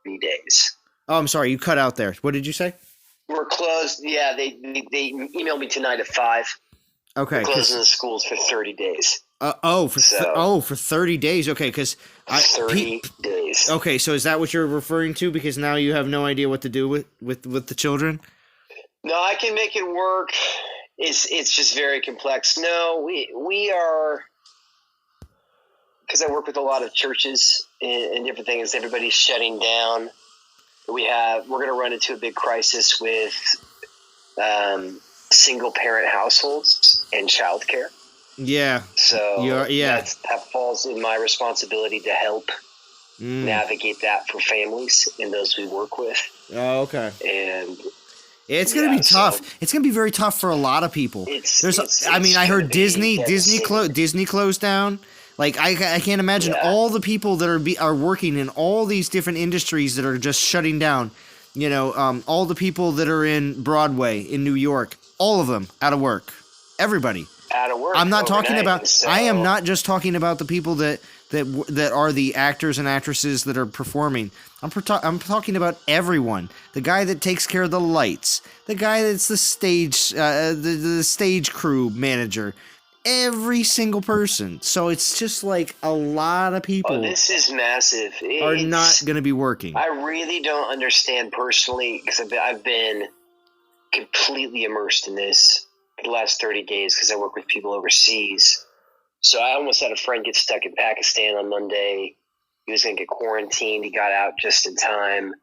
3 days. Oh, I'm sorry. You cut out there. What did you say? We're closed. Yeah, they emailed me tonight at 5. Okay. We're closing the schools for 30 days. For 30 days. Okay, because 30 days. Okay, so is that what you're referring to? Because now you have no idea what to do with the children. No, I can make it work. It's just very complex. No, we are, because I work with a lot of churches and different things. Everybody's shutting down. We're going to run into a big crisis with single parent households and childcare. Yeah. So that falls in my responsibility to help navigate that for families and those we work with. Oh, okay. And it's going to be tough. It's going to be very tough for a lot of people. I heard Disney closed down. Like I can't imagine all the people that are working in all these different industries that are just shutting down. All the people that are in Broadway in New York, all of them out of work. Everybody. Out of work. I'm not talking about. So. I am not just talking about the people that are the actors and actresses that are performing. I'm talking about everyone. The guy that takes care of the lights. The guy that's the stage the stage crew manager. Every single person. So it's just like a lot of people. Oh, this is massive. Are not going to be working. I really don't understand personally because I've been completely immersed in this for the last 30 days because I work with people overseas. So I almost had a friend get stuck in Pakistan on Monday. He was going to get quarantined. He got out just in time.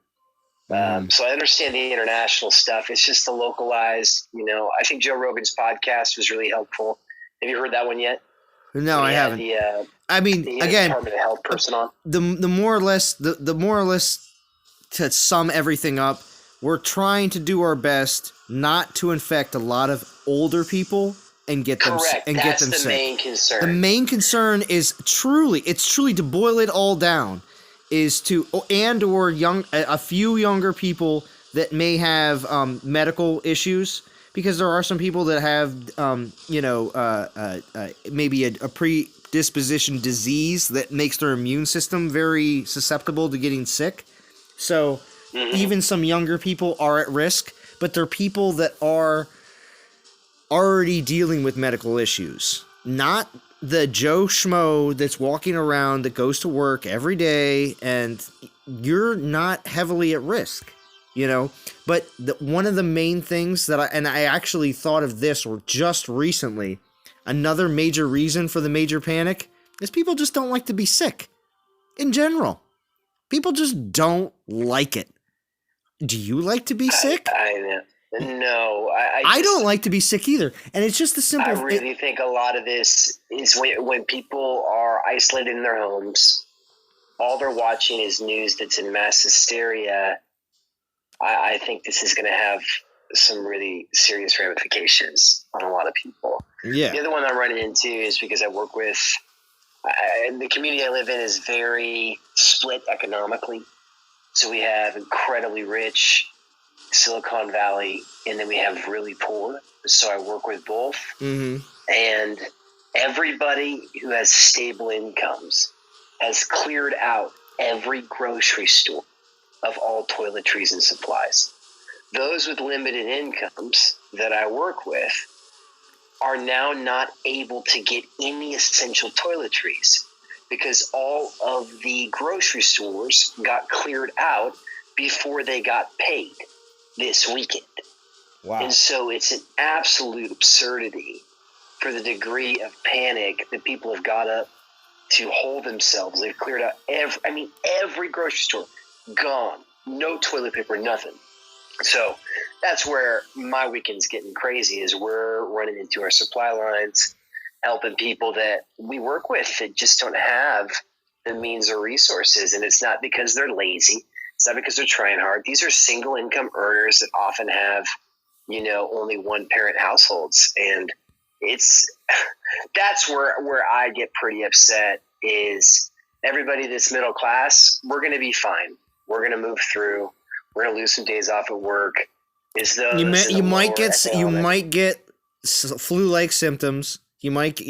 So I understand the international stuff. It's just the localized, I think Joe Rogan's podcast was really helpful. Have you heard that one yet? No, I haven't. Again, Department of Health person on. The more or less to sum everything up, we're trying to do our best not to infect a lot of older people and get them sick. That's the main concern. The main concern is truly to boil it all down, is to a few younger people that may have medical issues. Because there are some people that have, maybe a predisposition disease that makes their immune system very susceptible to getting sick. So even some younger people are at risk, but they're people that are already dealing with medical issues. Not the Joe Schmo that's walking around that goes to work every day, and you're not heavily at risk. But one of the main things I actually thought of this just recently, another major reason for the major panic is people just don't like to be sick. In general, people just don't like it. Do you like to be sick? No, I don't like to be sick either. And it's just the simple. I really think a lot of this is when people are isolated in their homes, all they're watching is news that's in mass hysteria. I think this is going to have some really serious ramifications on a lot of people. Yeah. The other one I'm running into is because I work with the community I live in is very split economically. So we have incredibly rich Silicon Valley, and then we have really poor. So I work with both. Mm-hmm. And everybody who has stable incomes has cleared out every grocery store of all toiletries and supplies. Those with limited incomes that I work with are now not able to get any essential toiletries because all of the grocery stores got cleared out before they got paid this weekend. Wow. And so it's an absolute absurdity for the degree of panic that people have got up to hold themselves. They've cleared out every grocery store gone. No toilet paper, nothing. So that's where my weekend's getting crazy is we're running into our supply lines, helping people that we work with that just don't have the means or resources. And it's not because they're lazy. It's not because they're trying hard. These are single income earners that often have, only one parent households. And that's where I get pretty upset is everybody that's middle class, we're going to be fine. We're going to move through. We're going to lose some days off at work. You might get flu-like symptoms. You might.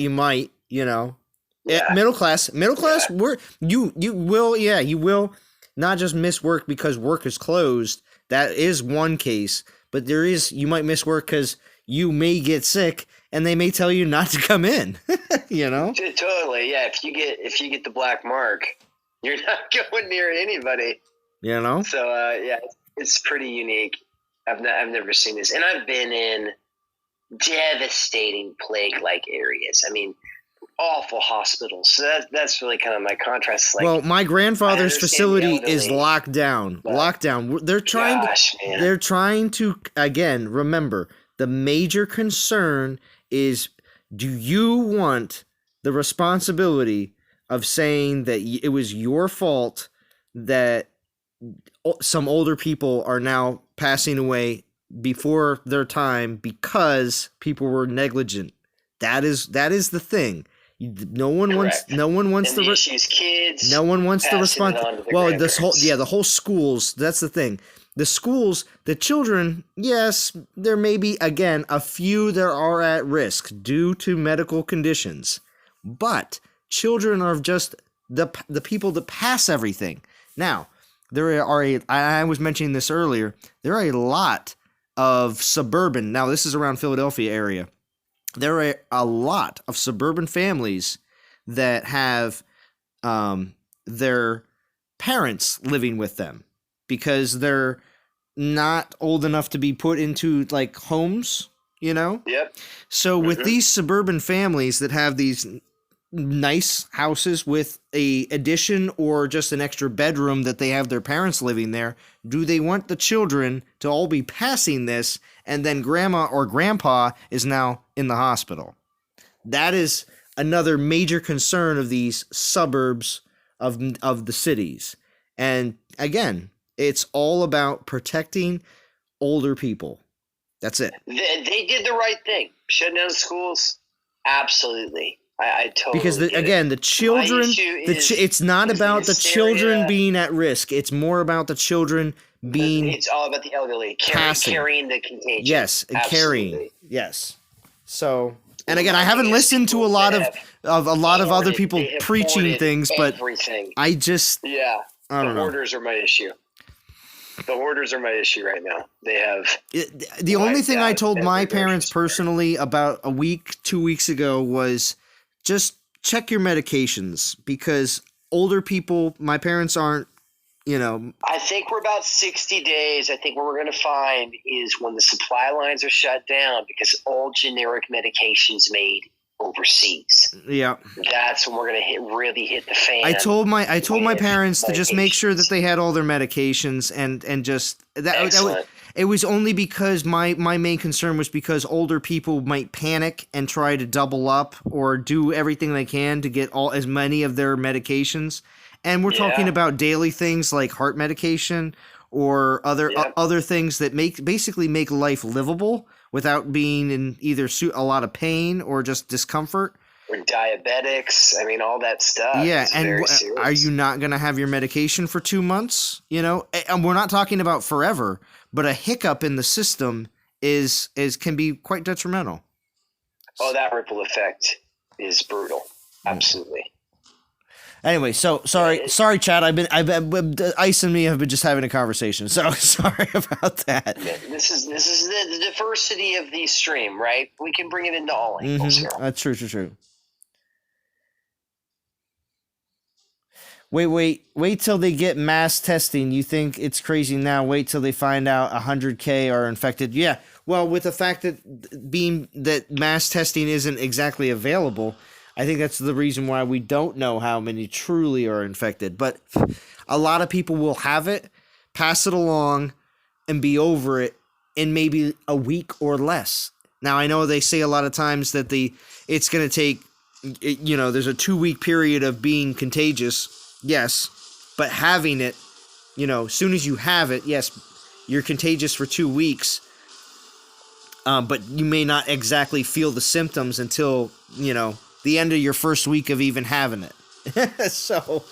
Yeah. Middle class. You will not just miss work because work is closed. That is one case, but you might miss work because you may get sick and they may tell you not to come in. Totally. Yeah. If you get the black mark, you're not going near anybody. So it's pretty unique. I've never seen this, and I've been in devastating plague-like areas. I mean, awful hospitals. So that's really kind of my contrast. Well, my grandfather's facility is locked down. They're trying to again remember the major concern is: do you want the responsibility of saying that it was your fault that some older people are now passing away before their time because people were negligent? That is the thing. No one wants kids. No one wants the response. Well, the whole schools. That's the thing. The schools, the children. Yes, there may be again a few that are at risk due to medical conditions, but children are just the people that pass everything. Now, I was mentioning this earlier, there are a lot of suburban, now this is around Philadelphia area, there are a lot of suburban families that have their parents living with them because they're not old enough to be put into like homes, Yep. So with these suburban families that have these nice houses with a addition or just an extra bedroom that they have their parents living there, do they want the children to all be passing this and then grandma or grandpa is now in the hospital? That is another major concern of these suburbs of the cities. And again, it's all about protecting older people. That's it. They did the right thing. Shutting down schools, absolutely. I totally because the children, it's not about the children being at risk. It's more about the children being. It's all about the elderly carrying the contagion. Yes, and carrying. Yes. So, and again, I haven't listened to a lot of other people preaching things, but I just I don't know. The hoarders are my issue. The hoarders are my issue right now. They have the only thing I told my parents personally about 2 weeks ago was just check your medications because older people, my parents aren't, I think we're about 60 days. I think what we're going to find is when the supply lines are shut down because all generic medications made overseas. Yeah. That's when we're going to really hit the fan. I told my parents to just make sure that they had all their medications and just that it was only because my main concern was because older people might panic and try to double up or do everything they can to get as many of their medications. And we're talking about daily things like heart medication or other things that basically make life livable without being in either a lot of pain or just discomfort. Or diabetics. I mean, all that stuff. Yeah, and are you not going to have your medication for 2 months? And we're not talking about forever, but a hiccup in the system can be quite detrimental. Oh, that ripple effect is brutal. Absolutely. Anyway, so sorry, Chad. I've been Ice and me have been just having a conversation. So sorry about that. This is the diversity of the stream, right? We can bring it into all angles here. That's true. Wait till they get mass testing. You think it's crazy now? Wait till they find out 100K are infected. Yeah. Well, with the fact that mass testing isn't exactly available, I think that's the reason why we don't know how many truly are infected. But a lot of people will have it, pass it along, and be over it in maybe a week or less. Now, I know they say a lot of times that it's going to take, there's a 2-week period of being contagious. Yes. But having it, as soon as you have it, yes, you're contagious for 2 weeks. But you may not exactly feel the symptoms until, the end of your first week of even having it. So,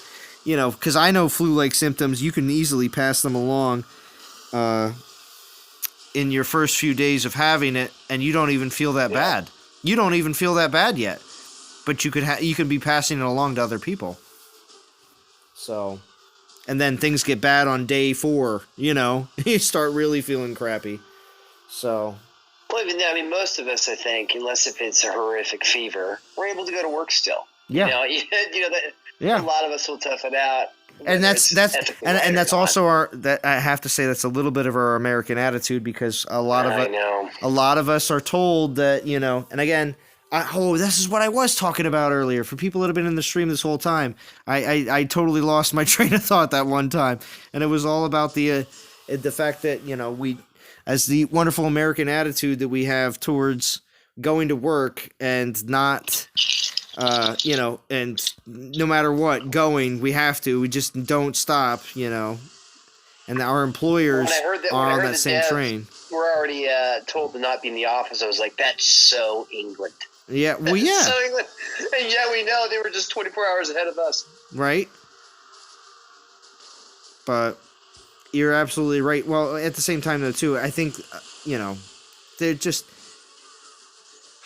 because I know flu-like symptoms, you can easily pass them along in your first few days of having it, and you don't even feel that bad. You don't even feel that bad yet, but you could be passing it along to other people. So, and then things get bad on day 4. You start really feeling crappy. So. Well, even I mean, most of us, I think, unless if it's a horrific fever, we're able to go to work still. Yeah. A lot of us will tough it out. And that's also I have to say that's a little bit of our American attitude, because a lot of us are told that, and again, this is what I was talking about earlier. For people that have been in the stream this whole time, I totally lost my train of thought that one time, and it was all about the fact that we, as the wonderful American attitude that we have towards going to work and not, and no matter what, we have to. We just don't stop, and our employers are on that same train. We're already told to not be in the office. I was like, that's so England. Yeah, well, yeah. So England. And yeah, we know they were just 24 hours ahead of us. Right. But you're absolutely right. Well, at the same time, though, too, I think, they're just...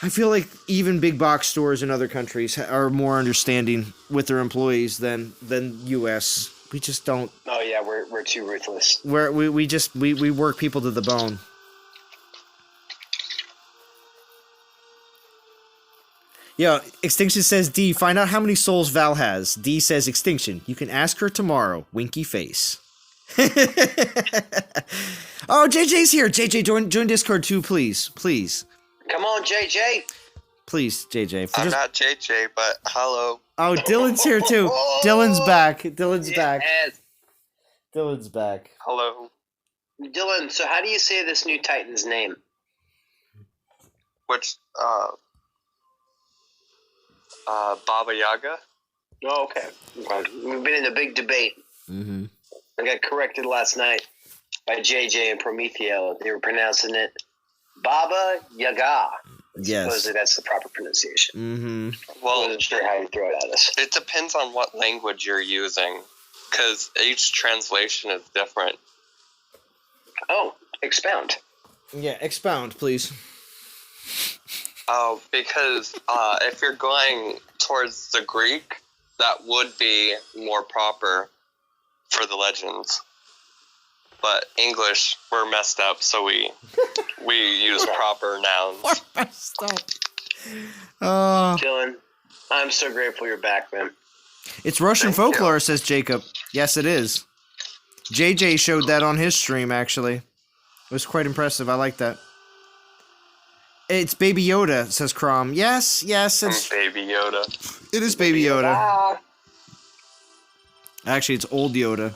I feel like even big box stores in other countries are more understanding with their employees than U.S. We just don't... Oh, yeah, we're too ruthless. We work people to the bone. Yo, Extinction says, D, find out how many souls Val has. D says, Extinction, you can ask her tomorrow. Winky face. Oh, JJ's here. JJ, join Discord too, please. Come on, JJ. Please, JJ. I'm not JJ, but hello. Oh, Dylan's here too. Dylan's back. Back. Dylan's back. Hello. Dylan, so how do you say this new Titan's name? Which, Baba Yaga? Oh, okay. We've been in a big debate. Mm-hmm. I got corrected last night by JJ and Prometheo. They were pronouncing it Baba Yaga. Yes. Supposedly that's the proper pronunciation. Mm-hmm. Well, I wasn't sure how you throw it at us. It depends on what language you're using, because each translation is different. Oh, expound. Yeah, expound, please. Oh, because if you're going towards the Greek, that would be more proper for the legends. But English, we're messed up, so we use proper nouns. We're messed up. Dylan, I'm so grateful you're back, man. It's Russian folklore, says Jacob. Yes, it is. JJ showed that on his stream, actually. It was quite impressive. I like that. It's Baby Yoda, says Crom. Yes, it's Baby Yoda. It is Baby Yoda. Actually, it's old Yoda.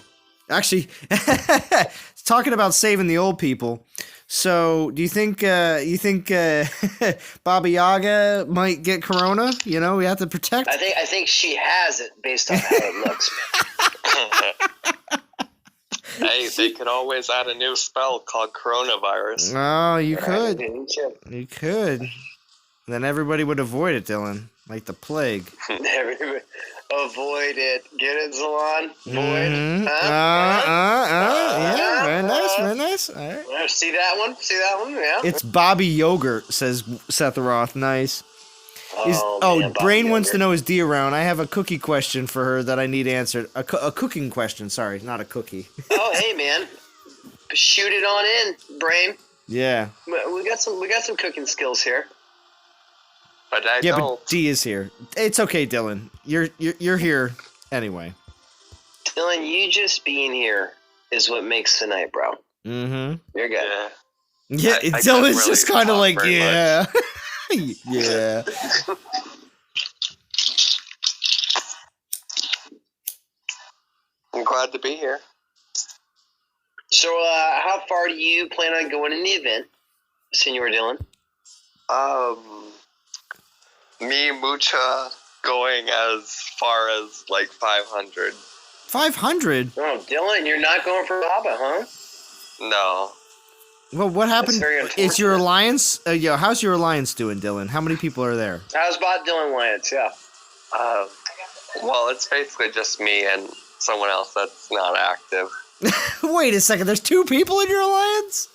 Actually, it's talking about saving the old people. So, do you think Baba Yaga might get corona? We have to protect. I think she has it based on how it looks. Hey, they could always add a new spell called coronavirus. Oh, you could. You could. Then everybody would avoid it, Dylan, like the plague. Avoid it. Get it, Zalon? Avoid. Mm-hmm. Yeah, very nice. All right. See that one? Yeah. It's Bobby Yogurt, says Seth Roth. Nice. Man, Bobby Brain wants Yaga. to know, is Dee around? I have a cookie question for her that I need answered. A cooking question, sorry, not a cookie. Oh, hey, man. Shoot it on in, Brain. Yeah. We got some cooking skills here. But I Yeah, don't. but Dee is here. It's okay, Dylan. You're here anyway. Dylan, you just being here is what makes the night, bro. Mm-hmm. You're good. Yeah. Yeah, I couldn't Dylan's really just kind of talk like, very yeah. Yeah. I'm glad to be here. So, how far do you plan on going in the event, Senor Dylan? Me, Mucha, going as far as like 500. 500? Oh, Dylan, you're not going for Baba, huh? No. Well, what happened? very Is your unfortunate. alliance? How's your alliance doing, Dylan? How many people are there? How's Bob Dylan Lance? Yeah. Well, it's basically just me and someone else that's not active. Wait a second. There's 2 people in your alliance?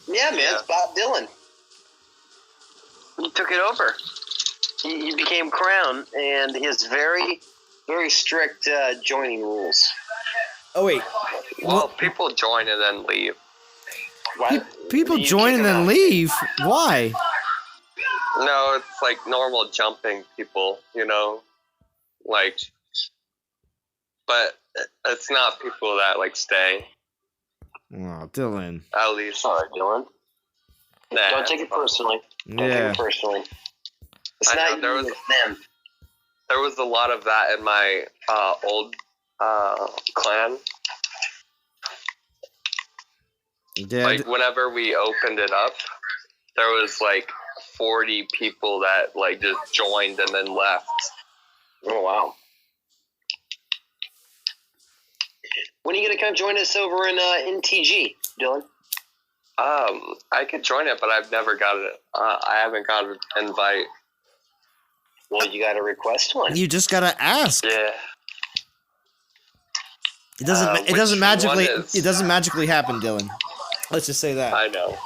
Yeah, man, Yeah. it's Bob Dylan. He took it over. He became crown, and he has very, very strict joining rules. Oh wait. Well, people join and then leave. What? People You join kick and him then out. leave. Why? No, it's like normal jumping people, you know? Like, but it's not people that like stay, Oh, Dylan. at least. Sorry, Dylan. Nah, Don't take it personally. Don't take Yeah. it personally. It's I know, not there you, was- it's them. There was a lot of that in my old clan. Dad. Like, whenever we opened it up, there was like 40 people that like just joined and then left. Oh, wow. When are you going to come join us over in NTG, Dylan? I could join it, but I've never got it. I haven't got an invite. Well, you got to request one. You just gotta ask. Yeah. It doesn't. It doesn't which magically. one is- It doesn't magically happen, Dylan. Let's just say that. I know.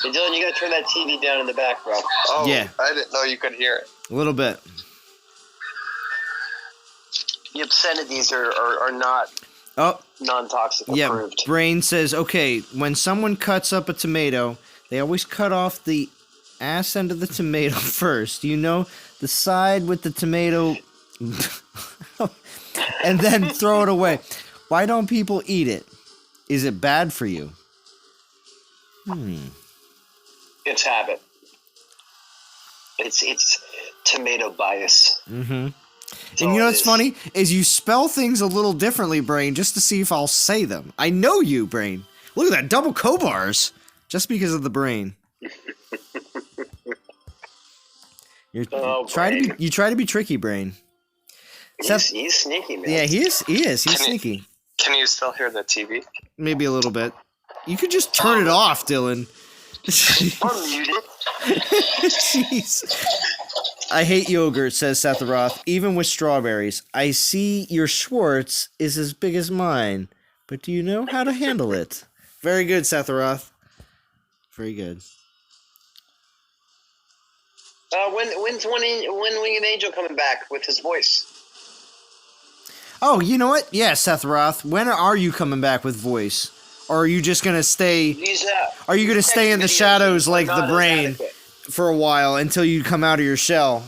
Hey, Dylan, you got to turn that TV down in the back, bro. Oh, Yeah. I didn't know you could hear it. A little bit. The obscenities are not Oh, non-toxic yeah. approved. Brain says, okay, when someone cuts up a tomato, they always cut off the ass end of the tomato first. You know, the side with the tomato, and then throw it away. Why don't people eat it? Is it bad for you? It's habit. It's tomato bias. Mm-hmm. That's And all you know it what's is. funny? Is you spell things a little differently, Brain, just to see if I'll say them. I know you, Brain. Look at that, double co-bars. Just because of the brain. Oh, you try to be tricky, Brain. He's sneaky, man. Yeah, he is. He's Can you- sneaky. Can you still hear the TV? Maybe a little bit. You could just turn it off, Dylan. Or mute it. Jeez. I hate yogurt, says Seth Roth, even with strawberries. I see your Schwartz is as big as mine, but do you know how to handle it? Very good, Seth Roth. Very good. When's Winged Angel coming back with his voice? Oh, you know what? Yeah, Seth Roth. When are you coming back with voice? Or are you just gonna stay? These Are you gonna stay in the shadows like the brain adequate. for a while until you come out of your shell?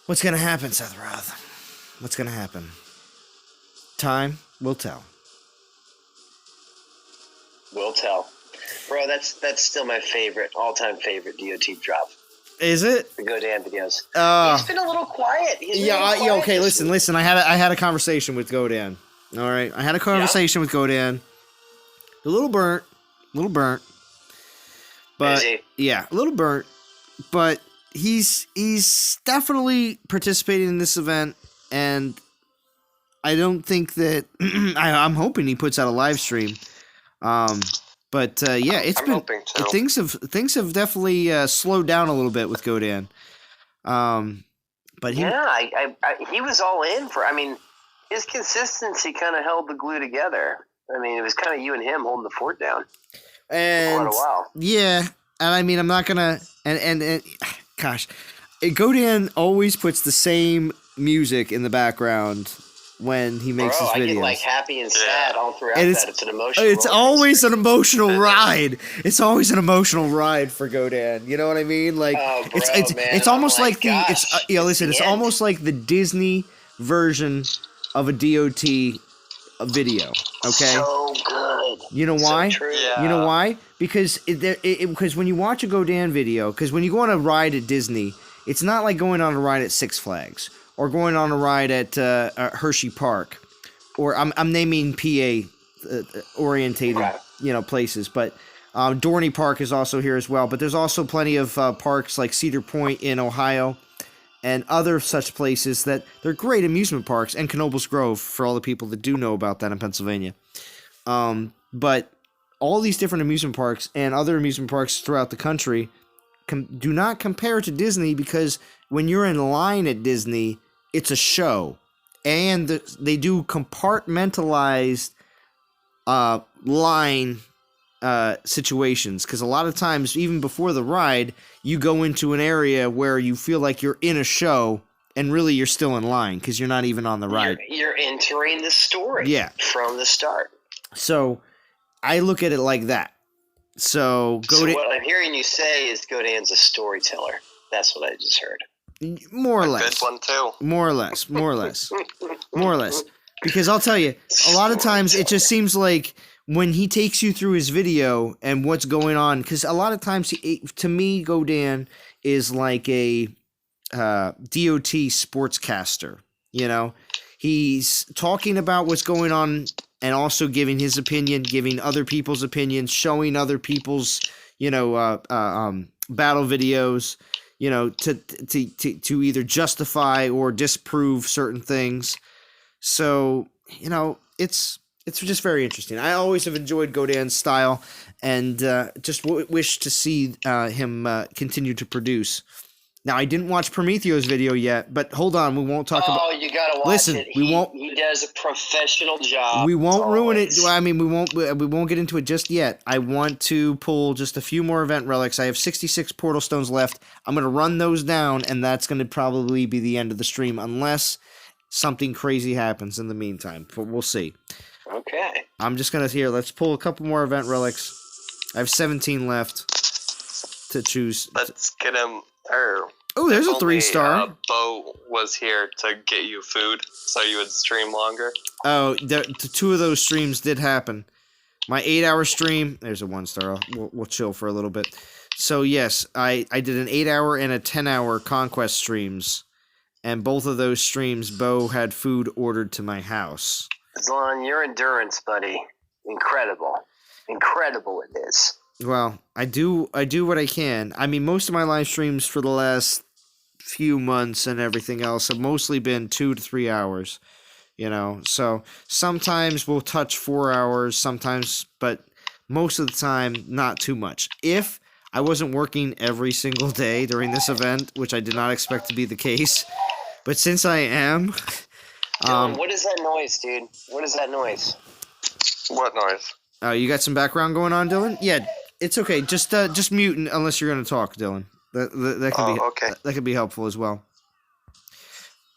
What's gonna happen, Seth Roth? What's gonna happen? Time will tell. We'll tell, bro. That's still my favorite, all-time favorite DOT drop. Is it? The Godan videos. He's been a little quiet. He's been a little quiet Okay. this week. Listen. I had a conversation with Godan. All right, I had a conversation with Godan. A little burnt, but Is he? yeah, a little burnt. But he's definitely participating in this event, and I don't think that I'm hoping he puts out a live stream. But yeah, it's I'm been hoping to. things have definitely slowed down a little bit with Godan. But he, Yeah, I he was all in for. I mean, his consistency kind of held the glue together. I mean, it was kind of you and him holding the fort down. And Quite a while. yeah, and I mean, I'm not gonna and gosh, Godin always puts the same music in the background when he makes Bro, his I videos. get like happy and sad all throughout And that. It's an emotional. It's roller always coaster. an emotional ride. It's always an emotional ride for Godin. You know what I mean? Like Oh, bro, it's man, it's I'm almost like, like the it's gosh, listen. the It's end. almost like the Disney version of a DOT video. Okay. So good. You know So why? true. Yeah. You know why? Because because when you watch a Godin video, because when you go on a ride at Disney, it's not like going on a ride at Six Flags or going on a ride at Hershey Park, or I'm naming PA orientated Okay. places, but Dorney Park is also here as well. But there's also plenty of parks like Cedar Point in Ohio and other such places that they're great amusement parks, and Knoebels Grove for all the people that do know about that in Pennsylvania. But all these different amusement parks and other amusement parks throughout the country do not compare to Disney, because when you're in line at Disney, it's a show. And they do compartmentalized line situations, because a lot of times, even before the ride, you go into an area where you feel like you're in a show, and really you're still in line because you're not even on the ride. You're entering the story. Yeah. From the start. So I look at it like that. So So what I'm hearing you say is Godin's a storyteller. That's what I just heard. more or Good less. one too. More or less. Because I'll tell you, a lot of times it just seems like when he takes you through his video and what's going on, because a lot of times, to me, Godin is like a DOT sportscaster. He's talking about what's going on and also giving his opinion, giving other people's opinions, showing other people's, battle videos, to either justify or disprove certain things. So, it's just very interesting. I always have enjoyed Godin's style, and just wish to see him continue to produce. Now, I didn't watch Prometheo's video yet, but hold on, we won't talk about. Oh, you gotta watch Listen, it. we won't. He does a professional job. We won't ruin it. always. I mean, we won't get into it just yet. I want to pull just a few more event relics. I have 66 portal stones left. I'm going to run those down, and that's going to probably be the end of the stream, unless something crazy happens in the meantime. But we'll see. Okay. I'm just going to let's pull a couple more event relics. I have 17 left to choose. Let's get him. Oh, there's a If 3-star. Bo was here to get you food, so you would stream longer. Oh, two of those streams did happen. My 8-hour stream, there's a 1-star. We'll chill for a little bit. So yes, I did an 8-hour and a 10-hour conquest streams, and both of those streams, Bo had food ordered to my house. Zlon, your endurance, buddy. Incredible. Incredible it is. Well, I do what I can. I mean, most of my live streams for the last few months and everything else have mostly been 2 to 3 hours, So sometimes we'll touch 4 hours, sometimes, but most of the time, not too much. If I wasn't working every single day during this event, which I did not expect to be the case, but since I am, Dylan, what is that noise, dude? What is that noise? What noise? you got some background going on, Dylan? Yeah, it's okay. Just mute unless you're going to talk, Dylan. That could be okay. that could be helpful as well.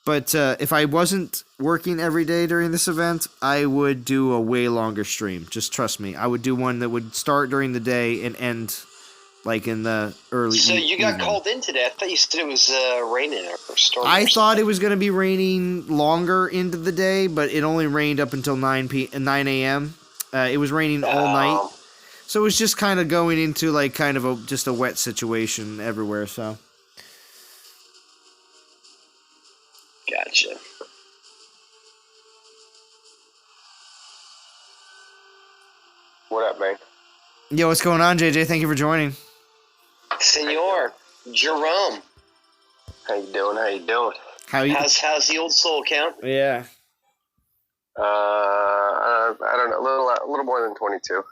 But if I wasn't working every day during this event, I would do a way longer stream. Just trust me. I would do one that would start during the day and end like in the early. So you got evening. called in today. I thought you said it was raining or storming. I thought it was going to be raining longer into the day, but it only rained up until 9 a.m. It was raining all night. So it was just kind of going into like kind of just a wet situation everywhere. So Gotcha. What up, man? yo, what's going on, JJ? Thank you for joining. Senor, Jerome. How you doing? How you? How's the old soul count? Yeah. I don't know, a little more than 22. A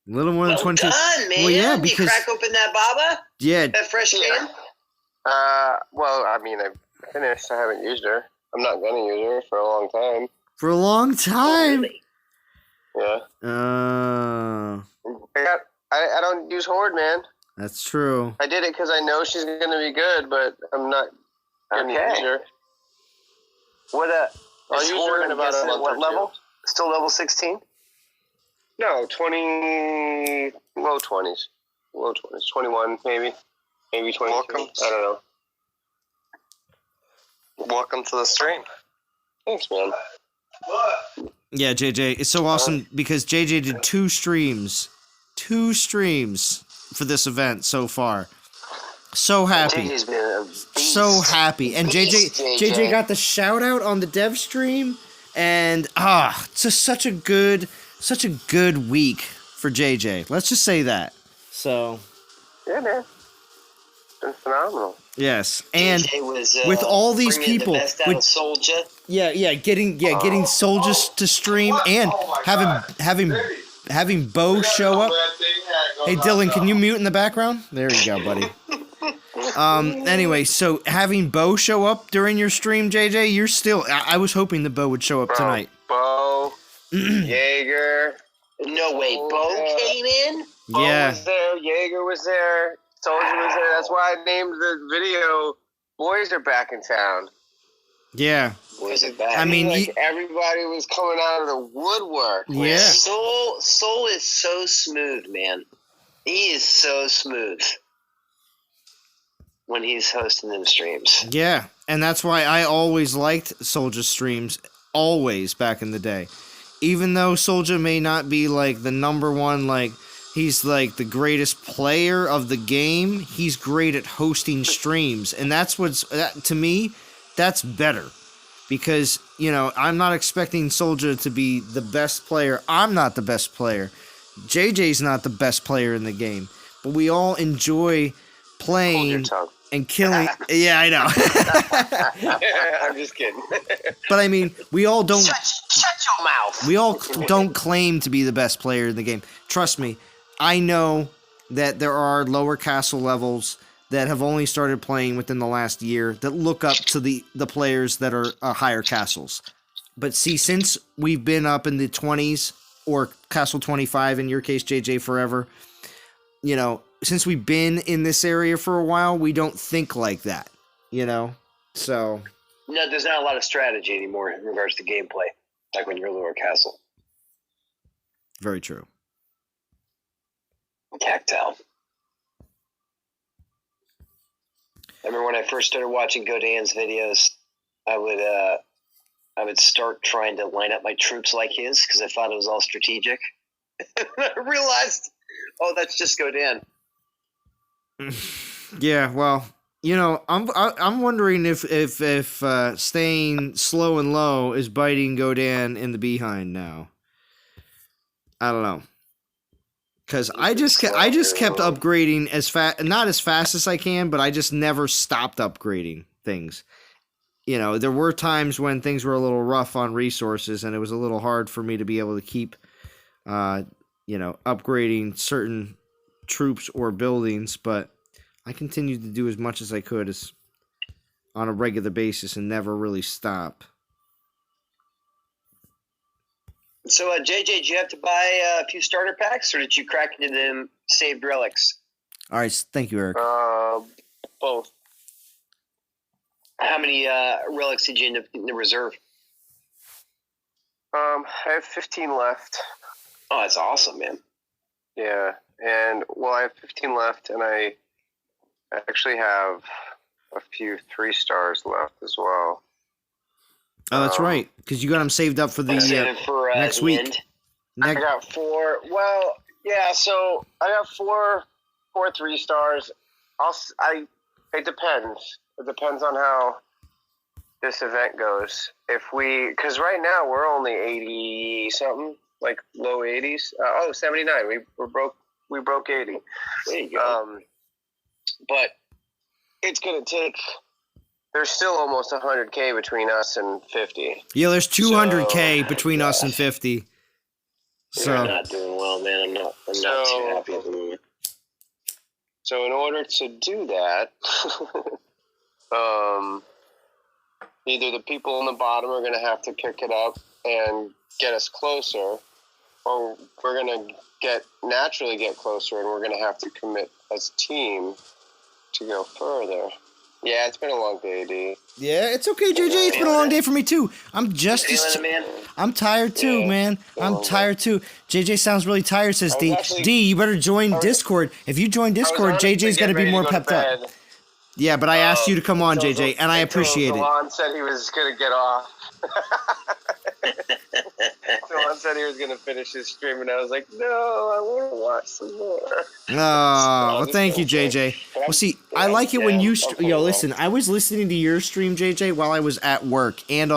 little more than Well 22. done, man. Well, yeah, You because crack open that baba? yeah, That fresh can? Well, I mean, I finished. I haven't used her. I'm not gonna use her for a long time. for a long time. Really? Yeah. I don't use Horde, man. That's true. I did it because I know she's going to be good, but I'm not going to use her. I'll use Horde her in about a month what or level? two. Still level 16? No, 20, low 20s. Low 20s, 21 maybe. Maybe 22. Welcome. I don't know. Welcome to the stream. Thanks, man. Yeah, JJ, it's so awesome because JJ did 2 streams for this event so far. So happy. JJ's been a beast. So happy. And Beast, JJ got the shout out on the dev stream, and just such a good week for JJ. Let's just say that. So Yeah, man. It's been phenomenal. yes, and JJ was, with all these bringing people, the best out of Soulja. getting soldiers to stream and having Bo show up. Hey Dylan, can you mute in the background? There you go, buddy. Anyway, so having Bo show up during your stream, JJ, you're still. I was hoping that Bo would show up tonight. Bo, Yager. No way, Bo came in? Bo Yeah. was there. Yager was there. Soulja was there. That's why I named the video "Boys Are Back in Town." Yeah. Was it back? I mean, everybody was coming out of the woodwork. Yeah. Soul is so smooth, man. He is so smooth when he's hosting them streams. Yeah, and that's why I always liked Soulja streams, always back in the day. Even though Soulja may not be like the number one, like he's like the greatest player of the game, he's great at hosting streams, and that's to me, that's better. Because, I'm not expecting Soulja to be the best player. I'm not the best player. JJ's not the best player in the game. But we all enjoy playing and killing. Yeah, I know. I'm just kidding. But I mean, we all don't. Shut your mouth. We all don't claim to be the best player in the game. Trust me, I know that there are lower castle levels that have only started playing within the last year that look up to the players that are higher castles. But see, since we've been up in the 20s, or Castle 25 in your case, JJ, forever, since we've been in this area for a while, we don't think like that, so. No, there's not a lot of strategy anymore in regards to gameplay, like when you're lower castle. Very true. Tactile. I remember when I first started watching Godin's videos, I would start trying to line up my troops like his because I thought it was all strategic. I realized, that's just Godin. Yeah, well, I'm wondering if staying slow and low is biting Godin in the behind now. I don't know. Because I just kept upgrading not as fast as I can, but I just never stopped upgrading things. There were times when things were a little rough on resources, and it was a little hard for me to be able to keep, upgrading certain troops or buildings. But I continued to do as much as I could on a regular basis and never really stop. So, JJ, did you have to buy a few starter packs, or did you crack into them saved relics? All right, thank you, Eric. Both. How many relics did you end up in the reserve? I have 15 left. Oh, that's awesome, man. Yeah, and I have 15 left, and I actually have a few 3 stars left as well. Oh, that's right, because you got them saved up for the next week. End. I got 4. Well, yeah. So I got 4 3 stars. It depends. It depends on how this event goes. Because right now we're only 80 something, like low 80s. 79. We broke 80. There you go. But it's gonna take. There's still almost 100K between us and 50. Yeah, there's 200K between us and 50. So You're not doing well, man. I'm not too happy at the moment. So in order to do that, either the people on the bottom are going to have to kick it up and get us closer, or we're gonna naturally get closer, and we're gonna have to commit as a team to go further. Yeah, it's been a long day, D. Yeah, it's okay, JJ. It's been a long day for me too. I'm just Feeling as it, man? I'm tired too, Yeah, man. I'm tired too. JJ sounds really tired, says I was D. actually- D, you better join was- Discord. If you join Discord, honestly JJ's gonna getting be ready more to go to pepped up. bed, Yeah, but I asked you to come on, until JJ, and I appreciate it. Zalon said he was gonna get off. Zalon said he was gonna finish his stream, and I was like, no, I want to watch some more. Oh, well, thank you, JJ. Well, see, I like it when you... listen, I was listening to your stream, JJ, while I was at work, and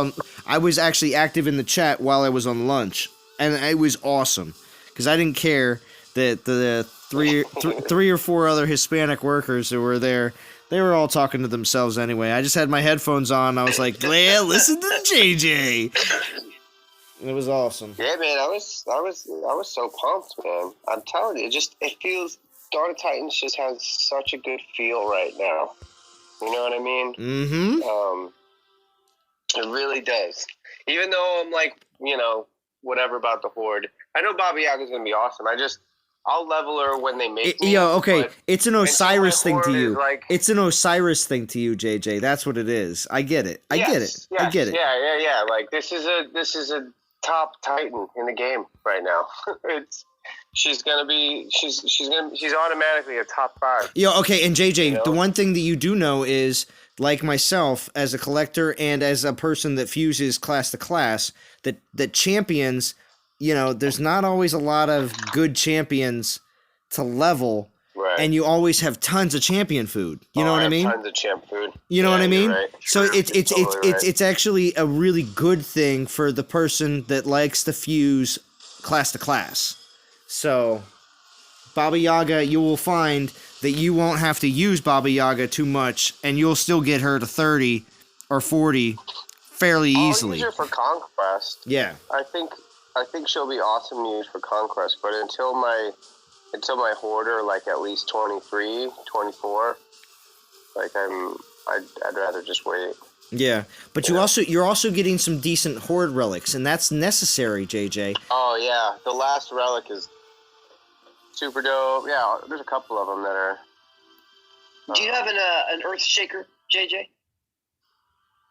I was actually active in the chat while I was on lunch, and it was awesome, because I didn't care that the three or four other Hispanic workers who were there, they were all talking to themselves anyway. I just had my headphones on, I was like, yeah, listen to JJ. It was awesome. Yeah, man, I was so pumped, man. I'm telling you, it feels Dawn of Titans just has such a good feel right now. You know what I mean? Mm-hmm. It really does. Even though I'm like, whatever about the Horde. I know Baba Yaga's gonna be awesome. I'll level her when they make me. Okay, but it's an Osiris until my thing to Horde you. is like- It's an Osiris thing to you, JJ. That's what it is. I get it. I get it. Yeah. Like this is a top Titan in the game right now. She's automatically a top 5. Okay, and JJ, You know? the one thing that you do know is, like myself, as a collector and as a person that fuses class to class, that champions, there's not always a lot of good champions to level, Right. and you always have tons of champion food. You know what I mean? Tons of champ food. You know what I mean? Right. So it's Totally right. it's actually a really good thing for the person that likes to fuse class to class. So Baba Yaga, you will find that you won't have to use Baba Yaga too much, and you'll still get her to 30 or 40 fairly easily. I'll use her for Conquest. Yeah. I think she'll be awesome to use for Conquest, but until my Hoarder, like at least 23, 24, like I'd rather just wait. Yeah, but you're also getting some decent Horde relics, and that's necessary, JJ. Oh yeah, the last relic is super dope. Yeah, there's a couple of them that are. Do you have an Earth Shaker, JJ?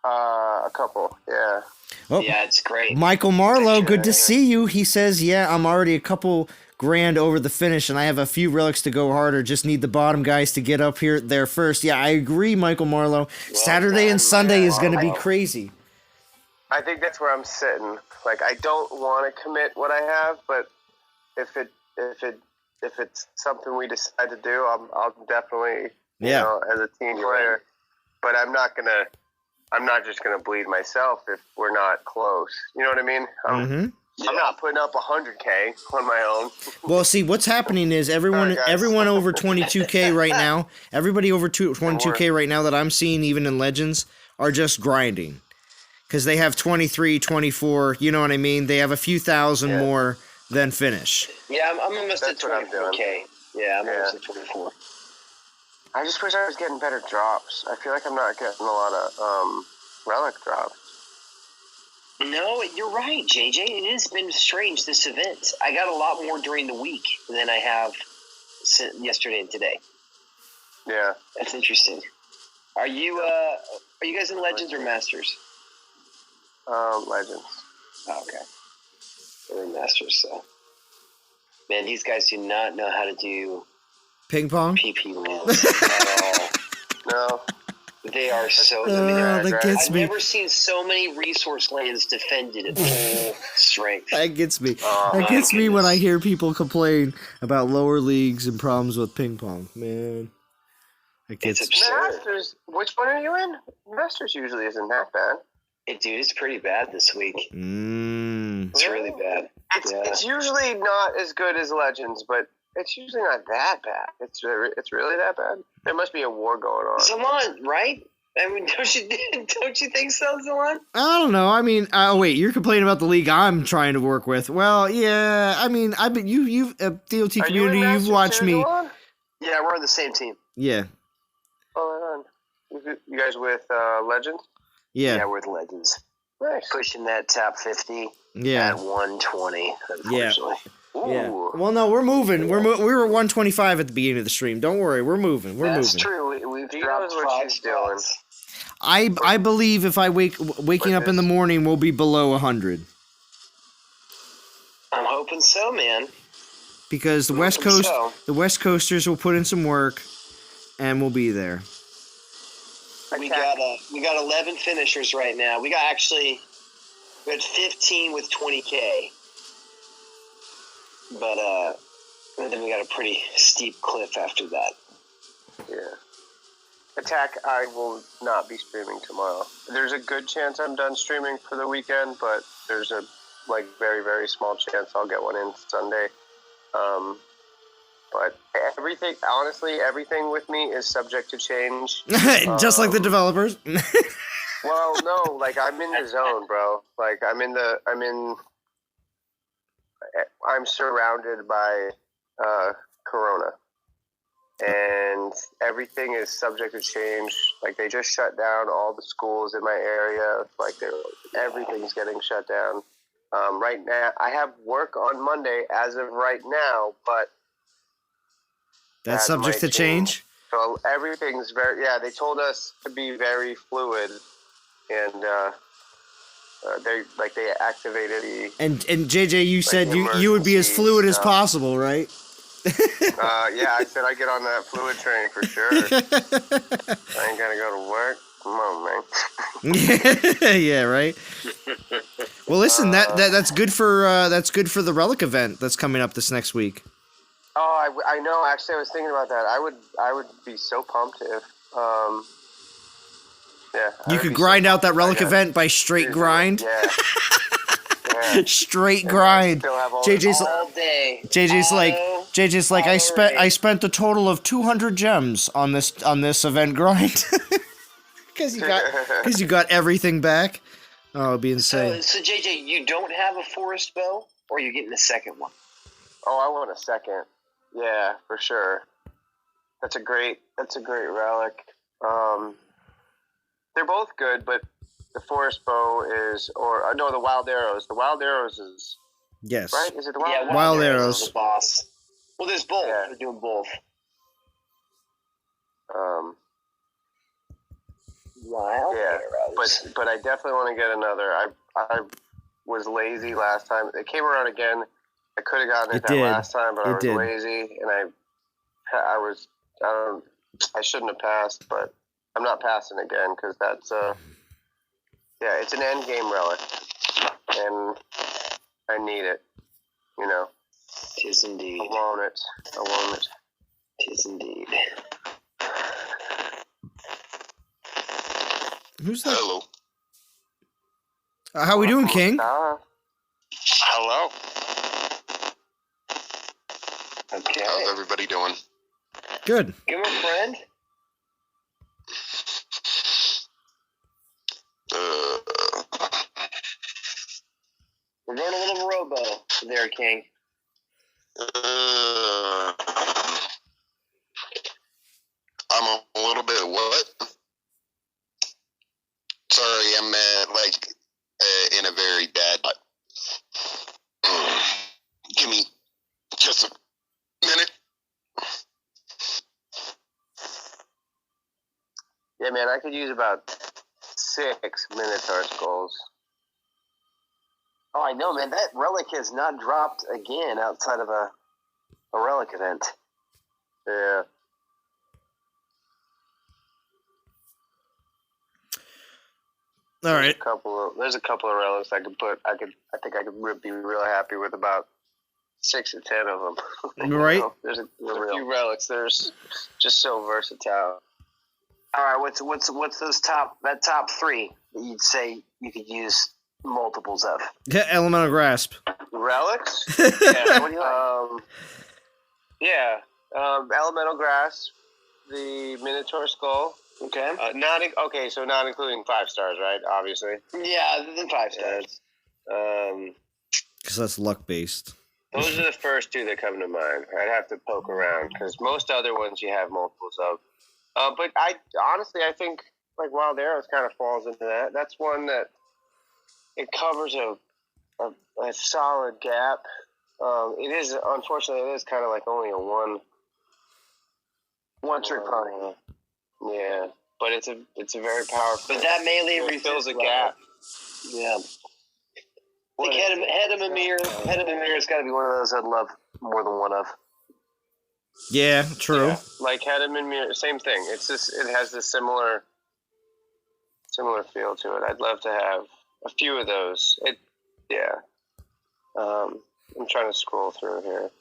A couple, yeah. Oh, Yeah, it's great. Michael Marlowe, good to see you. He says, yeah, I'm already a couple grand over the finish, and I have a few relics to go harder. Just need the bottom guys to get up there first. Yeah, I agree, Michael Marlowe. Saturday and Sunday is going to be crazy. I think that's where I'm sitting. Like, I don't want to commit what I have, but if it's something we decide to do, I'll definitely, as a team player. But I'm not just gonna bleed myself if we're not close. You know what I mean? I'm not putting up 100K on my own. Well, see, what's happening is everyone over 22K right now, everybody over 22K right now that I'm seeing, even in Legends, are just grinding. Because they have 23, 24, you know what I mean? They have a few thousand more than finish. Yeah, I'm almost That's at what I'm 24K. Yeah, I'm almost at 24. I just wish I was getting better drops. I feel like I'm not getting a lot of relic drops. No, you're right, JJ. It has been strange, this event. I got a lot more during the week than I have yesterday and today. Yeah. That's interesting. Are you guys in Legends or Masters? Legends. Oh, okay. We're in Masters, so. Man, these guys do not know how to do Ping pong? PP lands at all. No. They are so. that gets I've me. never seen so many resource lands defended at full strength. That gets me. Oh, That gets me when goodness. I hear people complain about lower leagues and problems with ping pong. Man, that gets. It's absurd. Masters. Which one are you in? Masters usually isn't that bad. Dude, it's pretty bad this week. Mm. It's really bad. It's usually not as good as Legends, but it's usually not that bad. It's really that bad. There must be a war going on. Zalon, right? I mean, don't you think so, Zalon? I don't know. I mean, wait, you're complaining about the league I'm trying to work with. Well, yeah. I mean, I've been you've DOT Are you in community. You've Masters watched too, me. Dylan? Yeah, we're on the same team. Yeah, Oh, right on. You guys with Legends? yeah. Yeah, we're the Legends. Nice. Pushing that top 50. Yeah. At 120, unfortunately. Yeah. Ooh. Well, no, we're moving. We were at 125 at the beginning of the stream. Don't worry, we're moving. We're That's moving. true. We've He dropped knows what 5 she's doing. spots. I believe if I waking up in the morning, we'll be below 100 I'm hoping so, man. because the West Coast, the West Coasters will put in some work, and we'll be there. We got 11 finishers right now. We had 15 with 20K, but then we got a pretty steep cliff after that. Yeah. Attack, I will not be streaming tomorrow. There's a good chance I'm done streaming for the weekend, but there's a very, very small chance I'll get one in Sunday. But everything with me is subject to change. Just like the developers. Well, no, I'm in the zone, bro. I'm surrounded by Corona. And everything is subject to change. They just shut down all the schools in my area. Everything's getting shut down. Right now, I have work on Monday as of right now, but That's subject to change. So everything's they told us to be very fluid, and they activated the. And JJ, you said you would be as fluid as possible, right? Yeah, I said I get on that fluid train for sure. I ain't gotta go to work. Come on, man. Yeah, right. Well, listen, that's good for the Relic event that's coming up this next week. Oh, I know. Actually, I was thinking about that. I would be so pumped if you could grind out that Relic event by straight grind. Yeah. Straight grind. JJ's all day. JJ's like I spent a total of 200 gems on this event grind because you got everything back. Oh, it'd be insane. So JJ, you don't have a forest bow, or are you getting a second one? Oh, I want a second. Yeah, for sure. That's a great relic. They're both good, but the forest bow is, the wild arrows. The wild arrows is yes, right. Is it the wild? Yeah, wild arrows is the boss. Well, there's both. Yeah. They're doing both. Wild arrows. But I definitely want to get another. I was lazy last time. It came around again. I could have gotten it last time, but I was lazy, and I shouldn't have passed, but I'm not passing again because that's it's an end game relic, and I need it. Tis indeed. I want it. Tis indeed. Who's that? Hello. How we doing, King? Hello. Okay. How's everybody doing? Good. Give him a friend. We're going a little robo there, King. I'm a little bit what? Sorry, I'm in a very bad. Give me just a minute. Yeah, man, I could use about 6 Minotaur skulls. Oh, I know, man. That relic has not dropped again outside of a relic event. Yeah. All right. There's a couple of relics I could put. I think I could be real happy with about 6 or 10 of them. Right. There's a few relics. There's just so versatile. All right, what's those top 3 that you'd say you could use multiples of? Yeah, elemental grasp. Relics? Yeah, what do you like? Elemental grasp, the Minotaur skull. Okay. So not including 5 stars, right? Obviously. Yeah, other than 5 stars. Because that's luck based. Those are the first 2 that come to mind. I'd have to poke around because most other ones you have multiples of. But I think Wild Arrows kind of falls into that. That's one that it covers a a solid gap. It is, unfortunately, it is kind of like only a one-trick pony. Yeah, but it's a very powerful. But that melee fills a gap. Yeah. I think Head of Mimir has got to be one of those I'd love more than one of. Yeah, true. Yeah, like Head of Mimir, same thing. It's just it has this similar feel to it. I'd love to have a few of those. I'm trying to scroll through here.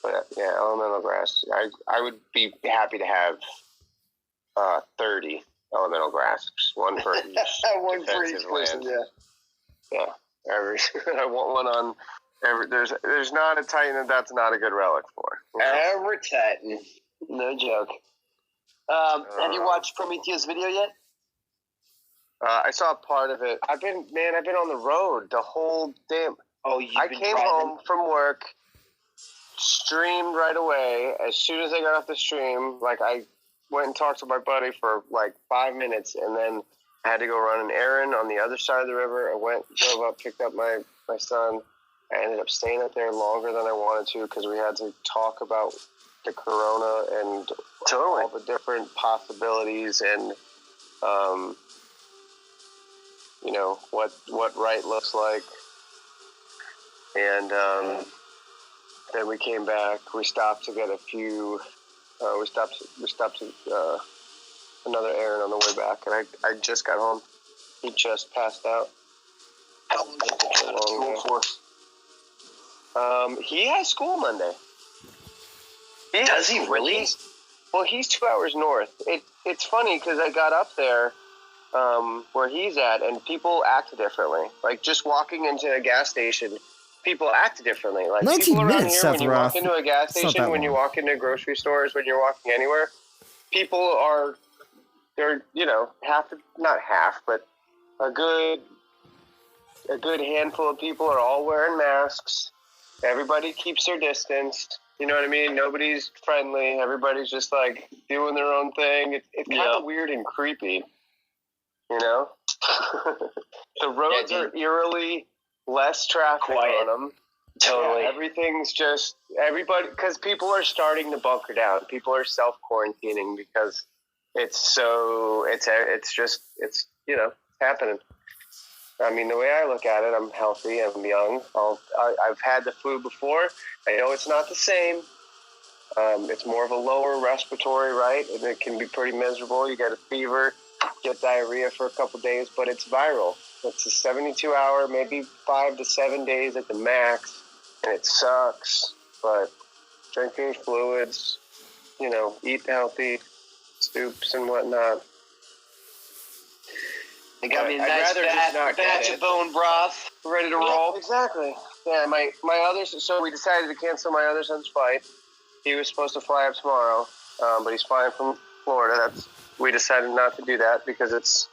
But yeah, elemental grass. I would be happy to have 30 elemental grasps, one for each one for each person. land. Yeah. I want one on every. There's not a Titan that's not a good relic for. Every Titan, no joke. Have you watched Prometheus' video yet? I saw part of it. I've been on the road the whole damn. I came home from work, streamed right away. As soon as I got off the stream, like I went and talked to my buddy for like 5 minutes, and then I had to go run an errand on the other side of the river. I drove up, picked up my son. I ended up staying up there longer than I wanted to because we had to talk about the corona and all the different possibilities and what right looks like. And then we came back. We stopped to get a few. We stopped another errand on the way back, and I just got home. He just passed out. How long did you go to school for? He has school Monday. Does he really? Well, he's 2 hours north. It's funny because I got up there where he's at, and people act differently. Like just walking into a gas station, people act differently. Like 19 people around minutes, here, when you walk Sephiroth. into a gas It's not station, that when you long. walk into grocery stores, when you're walking anywhere, people are but a good handful of people are all wearing masks. Everybody keeps their distance. You know what I mean? Nobody's friendly. Everybody's just like doing their own thing. It's kind of weird and creepy. You know? The roads are eerily less traffic on them. Totally. Yeah, everything's just everybody because people are starting to bunker down. People are self-quarantining because it's happening. I mean, the way I look at it, I'm healthy, I'm young. I've had the flu before. I know it's not the same. It's more of a lower respiratory, right? And it can be pretty miserable. You get a fever, get diarrhea for a couple days, but it's viral. It's a 72-hour, maybe 5 to 7 days at the max, and it sucks. But drink your fluids, eat healthy, soups and whatnot. They got me a nice batch of bone broth ready to roll. Exactly. Yeah, my others. So we decided to cancel my other son's flight. He was supposed to fly up tomorrow, but he's flying from Florida. We decided not to do that because it's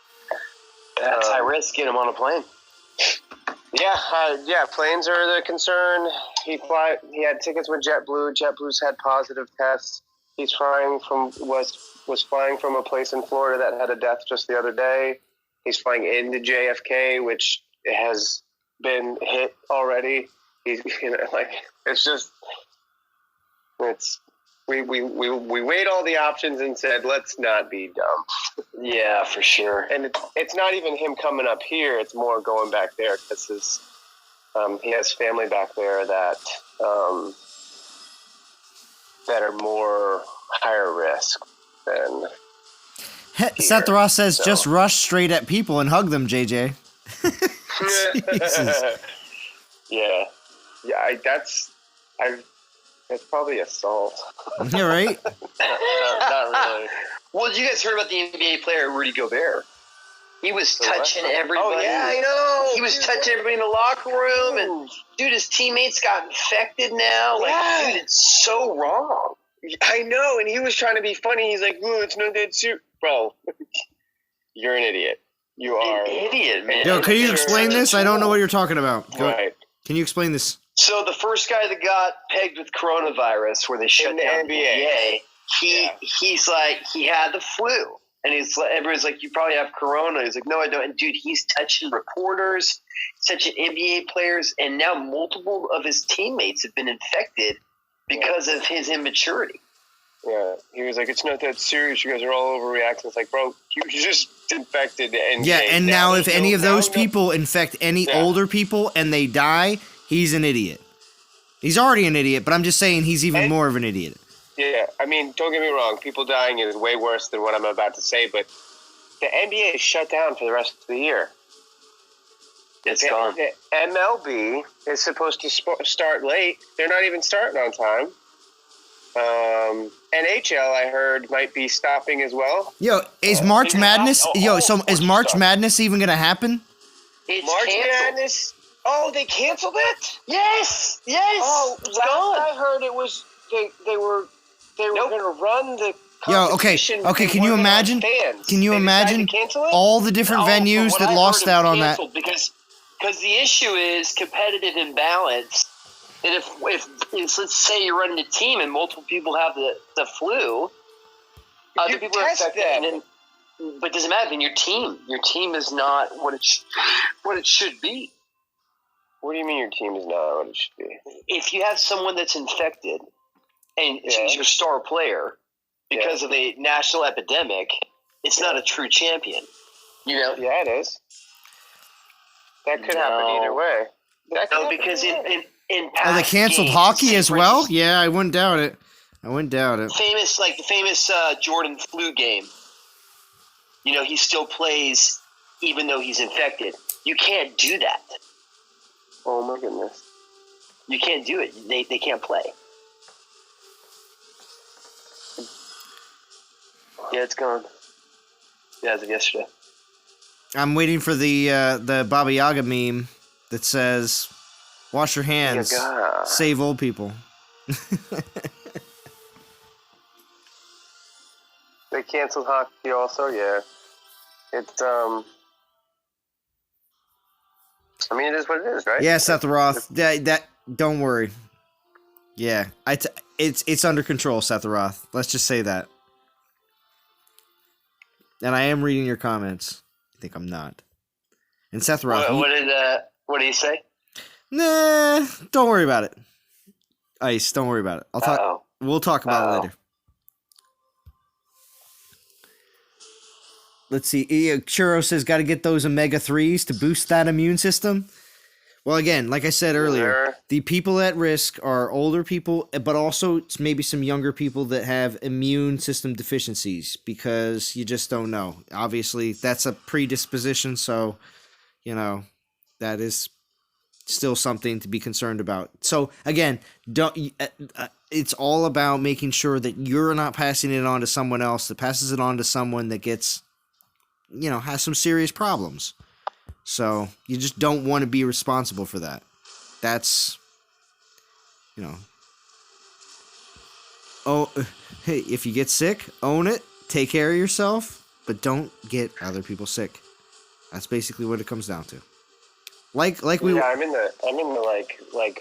high risk. Get him on a plane. Yeah. Planes are the concern. He had tickets with JetBlue. JetBlue's had positive tests. He's was flying from a place in Florida that had a death just the other day. He's flying into JFK, which has been hit already. We weighed all the options and said, let's not be dumb. Yeah, for sure. And it's not even him coming up here. It's more going back there because he has family back there that are more higher risk than. Seth Ross says, just rush straight at people and hug them, JJ. Jesus. Yeah. That's probably assault. Yeah, right? not really. Well, you guys heard about the NBA player Rudy Gobert? He was touching everybody. Oh, yeah, I know. He was touching everybody in the locker room. And, dude, his teammates got infected now. Dude, it's so wrong. I know, and he was trying to be funny. He's like, "Ooh, it's no good suit." Bro, you're an idiot. You are an idiot, man. Yo, can you explain this? I don't know what you're talking about. Right. Can you explain this? So the first guy that got pegged with coronavirus, where they shut down the NBA, he's like, he had the flu. And everyone's like, you probably have corona. He's like, no, I don't. And dude, he's touching reporters, he's touching NBA players, and now multiple of his teammates have been infected because of his immaturity. Yeah, he was like, it's not that serious. You guys are all overreacting. It's like, bro, you just infected the NBA. Yeah, and now if any of those now- people infect any Yeah. older people and they die, he's an idiot. He's already an idiot, but I'm just saying he's even more of an idiot. Yeah, I mean, don't get me wrong. People dying is way worse than what I'm about to say, but the NBA is shut down for the rest of the year. It's gone. The MLB is supposed to start late. They're not even starting on time. NHL, I heard, might be stopping as well. Yo, is March Madness? Yo, so is March stuff. Madness even gonna happen? It's March canceled. Madness? Oh, they canceled it? Yes. Oh, It's last gone. I heard it was they were Nope. going to run the Yo, okay, competition. okay. They Can you weren't gonna have imagine? fans. Can you They decided imagine to cancel it? all the different No, from venues what that I lost heard, it out was on that? canceled because the issue is competitive imbalance. And if let's say you're running a team and multiple people have the flu, other You people are test affected. them. And then, but it doesn't matter. Then your team is not what it should be. What do you mean your team is not what it should be? If you have someone that's infected and she's your star player because of a national epidemic, it's not a true champion. You know? Yeah, it is. That could happen No. either way. That could No, happen because either way. in Oh, they past canceled games, hockey as well? like Yeah, I wouldn't doubt it. I wouldn't doubt it. the famous Jordan flu game. You know, he still plays even though he's infected. You can't do that. Oh my goodness. You can't do it. They can't play. Yeah, it's gone. Yeah, as of yesterday. I'm waiting for the Baba Yaga meme that says, "Wash your hands, Yaga. save old people." They canceled hockey also, yeah. It's I mean, it is what it is, right? Yeah, Seth Roth. That don't worry. Yeah, it's under control, Seth Roth. Let's just say that. And I am reading your comments. I think I'm not. And Seth Roth. What did he say? Nah, don't worry about it. Ice, don't worry about it. I'll talk. Uh-oh. We'll talk about it Uh-oh. later. Let's see. Churro says, got to get those omega-3s to boost that immune system. Well, again, like I said earlier, Sure. the people at risk are older people, but also maybe some younger people that have immune system deficiencies because you just don't know. Obviously, that's a predisposition, so, you know, that is still something to be concerned about. So, again, it's all about making sure that you're not passing it on to someone else that passes it on to someone that gets, you know, has some serious problems. So you just don't want to be responsible for that. That's, you know. Oh, hey, if you get sick, own it, take care of yourself, but don't get other people sick. That's basically what it comes down to. Like we. Yeah, I'm in the like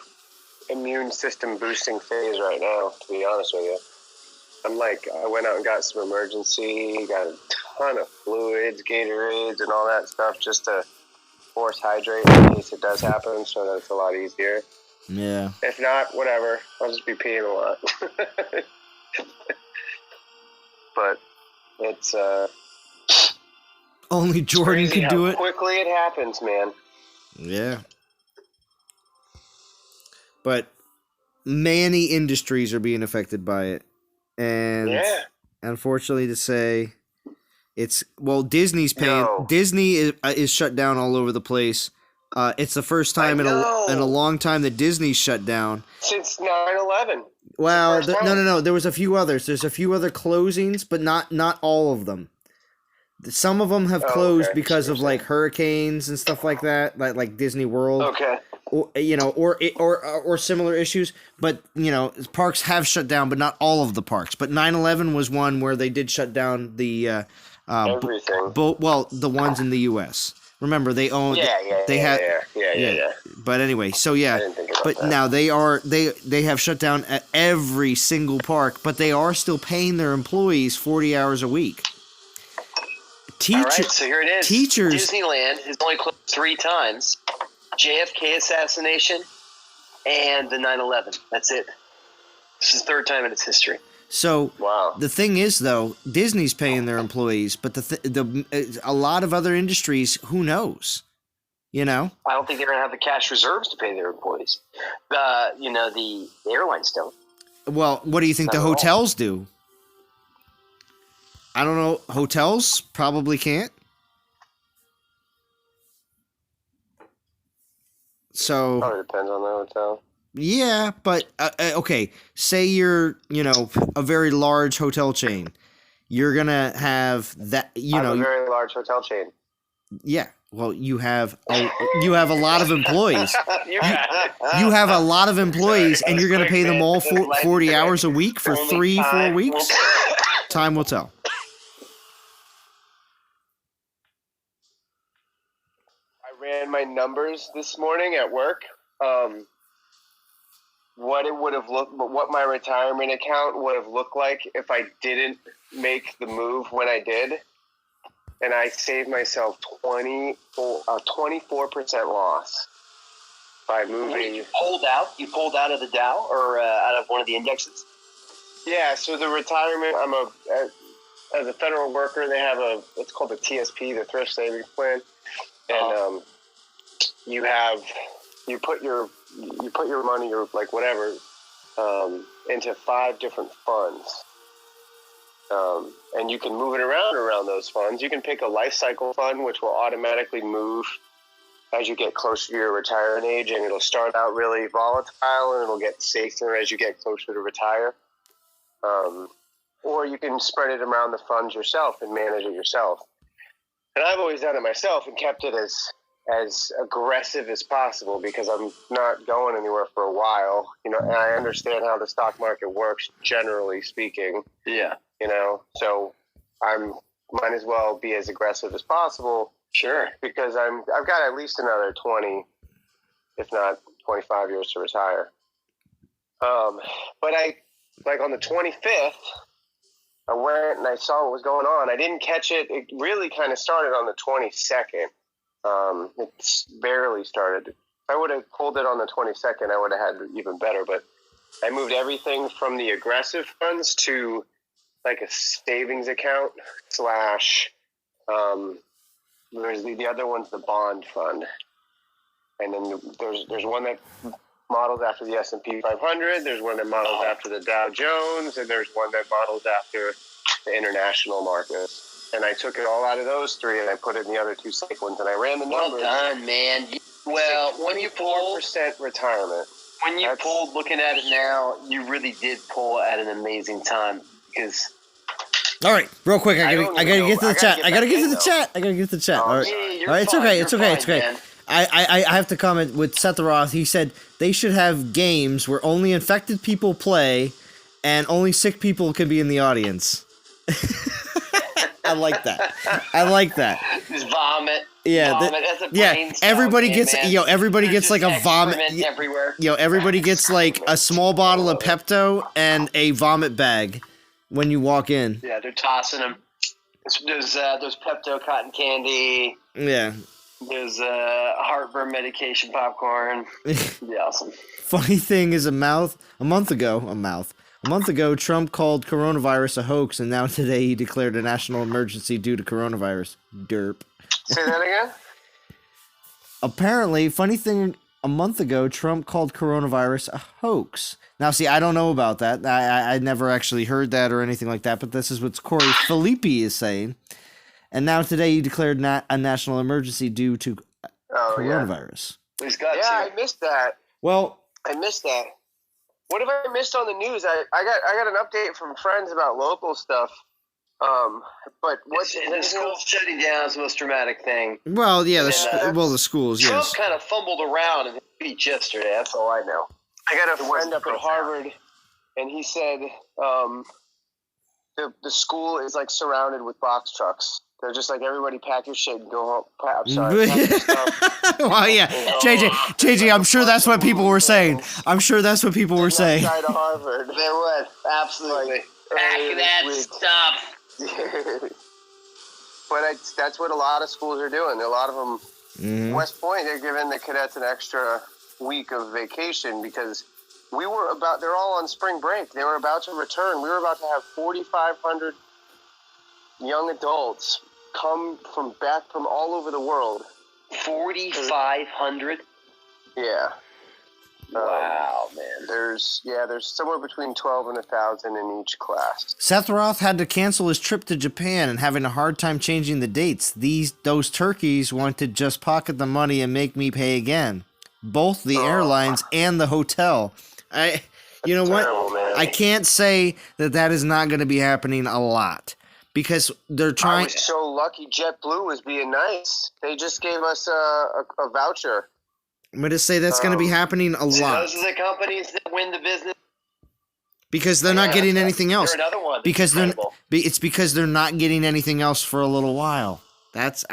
immune system boosting phase right now, to be honest with you. I went out and got some emergency, got a ton of fluids, Gatorades, and all that stuff just to force hydrate in case it does happen, so that it's a lot easier. Yeah. If not, whatever. I'll just be peeing a lot. But it's Only Jordan crazy can do how it. quickly it happens, man. Yeah. But many industries are being affected by it. And Yeah. unfortunately to say, Disney's paying. No. Disney is shut down all over the place. It's the first time in know. a long time that Disney's shut down. Since 9/11. Wow, It's the first no, time. there was a few others. There's a few other closings, but not all of them. Some of them have Oh, closed okay. because of like hurricanes and stuff like that, like Disney World. Okay. Or, you know, or similar issues, but you know, parks have shut down, but not all of the parks. But 9/11 was one where they did shut down the Everything. the ones in the U.S. Remember, they own. Yeah. But anyway, so I yeah, didn't think about but that. now they have shut down at every single park, but they are still paying their employees 40 hours a week. All right, so here it is. Teachers. Disneyland has only closed 3 times. JFK assassination and the 9/11. That's it. This is the 3rd time in its history. So Wow. the thing is, though, Disney's paying their employees, but a lot of other industries, who knows? You know? I don't think they're going to have the cash reserves to pay their employees. The airlines don't. Well, what do you think the Not at all. hotels do? I don't know. Hotels probably can't. So Probably depends on the hotel. yeah, but okay. Say you're, a very large hotel chain. You're gonna have that. I'm a very large hotel chain. Yeah. Well, you have a lot of employees. You got it. You have a lot of employees, and you're gonna pay them all 40 hours a week for 3-4 weeks. Time will tell. I ran my numbers this morning at work. What my retirement account would have looked like if I didn't make the move when I did, and I saved myself 24% loss by moving. You pulled out. You pulled out of the Dow or out of one of the indexes. Yeah, so the retirement. As a federal worker, they have it's called the TSP, the Thrift Savings Plan, and you put your money or like whatever into 5 different funds, and you can move it around those funds. You can pick a life cycle fund, which will automatically move as you get closer to your retirement age, and it'll start out really volatile and it'll get safer as you get closer to retire. Or you can spread it around the funds yourself and manage it yourself. And I've always done it myself and kept it as aggressive as possible because I'm not going anywhere for a while, and I understand how the stock market works, generally speaking. Yeah. So I might as well be as aggressive as possible. Sure. Because I've got at least another 20, if not 25 years to retire. But on the 25th, I went and I saw what was going on. I didn't catch it. It really kind of started on the 22nd. It's barely started. If I would have pulled it on the 22nd, I would have had even better. But I moved everything from the aggressive funds to like a savings account / there's the other one's the bond fund. And then there's one that models after the S&P 500. There's one that models after the Dow Jones, and there's one that models after the international markets. And I took it all out of those 3, and I put it in the other 2 safe ones, and I ran the numbers. Well done, man. Well, when you pulled 4% retirement. When you pulled, looking at it now, you really did pull at an amazing time because. All right, real quick, I gotta get to the chat. I gotta get to the chat. All right, Yeah, all right, it's okay. Man. I have to comment with Seth Roth. He said they should have games where only infected people play, and only sick people can be in the audience. I like that. Just vomit. Yeah, vomit as a yeah. brain Everybody cell, gets, man. everybody There's gets like just a vomit. excrement everywhere. Everybody gets like a small bottle of Pepto and a vomit bag when you walk in. Yeah, they're tossing them. There's Pepto cotton candy. Yeah. There's heartburn medication popcorn. Be awesome. Funny thing is, a month ago, Trump called coronavirus a hoax, and now today he declared a national emergency due to coronavirus. Derp. Say that again? Apparently, funny thing, a month ago, Trump called coronavirus a hoax. Now, see, I don't know about that. I never actually heard that or anything like that, but this is what Corey Filippi is saying. And now today he declared a national emergency due to coronavirus. Yeah. He's got to. I missed that. Well, I missed that. What have I missed on the news? I got an update from friends about local stuff. But the school's shutting down is the most dramatic thing. well, yeah, the schools, Trump yes. kind of fumbled around in his speech yesterday. That's all I know. I got a friend up at Harvard, and he said the school is like surrounded with box trucks. They're just like, everybody pack your shit and go home. I'm sorry. Pack your stuff. Well, yeah, JJ, I'm sure that's what people were saying. Outside of Harvard. There was, absolutely. Like, Pack that stuff. But that's what a lot of schools are doing. A lot of them, West Point, they're giving the cadets an extra week of vacation because they're all on spring break. They were about to return. We were about to have 4,500 young adults come back from all over the world. 4,500? Yeah. Wow, man. There's somewhere between 12 and 1,000 in each class. Seth Roth had to cancel his trip to Japan and having a hard time changing the dates. Those turkeys want to just pocket the money and make me pay again. Both the airlines and the hotel. You know what? Terrible, man. I can't say that is not going to be happening a lot because they're I trying. was so lucky JetBlue was being nice. They just gave us a voucher. I'm going to say that's going to be happening a lot Those are the companies that win the business. because they're not getting anything else. They're another one. Because it's because they're not getting anything else for a little while. There's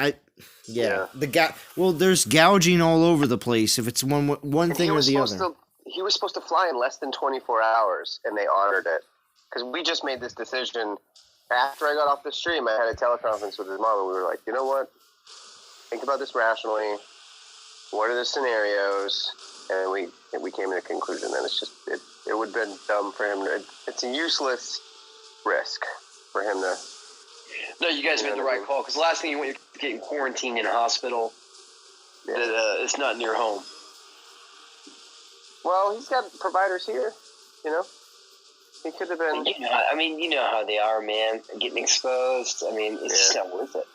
gouging all over the place if it's one thing or the other. He was supposed to fly in less than 24 hours, and they honored it. Because we just made this decision after I got off the stream. I had a teleconference with his mom, and we were like, you know what? Think about this rationally. What are the scenarios? And we came to a conclusion that it would have been dumb for him to. It's a useless risk for him to. No, you guys made the right call because the last thing you want, you're getting quarantined in a hospital that it's not near home. Well, he's got providers here, you know. He could have been. You know how they are, man. Getting exposed. I mean, it's just not worth it.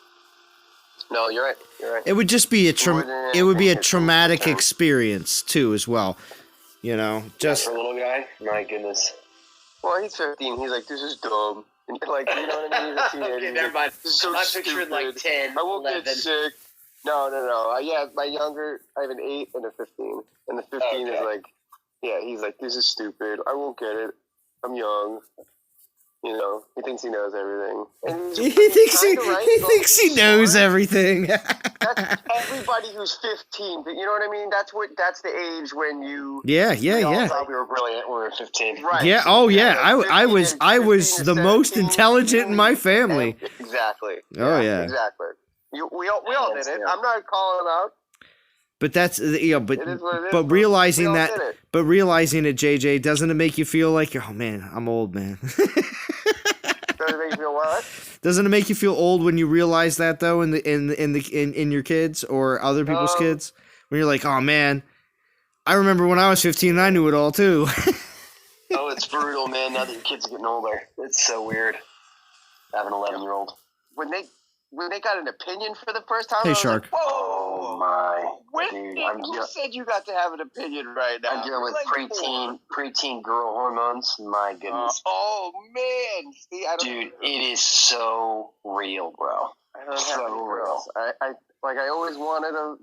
No, you're right. It would just be a traumatic experience too, as well. You know, just for a little guy. My goodness. Well, he's 15. He's like, this is dumb. And like, you know what I mean? He's a teenager. Okay, never mind. This is so I stupid. pictured like 10, I won't 11. get sick. No. Yeah, my younger, I have an 8 and a 15. And the 15 is like, yeah, he's like, this is stupid. I won't get it. I'm young. You know, he thinks he knows everything. And he thinks he knows everything. That's everybody who's 15. You know what I mean? That's the age when you. Yeah. thought we were brilliant when we were 15. Right. Yeah. Oh yeah. I was the most intelligent in my family. Exactly. Oh yeah. Exactly. We all did it. I'm not calling out. But that's It is what it is. but realizing We all did it. JJ, doesn't it make you feel like, oh man, I'm old, man? Does it make you feel what? Doesn't it make you feel old when you realize that though in your kids or other people's kids? When you're like, oh man, I remember when I was 15 and I knew it all too. Oh, it's brutal, man. Now that your kids are getting older, it's so weird. I have an 11-year-old. When they got an opinion for the first time, Hey, I was Shark. Like, whoa, my. who said you got to have an opinion right now? I'm dealing with preteen girl hormones. My goodness. Oh man, see, Dude, it is so real, bro. I don't have any girls. I always wanted a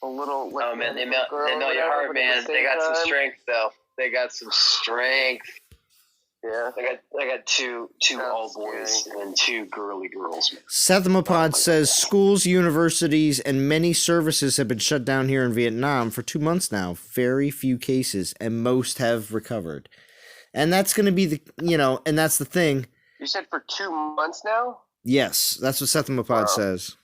little. Like, Oh man, they melt your heart, man. They got some strength though. They got some strength. Yeah. I got two all boys and 2 girly girls. Sethmapod says schools, universities, and many services have been shut down here in Vietnam for 2 months now. Very few cases, and most have recovered. And that's going to be and that's the thing. You said for 2 months now? Yes, that's what Sethmapod says.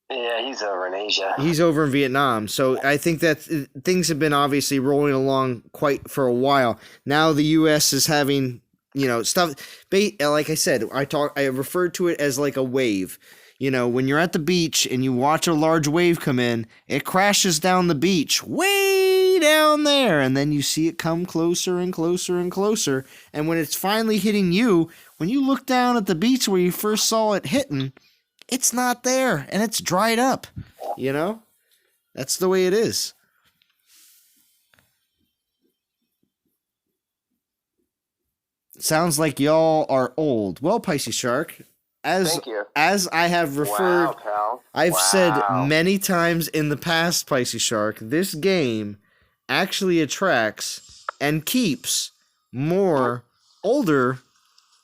Yeah, he's over in Asia. He's over in Vietnam. So I think that things have been obviously rolling along quite for a while. Now the U.S. is having, stuff. Like I said, I referred to it as like a wave. When you're at the beach and you watch a large wave come in, it crashes down the beach way down there. And then you see it come closer and closer and closer. And when it's finally hitting you, when you look down at the beach where you first saw it hitting, it's not there, and it's dried up, That's the way it is. Sounds like y'all are old. Well, Pisces Shark, Thank you. as I have referred, Wow, pal. I've said many times in the past, Pisces Shark, this game actually attracts and keeps more older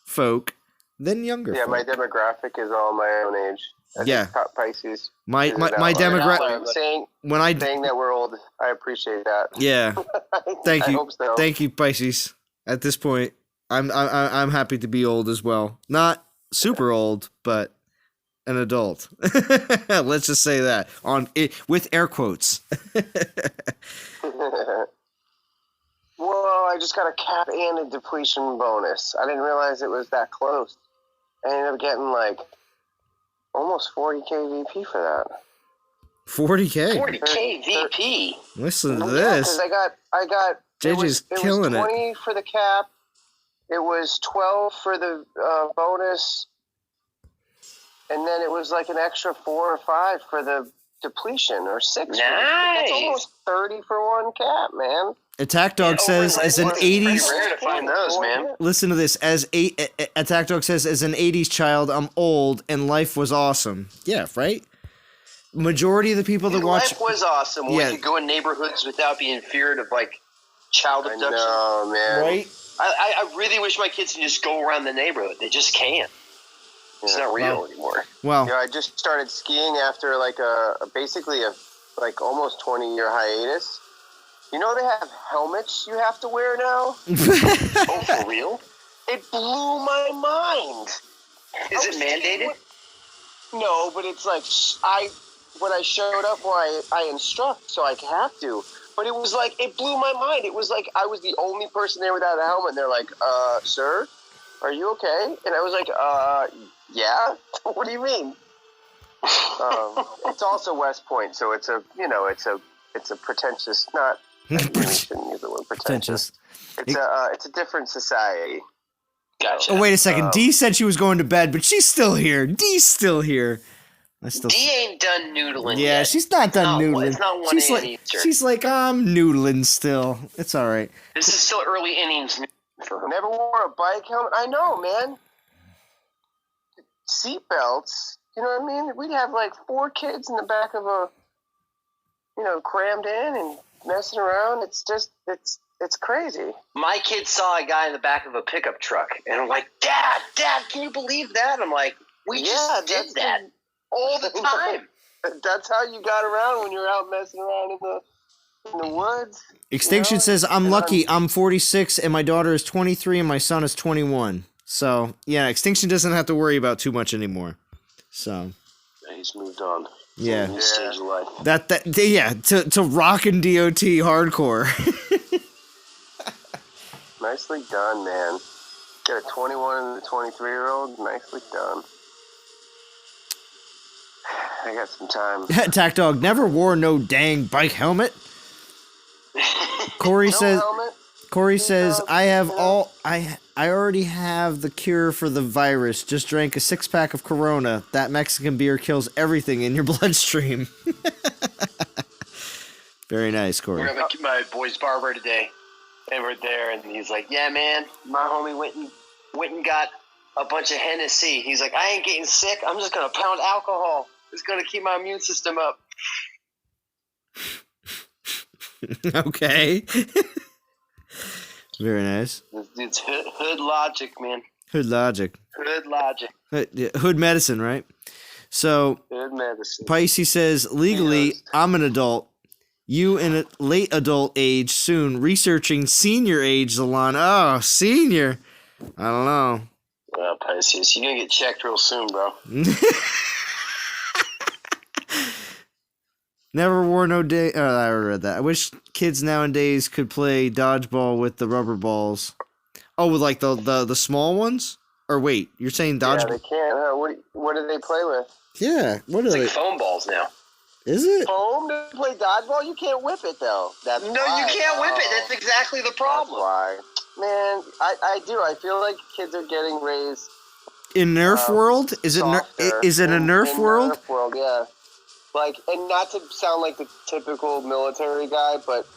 folk than younger folk. My demographic is all my own age. I think Pisces. My demographic. Saying that we're old, I appreciate that. Yeah. Thank I you. hope so. Thank you, Pisces. At this point, I'm happy to be old as well. Not super old, but an adult. Let's just say that on it with air quotes. Whoa, I just got a cap and a depletion bonus. I didn't realize it was that close. I ended up getting like almost 40k VP for that. 40K. 40k VP. Listen to Yeah, this. because I got JJ's killing it. it. 20 for the cap. It was 12 for the bonus. And then it was like an extra 4 or 5 for the depletion, or 6. Nice. That's almost 30 for one cap, man. Attack Dog says as an 80s. It's rare to find those, man. Listen to this. Attack Dog says as an 80s child, I'm old and life was awesome. Yeah, right. Majority of the people that watch. Life was awesome. Yeah. We could go in neighborhoods without being feared of like child I abduction. know, man. Right. I really wish my kids can just go around the neighborhood. They just can't. It's not real anymore. Well, Yeah, I just started skiing after like basically a like almost 20-year hiatus. You know they have helmets you have to wear now? Oh, for real? It blew my mind. Is I it was mandated? No, but it's like when I showed up where I instruct, so I have to. But it was like, it blew my mind. It was like I was the only person there without a helmet. And they're like, sir, are you okay? And I was like, yeah. What do you mean? It's also West Point, so it's a pretentious, not. I shouldn't use the word pretentious. It's a different society. Gotcha. oh wait a second. D said she was going to bed, but she's still here. D's still here. D ain't done noodling Yeah, yet. she's not done noodling. It's not 1 she's a.m. like, Eastern. she's like, I'm noodling still. It's all right. This is still early innings for her. Never wore a bike helmet. I know, man. Seatbelts. You know what I mean? We'd have like 4 kids in the back of a, crammed in and messing around. It's just, it's crazy. My kid saw a guy in the back of a pickup truck, and I'm like, Dad, can you believe that? I'm like, we just did that all the time. That's how you got around when you're out messing around in the woods. Extinction says, I'm lucky. I'm 46, and my daughter is 23, and my son is 21. So, yeah, Extinction doesn't have to worry about too much anymore. So, He's moved on. yeah. New stage of life. To rockin' DOT hardcore. Nicely done, man. Get a 21 and a 23-year-old. Nicely done. I got some time. Attack Dog never wore no dang bike helmet. Corey says, I already have the cure for the virus. Just drank a 6-pack of Corona. That Mexican beer kills everything in your bloodstream. Very nice, Corey. We're at my boy's barber today, and we're there, and he's like, yeah, man, my homie went and got a bunch of Hennessy. He's like, I ain't getting sick. I'm just going to pound alcohol. It's going to keep my immune system up. Okay. Very nice. It's hood logic, man. Hood logic. Hood logic. Hood medicine, right? So, Good medicine. Pisces says, legally, I'm an adult. You in a late adult age soon. Researching senior age, Zalon. Oh, senior. I don't know. Well, Pisces, you're going to get checked real soon, bro. Never wore no day. Oh, I already read that. I wish kids nowadays could play dodgeball with the rubber balls. Oh, with like the small ones? Or wait, you're saying dodgeball? Yeah, they can't. What do they play with? Yeah, what are It's they? like foam balls now. Is it? Foam to play dodgeball? You can't whip it, though. That's No, why. you can't whip it. That's exactly the That's problem. why. Man, I do. I feel like kids are getting raised In Nerf world? Is it softer is it a Nerf in world? Nerf world, yeah. Like, and not to sound like the typical military guy, but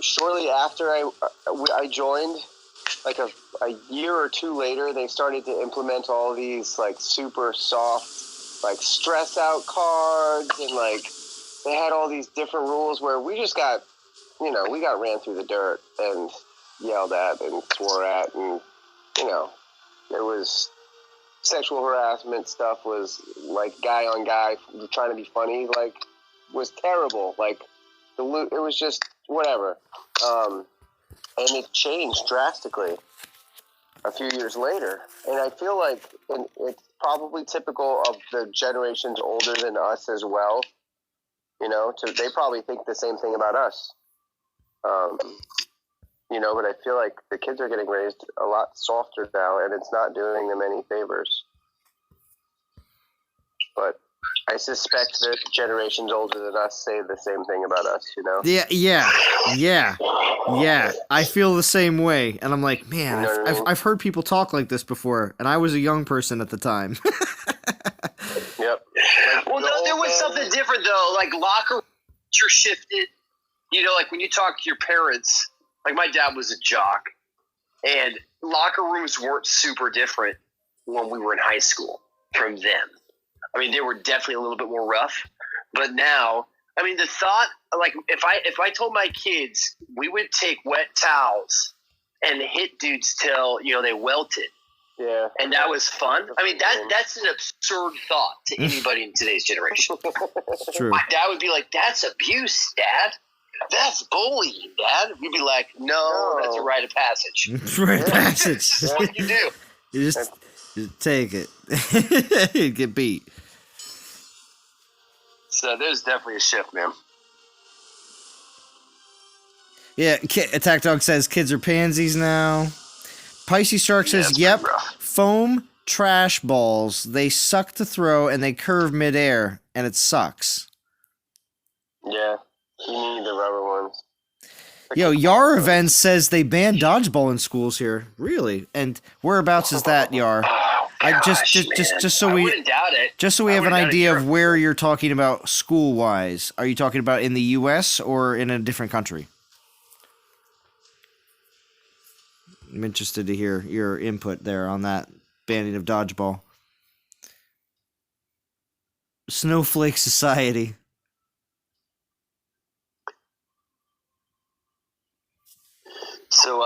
shortly after I joined, like a year or 2 later, they started to implement all these like super soft, like stress out cards, and like they had all these different rules where we just got, we got ran through the dirt and yelled at and swore at, and it was. Sexual harassment stuff was like guy on guy trying to be funny, like was terrible. Like it was just whatever, and it changed drastically. a few years later. And I feel like it's probably typical of the generations older than us as well. You know, they probably think the same thing about us. You know, but I feel like the kids are getting raised a lot softer now, and it's not doing them any favors. But I suspect that generations older than us say the same thing about us, you know? Yeah. I feel the same way. And I'm like, man, You know what I mean? I've heard people talk like this before, and I was a young person at the time. Yep. Well, no, there was something different though. Like locker culture shifted. You know, like when you talk to your parents, like my dad was a jock, and locker rooms weren't super different when we were in high school from them. I mean, they were definitely a little bit more rough, but now, I mean, the thought, like if I told my kids we would take wet towels and hit dudes till, you know, they welted. Yeah. And that was fun. I mean, that's an absurd thought to anybody in today's generation. It's true. My dad would be like, "That's abuse, Dad. That's bullying, Dad." We'd be like, "No, that's a rite of passage." Rite of passage. That's what you do. You just take it. You get beat. So there's definitely a shift, man. Yeah, Attack Dog says kids are pansies now. Pisces Shark says, it's yep, pretty rough. foam trash balls. They suck to throw and they curve midair, and it sucks. Yeah. You need the rubber ones. Yo, Yar Events says they banned dodgeball in schools here. Really? And whereabouts is that, Yar? Oh, just so I we wouldn't doubt it. just so we I have an wouldn't doubt idea it. of where you're talking about school wise. Are you talking about in the US or in a different country? I'm interested to hear your input there on that banning of dodgeball. Snowflake Society. So,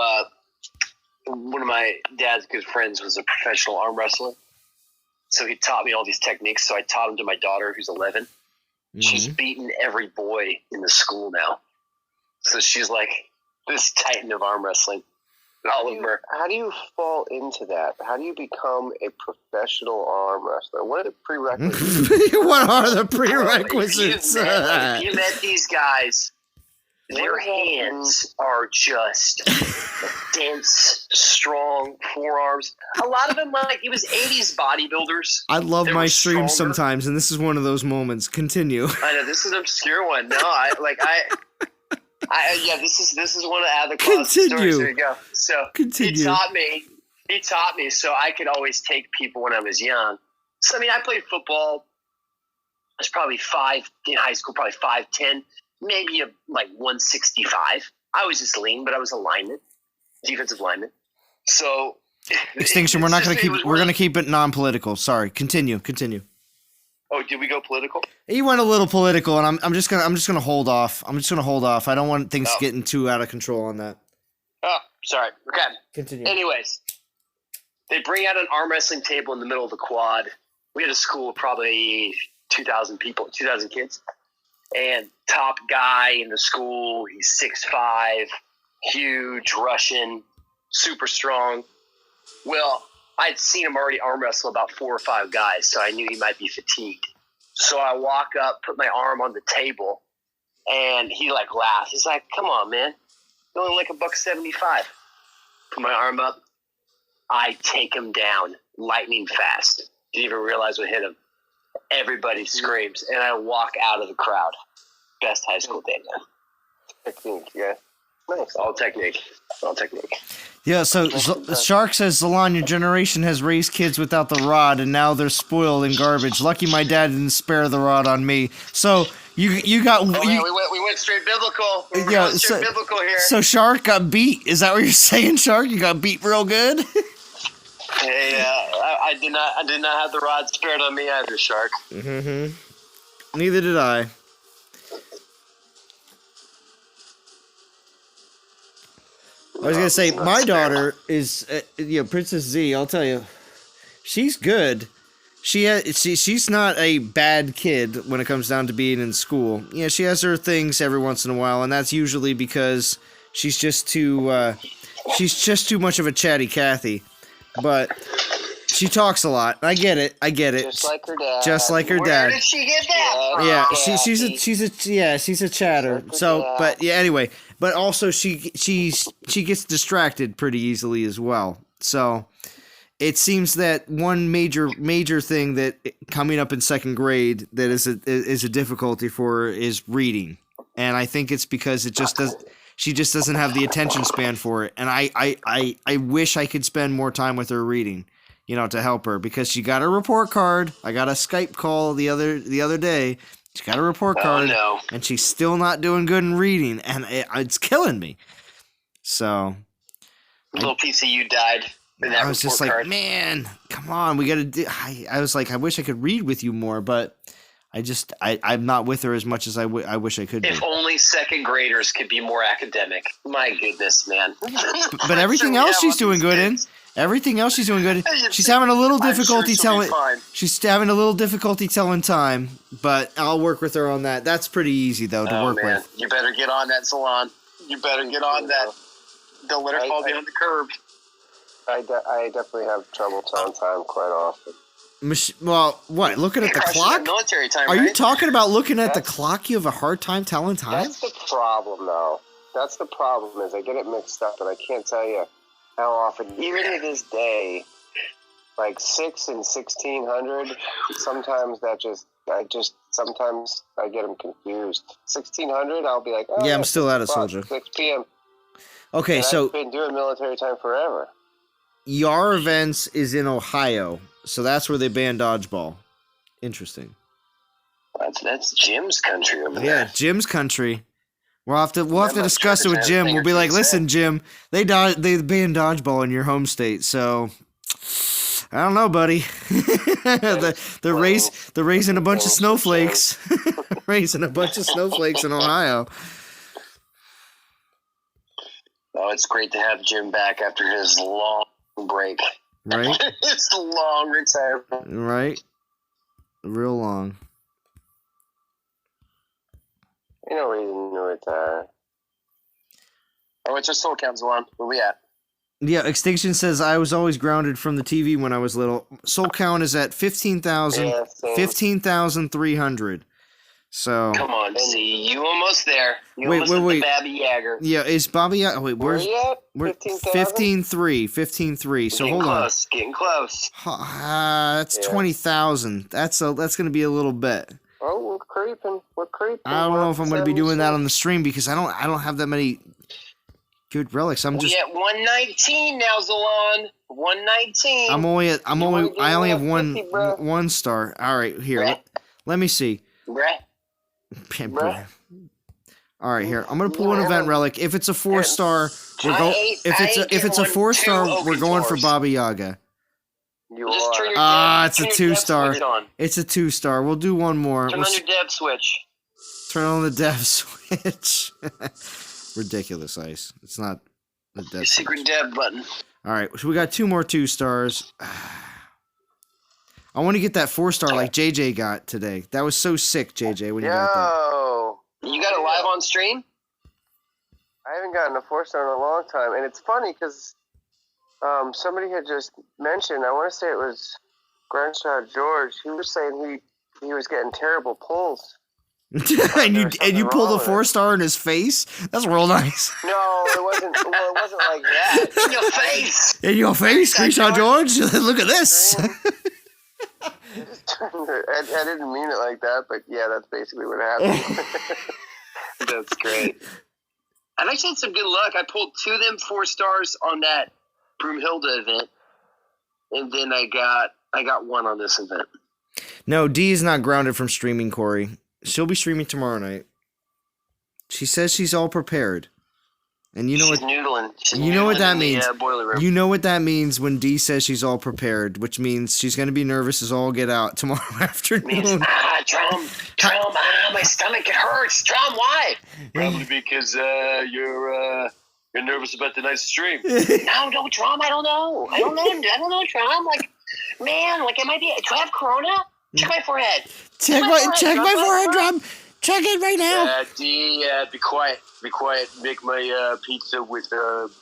one of my dad's good friends was a professional arm wrestler. So he taught me all these techniques. So I taught them to my daughter, who's 11. She's beaten every boy in the school now. So she's like this titan of arm wrestling. All of her. How do you fall into that? How do you become a professional arm wrestler? What are the prerequisites? What are the prerequisites? If you met these guys, their hands are just dense, strong forearms. A lot of them, like, it was 80s bodybuilders. I love They my were streams stronger. sometimes, and this is one of those moments. Continue. I know, this is an obscure one. No, this is one of the closet Continue. stories. There you go. So Continue. He taught me so I could always take people when I was young. So I mean, I played football. I was probably 5 in high school, probably 5'10", maybe like 165. I was just lean, but I was a lineman, defensive lineman. So Extinction. We're not going to keep. We're going to keep it non-political. Sorry. Continue. Oh, did we go political? You went a little political, and I'm just gonna hold off. I don't want things getting too out of control on that. Oh, sorry. Okay. Continue. Anyways, they bring out an arm wrestling table in the middle of the quad. We had a school of probably 2,000 people, 2,000 kids. And top guy in the school, he's 6'5", huge, Russian, super strong. Well, I'd seen him already arm wrestle about 4 or 5 guys, so I knew he might be fatigued. So I walk up, put my arm on the table, and he like laughs. He's like, "Come on, man. You're only like $175." Put my arm up. I take him down lightning fast. Didn't even realize what hit him. Everybody screams, and I walk out of the crowd. Best high school day, man. Technique, yeah. Nice. All technique. Yeah. So Shark says, Zalon, your generation has raised kids without the rod, and now they're spoiled and garbage. Lucky my dad didn't spare the rod on me. So you got. Oh, man, we went straight biblical. We're going straight biblical here. So Shark got beat. Is that what you're saying, Shark? You got beat real good. Hey, I did not have the rod spared on me either, Shark. Mm-hmm. Neither did I. I was gonna say my daughter is, Princess Z. I'll tell you, she's good. She's not a bad kid when it comes down to being in school. Yeah, she has her things every once in a while, and that's usually because she's just too much of a chatty Cathy. but she talks a lot. I get it. Just like her dad. Just like her Where dad. did she get that from? Yeah, Yeah, she's a chatter. Like her So, dad. but yeah, anyway, but also she gets distracted pretty easily as well. So, it seems that one major thing that coming up in second grade that is a difficulty for her is reading, and I think it's because she just doesn't have the attention span for it, and I wish I could spend more time with her reading, to help her, because she got a report card. I got a Skype call the other day. She got a report card, no. and she's still not doing good in reading, and it's killing me. So. Little piece of you died. I was just like, card. man, come on, we gotta do. I was like, I wish I could read with you more, but I'm not with her as much as I wish I could be. If only second graders could be more academic. My goodness, man. But everything else she's doing good in. Everything else she's doing good in. She's having a little difficulty telling. She's having a little difficulty telling time, but I'll work with her on that. That's pretty easy though to work with. You better get on that, Salon. You better get on that. Don't let her fall behind the curb. I definitely have trouble telling time quite often. Well, what? Looking at the clock? Military time, Are right? you talking about looking at the clock? You have a hard time telling time? That's the problem, though. That's the problem, is I get it mixed up, and I can't tell you how often. Even to this day, like 6 and 1600, sometimes sometimes I get them confused. 1600, I'll be like, oh, yeah, I'm still at it, soldier. 6 p.m. Okay, and so I've been doing military time forever. Yar Events is in Ohio, so that's where they ban dodgeball. Interesting. That's Jim's country over there. Yeah, Jim's country. We'll have to discuss it with Jim. We'll be like, listen, Jim, they ban dodgeball in your home state, so I don't know, buddy. they're raising a bunch of snowflakes, raising a bunch of snowflakes in Ohio. Oh, it's great to have Jim back after his long break. Right? It's a long retirement. Right? Real long. Ain't no reason to retire. Oh, what's your soul count, Zwan? Where we at? Yeah, Extinction says, I was always grounded from the TV when I was little. Soul count is at 15,300. So come on, see, you almost there. You wait. the Babby Yaga. Yeah, is Bobby? Wait, where's we're 15,000? 15,300. So hold on. Getting close. That's 20,000. That's gonna be a little bit. Oh, we're creeping. I don't know if I'm gonna be doing that on the stream because I don't have that many good relics. I'm just at 119 now, Zalon. 119. I only have one star. All right, here. Let me see. Brett. All right, here. I'm gonna pull an event relic. If it's a 4-star, we're going. If it's a 4-star, we're going for Baba Yaga. It's a 2-star. It's a 2-star. We'll do one more. Turn on your dev switch. Turn on the dev switch. Ridiculous, Ice. It's not the dev. Secret dev button. All right, so we got 2 more 2-stars. I want to get that 4-star like JJ got today. That was so sick, JJ, when you got that. You got it live on stream? I haven't gotten a 4-star in a long time. And it's funny because somebody had just mentioned, I want to say it was Grandchild George, he was saying he was getting terrible pulls. and you pulled a 4-star in his face? That's real nice. No, it wasn't like that. In your face! In your face, Grandchild George? Look at this. I didn't mean it like that, but yeah, that's basically what happened. That's great. I've actually had some good luck. I pulled 2 of them 4-stars on that Broomhilda event, and then I got 1 on this event. No, D is not grounded from streaming, Corey. She'll be streaming tomorrow night. She says she's all prepared. And you know she's noodling. You know what that means. Boiler room. You know what that means when Dee says she's all prepared, which means she's going to be nervous as all get out tomorrow afternoon. Drum, my stomach, it hurts. Drum, why? Probably because you're nervous about tonight's stream. No, Drum, I don't know, Drum. Like, man, like, do I have corona? Check my forehead. Check my forehead, Drum. Check it right now. Dee, be quiet. Make my pizza with,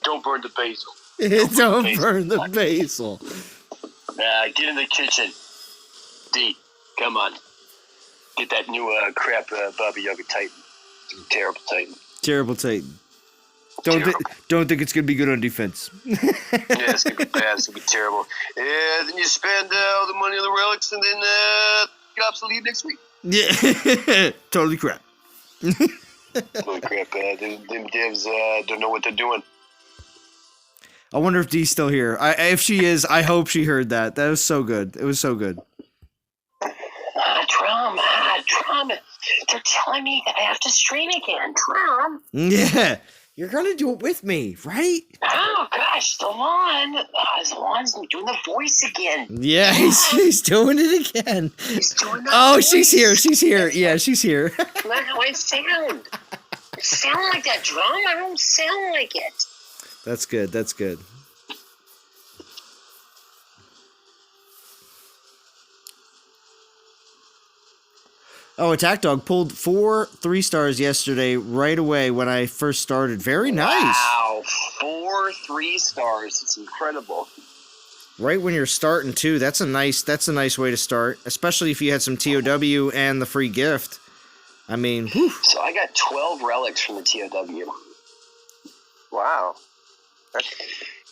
don't burn the basil. Don't burn the basil. Get in the kitchen. D, come on. Get that new crap Baba Yaga Titan. Terrible Titan. Terrible Titan. Don't think it's gonna be good on defense. Yeah, it's gonna be bad. It's gonna be terrible. Yeah, then you spend all the money on the relics, and then get obsolete next week. Yeah, totally crap. Holy crap! Them devs don't know what they're doing. I wonder if Dee's still here. If she is, I hope she heard that. That was so good. It was so good. Drum. They're telling me that I have to stream again. Drum. Yeah, you're gonna do it with me, right? Oh gosh, Delon's doing the voice again. Yeah, he's doing it again. He's doing the Oh, voice. she's here. She's here. Yeah, she's here. That's not how I sound. I sound like that, Drum. I don't sound like it. That's good. That's good. Oh, Attack Dog pulled 4 3-stars yesterday right away when I first started. Very nice. Wow, 4 3-stars. It's incredible. Right when you're starting too. That's a nice way to start, especially if you had some TOW and the free gift. I mean, whew. So I got 12 relics from the TOW. Wow. That's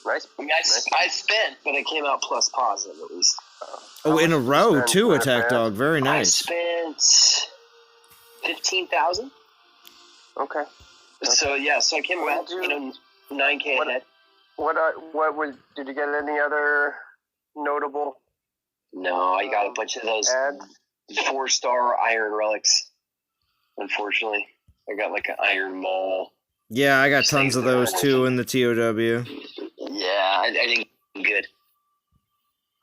nice. I mean, I spent, but it came out plus positive at least. Oh, in a row spend too, on Attack that? Dog. Very I nice. spent 15,000. Okay. So I came out, 9K What- ahead. Did you get any other notable No, I got a bunch of those ads? 4-star iron relics. Unfortunately, I got like an iron mole. Yeah, I got tons of those too in the TOW. Yeah, I didn't get good.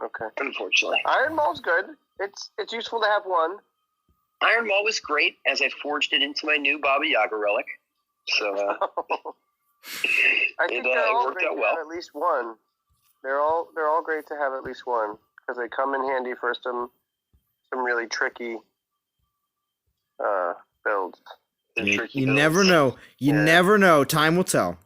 Okay. Unfortunately, Iron Mole's good. It's useful to have one. iron mole was great as I forged it into my new Baba Yaga relic. So I think It, they're all worked great out to well. have at least one. They're all great to have at least one because they come in handy for some really tricky builds. the You, tricky you builds. never know. You Yeah. never know. Time will tell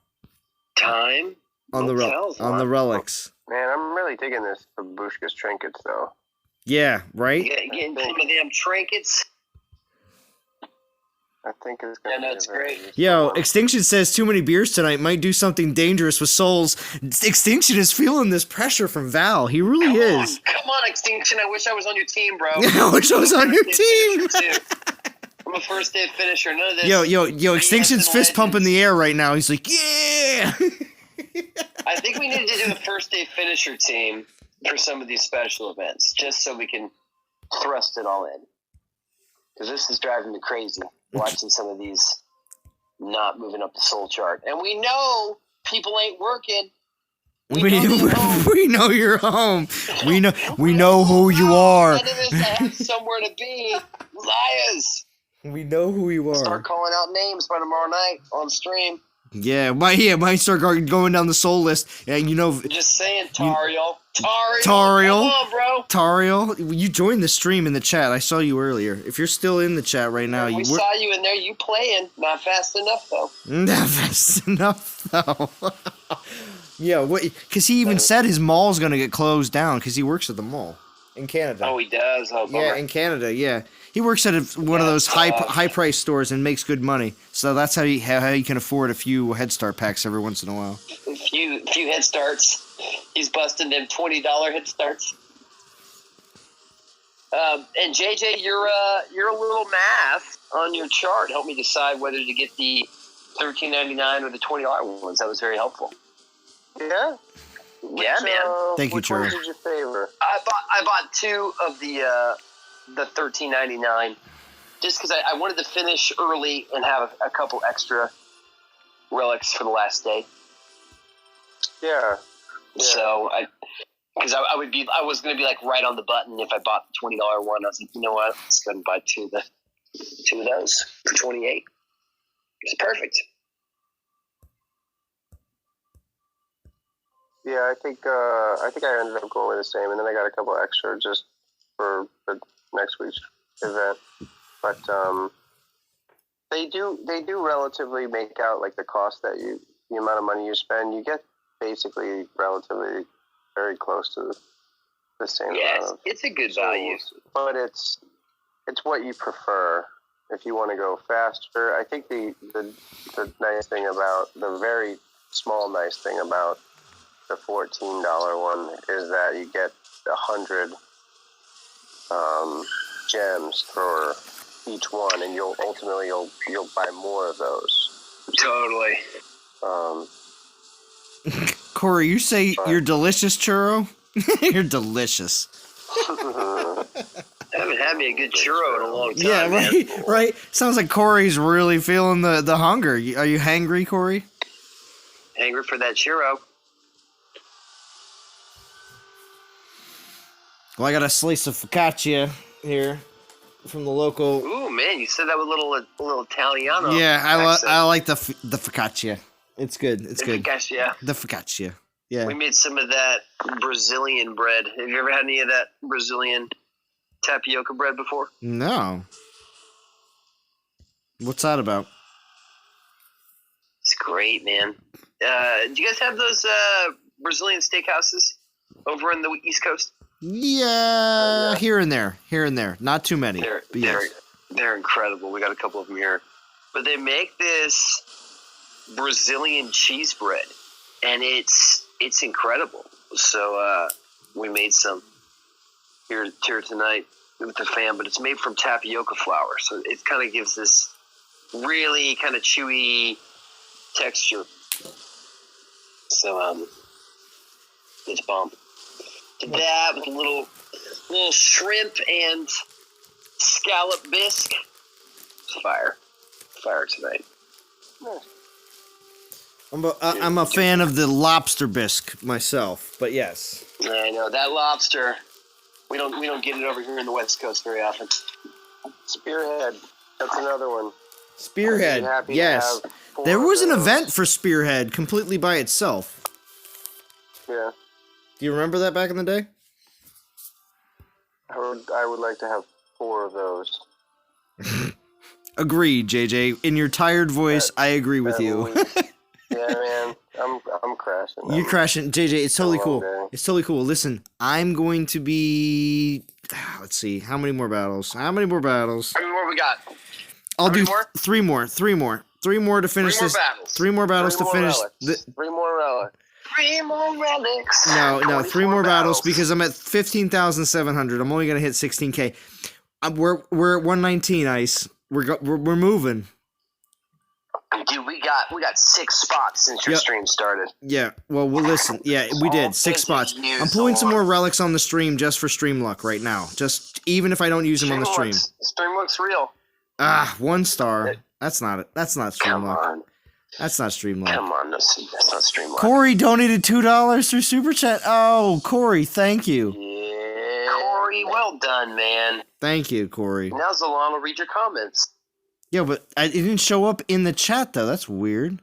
Time on will the tell. on the relics. Man, I'm really digging this Babushka's trinkets though. Yeah, right. Getting some of them trinkets. I think it's Yeah, gonna no, be it's a very great. useful Yo, one. Extinction says too many beers tonight might do something dangerous with souls. Extinction is feeling this pressure from Val. He really is. Come on, Extinction. I wish I was on your team, bro. I wish I was on your team. I'm a first day finisher. None of this. Yo, Extinction's fist pumping the air right now. He's like, yeah. I think we need to do a first day finisher team for some of these special events, just so we can thrust it all in. Because this is driving me crazy, watching some of these not moving up the soul chart. And we know people ain't working. We know you're home. We know who you are. None of this I have somewhere to be. Liars. We know who you Start are. calling out names by tomorrow night on stream. Yeah, might start going down the soul list. And Just saying, Tariel. Tariel. Tariel. Come on, bro. Tariel, you joined the stream in the chat. I saw you earlier. If you're still in the chat right now, We saw you in there. You playing. Not fast enough, though. Not fast enough though. Yeah, because he even said his mall's gonna get closed down because he works at the mall in Canada. Oh, he does. Oh, bummer. Yeah, in Canada. Yeah, he works at one of those high price stores and makes good money. So that's how he can afford a few Head Start packs every once in a while. A few head starts. He's busting them $20 head starts. And JJ, your little math on your chart helped me decide whether to get the $13.99 or the $20 ones. That was very helpful. Yeah. Yeah, man. Thank you, which ones Charlie. did you favor? I bought 2 of the $13.99 just because I wanted to finish early and have a couple extra relics for the last day. Yeah. So I was going to be like right on the button if I bought the $20 one. I was like, you know what? Let's go and buy 2 of those for $28. It's perfect. Yeah, I think I ended up going with the same, and then I got a couple extra just for next week's event. But they do relatively make out like the cost that the amount of money you spend. You get basically relatively very close to the same Yeah, amount of it's a good value. souls. But it's what you prefer. If you want to go faster, I think the nice thing about the very small nice thing about the $14 one is that you get 100 gems for each one, and you'll buy more of those. Totally. Corey, you say you're delicious, churro? You're delicious. I haven't had me a good churro in a long time. Yeah, man. right. Sounds like Corey's really feeling the hunger. Are you hangry, Corey? Hangry for that churro. Well, I got a slice of focaccia here from the local. Ooh, man, you said that with a little Italiano. Yeah, accent. I like the focaccia. It's good. It's good. Focaccia. The focaccia. Yeah. We made some of that Brazilian bread. Have you ever had any of that Brazilian tapioca bread before? No. What's that about? It's great, man. Do you guys have those Brazilian steakhouses over in the East Coast? Yeah, here and there. Not too many. They're incredible. We got a couple of them here. But they make this Brazilian cheese bread, and it's incredible. So we made some here tonight with the fam, but it's made from tapioca flour, so it kind of gives this really kind of chewy texture. So it's bomb. To that with a little shrimp and scallop bisque. It's fire tonight. I'm a fan of the lobster bisque myself, but yes. I know that lobster. We don't get it over here in the West Coast very often. Spearhead. That's another one. Spearhead. Yes. There was an event for Spearhead completely by itself. Yeah. Do you remember that back in the day? I would like to have 4 of those. Agreed, JJ. In your tired voice, I agree with you. Yeah, man. I'm crashing. You're crashing. JJ, it's totally cool. Day. It's totally cool. Listen, I'm going to be... Let's see. How many more battles? How many more we got? I'll do more? 3 more. 3 more to finish this. 3 more battles to finish. 3 more relics. 3 more relics. No, 3 more battles because I'm at 15,700. I'm only gonna hit 16K. We're at 119. Ice. We're moving. Dude, we got 6 spots since your stream started. Yeah. Well, listen. Yeah, we did 6 spots. I'm pulling some more relics on the stream just for stream luck right now. Just even if I don't use them on the stream. Stream looks real. 1 star. That's not it. That's not stream luck. On. That's not stream luck. Come on, that's not stream luck. Corey donated $2 through Super Chat. Oh, Corey, thank you. Yeah. Corey, well done, man. Thank you, Corey. Now Zalon will read your comments. Yeah, but it didn't show up in the chat, though. That's weird.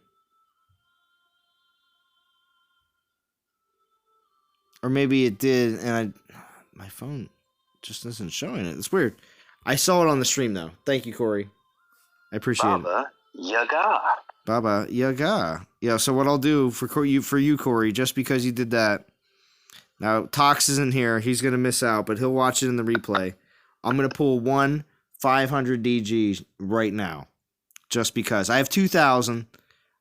Or maybe it did, and my phone just isn't showing it. It's weird. I saw it on the stream, though. Thank you, Corey. I appreciate Baba Yaga. Baba Yaga. Yeah, so what I'll do for you, Corey, just because you did that. Now, Tox isn't here. He's going to miss out, but he'll watch it in the replay. I'm going to pull 500 DG right now, just because. I have 2,000.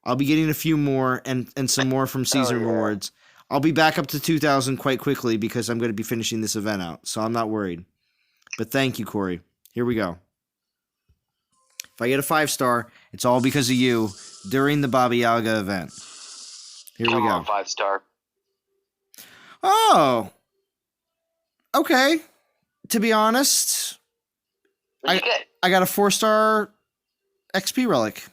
I'll be getting a few more and some more from season rewards. I'll be back up to 2,000 quite quickly because I'm going to be finishing this event out, so I'm not worried. But thank you, Corey. Here we go. If I get a 5-star, it's all because of you during the Baba Yaga event. Here we go. Come on, 5-star. Oh. Okay. To be honest, I got a 4-star XP relic.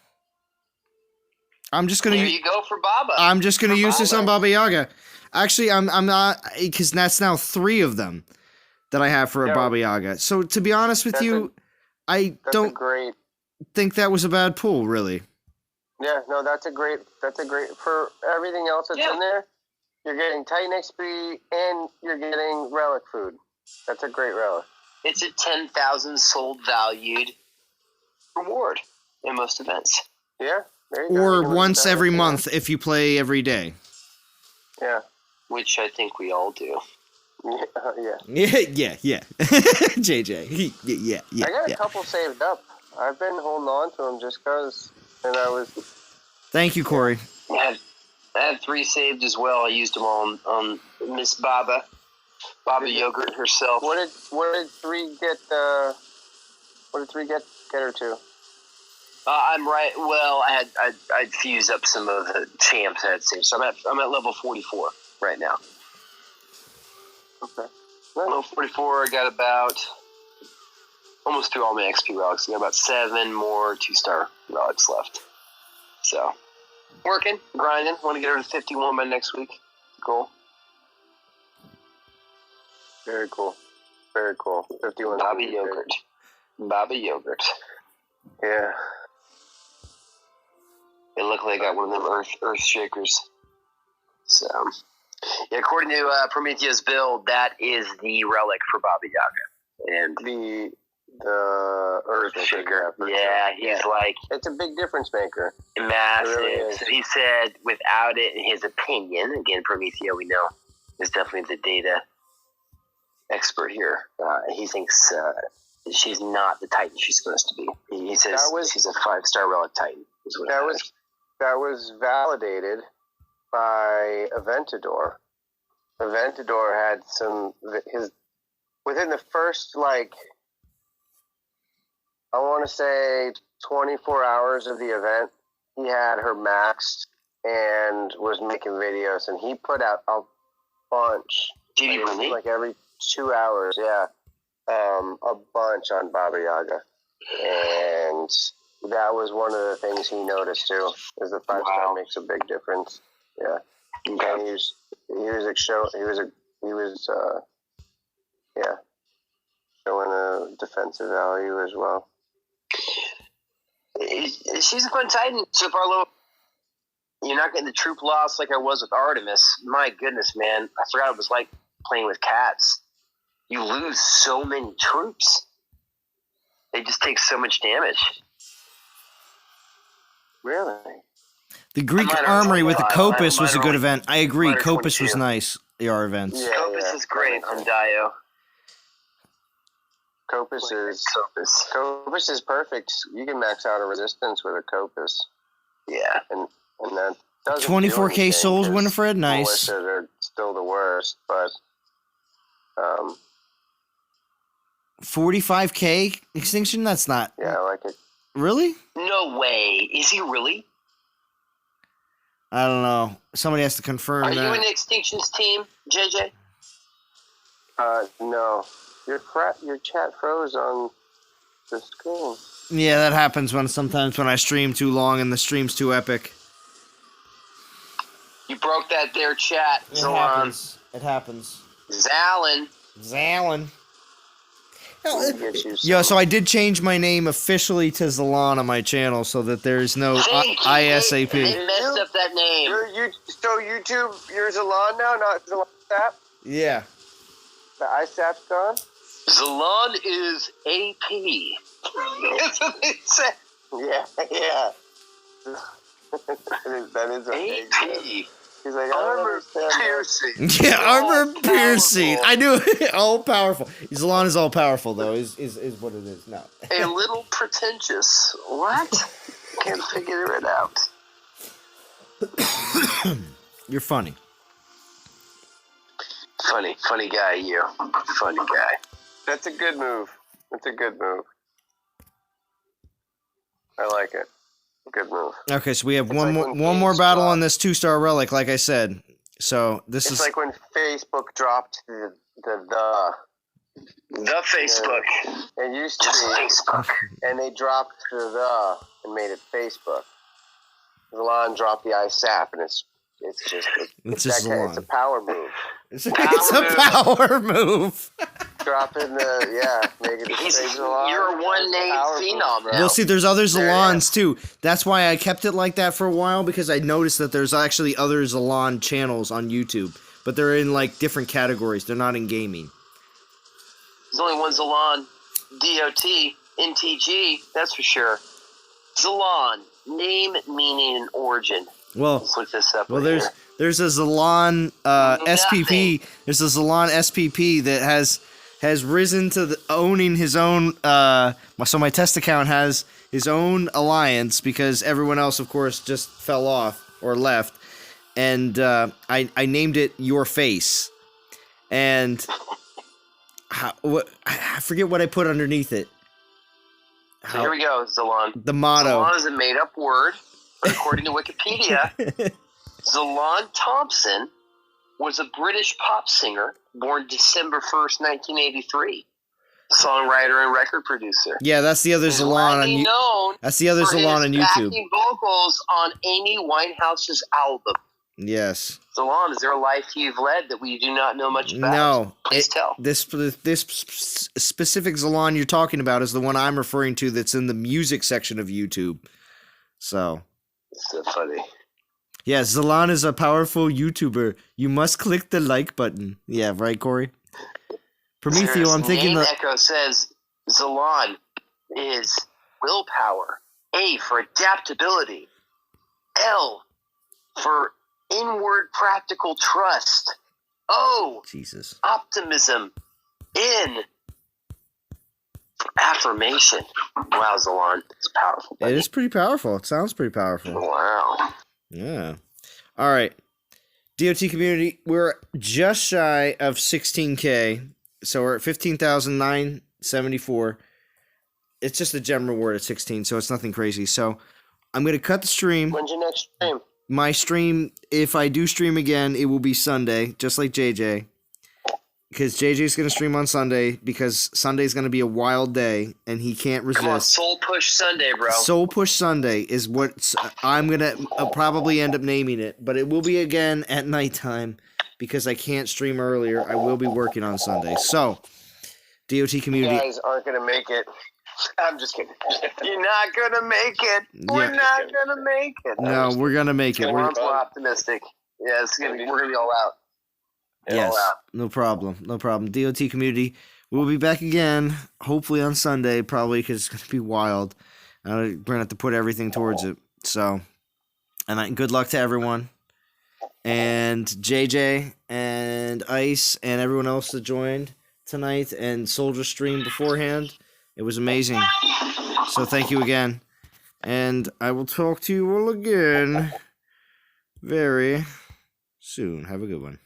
I'm just gonna. There you go for Baba. I'm just gonna use this on Baba Yaga. Actually, I'm not, because that's now 3 of them that I have for a Baba Yaga. So to be honest with you, I don't think that was a bad pull, really. Yeah, no, that's a great for everything else that's in there. You're getting Titan XP and you're getting relic food. That's a great relic. It's a 10,000 sold valued reward in most events. Yeah, there you go. Or once every month if you play every day. Yeah. which I think we all do. Yeah. Yeah. JJ. Yeah. I got a couple saved up. I've been holding on to them just because, and I was. Thank you, Corey. I had 3 saved as well. I used them on Miss Baba Yogurt herself. What did 3 get? What did 3 get her to? I'm right. Well, I'd fused up some of the champs I had saved, so I'm at level 44 right now. Okay. Level 44. I got about almost through all my XP relics. I got about 7 more 2-star relics left. So working, grinding. Want to get her to 51 by next week. Cool. Very cool. Very cool. 51. Baba Yogurt. Baba Yogurt. Yeah. It looked like I got one of them earth shakers. So, yeah, according to Prometheus' build, that is the relic for Baba Yaga. And The Earth shaker. Yeah, he's like it's a big difference maker. massive. It really is. So he said, without it, in his opinion, again, Prometheus, we know, is definitely the data expert here. He thinks she's not the Titan she's supposed to be. He says she's a 5-star relic Titan. Is what That was validated by Aventador. Aventador had within the first, like, I want to say 24 hours of the event, he had her maxed and was making videos, and he put out a bunch. Did he really? Like every 2 hours, yeah. A bunch on Baba Yaga. And that was one of the things he noticed too, is the 5-star makes a big difference. Yeah. Okay. And he was showing a defensive value as well. She's a fun Titan. So if you're not getting the troop loss like I was with Artemis, my goodness, man. I forgot it was like playing with cats. You lose so many troops. They just take so much damage. Really? The Greek Armory with the Copus was a good event. I agree. Copus was nice. Our events. Yeah, Copus is great on Dio. Copus is perfect. You can max out a resistance with a Copus. Yeah. And that doesn't 24K souls, Winifred. Nice. Are still the worst, but 45K extinction. That's not. yeah, I like it. Really? No way. Is he really? I don't know. Somebody has to confirm Are that. you in the Extinctions team, JJ? No. Your chat froze on the screen. Yeah, that happens sometimes when I stream too long and the stream's too epic. You broke that there chat. It happens. Zalin. Yo, so I did change my name officially to Zalan on my channel so that there's no ISAP. They messed up that name. So YouTube, you're Zalan now, not Zalan Sap? Yeah. The ISAP's gone? Zalan is AP. That's what they said. Yeah. that is AP. He's like, Armor piercing. Yeah, armor piercing. I knew it. All powerful. Zalan is all powerful though. Is what it is now. A little pretentious. What? Can't figure it out. You're funny. Funny guy, you. Funny guy. That's a good move. I like it. Good move. Okay, so we have It's one like more battle on this 2-star relic, like I said. So this It's is like when Facebook dropped the Facebook. It used to Just be Facebook. and they dropped the and made it Facebook. Zalan dropped the ISAP, and it's just Zalan. it's a power move. It's a power move. Drop in make it Zalan. You're a one-name phenom now. Well, see, there's other Zalans too. That's why I kept it like that for a while, because I noticed that there's actually other Zalan channels on YouTube, but they're in like different categories. They're not in gaming. There's only one Zalan. DOT, NTG, that's for sure. Zalan, name, meaning, and origin. Well, Let's look this up. well, right there's a Zalon SPP. There's a Zalon SPP that has risen to owning his own. So my test account has his own alliance because everyone else, of course, just fell off or left, and I named it Your Face, and I forget what I put underneath it. So here we go, Zalon. The motto. Zalon is a made-up word, but according to Wikipedia, Zalon Thompson was a British pop singer born December 1st, 1983. Songwriter and record producer. Yeah, that's the other He's Zalon widely known That's the other for Zalon on his YouTube. backing vocals on Amy Winehouse's album. Yes. Zalon, is there a life you've led that we do not know much about? No. Please tell. This specific Zalon you're talking about is the one I'm referring to that's in the music section of YouTube. So. It's so funny. Yeah, Zalon is a powerful YouTuber. You must click the like button. Yeah, right, Corey? Prometheo, I'm thinking Name Echo says Zalon is willpower. A for adaptability. L for inward practical trust. O, Jesus. optimism. N for affirmation. Wow, Zalon, it's powerful. It is pretty powerful. It sounds pretty powerful. Wow. Yeah. All right. DOT community, we're just shy of 16K. So we're at 15,974. It's just a gem reward at 16, so it's nothing crazy. So I'm going to cut the stream. When's your next stream? My stream, if I do stream again, it will be Sunday, just like JJ. Because JJ's going to stream on Sunday because Sunday's going to be a wild day and he can't resist. Come on, Soul Push Sunday, bro. Soul Push Sunday is what I'm going to probably end up naming it. But it will be again at nighttime because I can't stream earlier. I will be working on Sunday. So, DOT community. You guys aren't going to make it. I'm just kidding. You're not gonna make it. We're not gonna make it. No, we're going to make it. We're optimistic. Yeah, we're gonna be all out. Yes, no problem. No problem. DOT community, we'll be back again, hopefully on Sunday, probably because it's going to be wild. We're going to have to put everything towards it. So, and good luck to everyone. And JJ and Ice and everyone else that joined tonight and Soldier Stream beforehand. It was amazing. So thank you again. And I will talk to you all again very soon. Have a good one.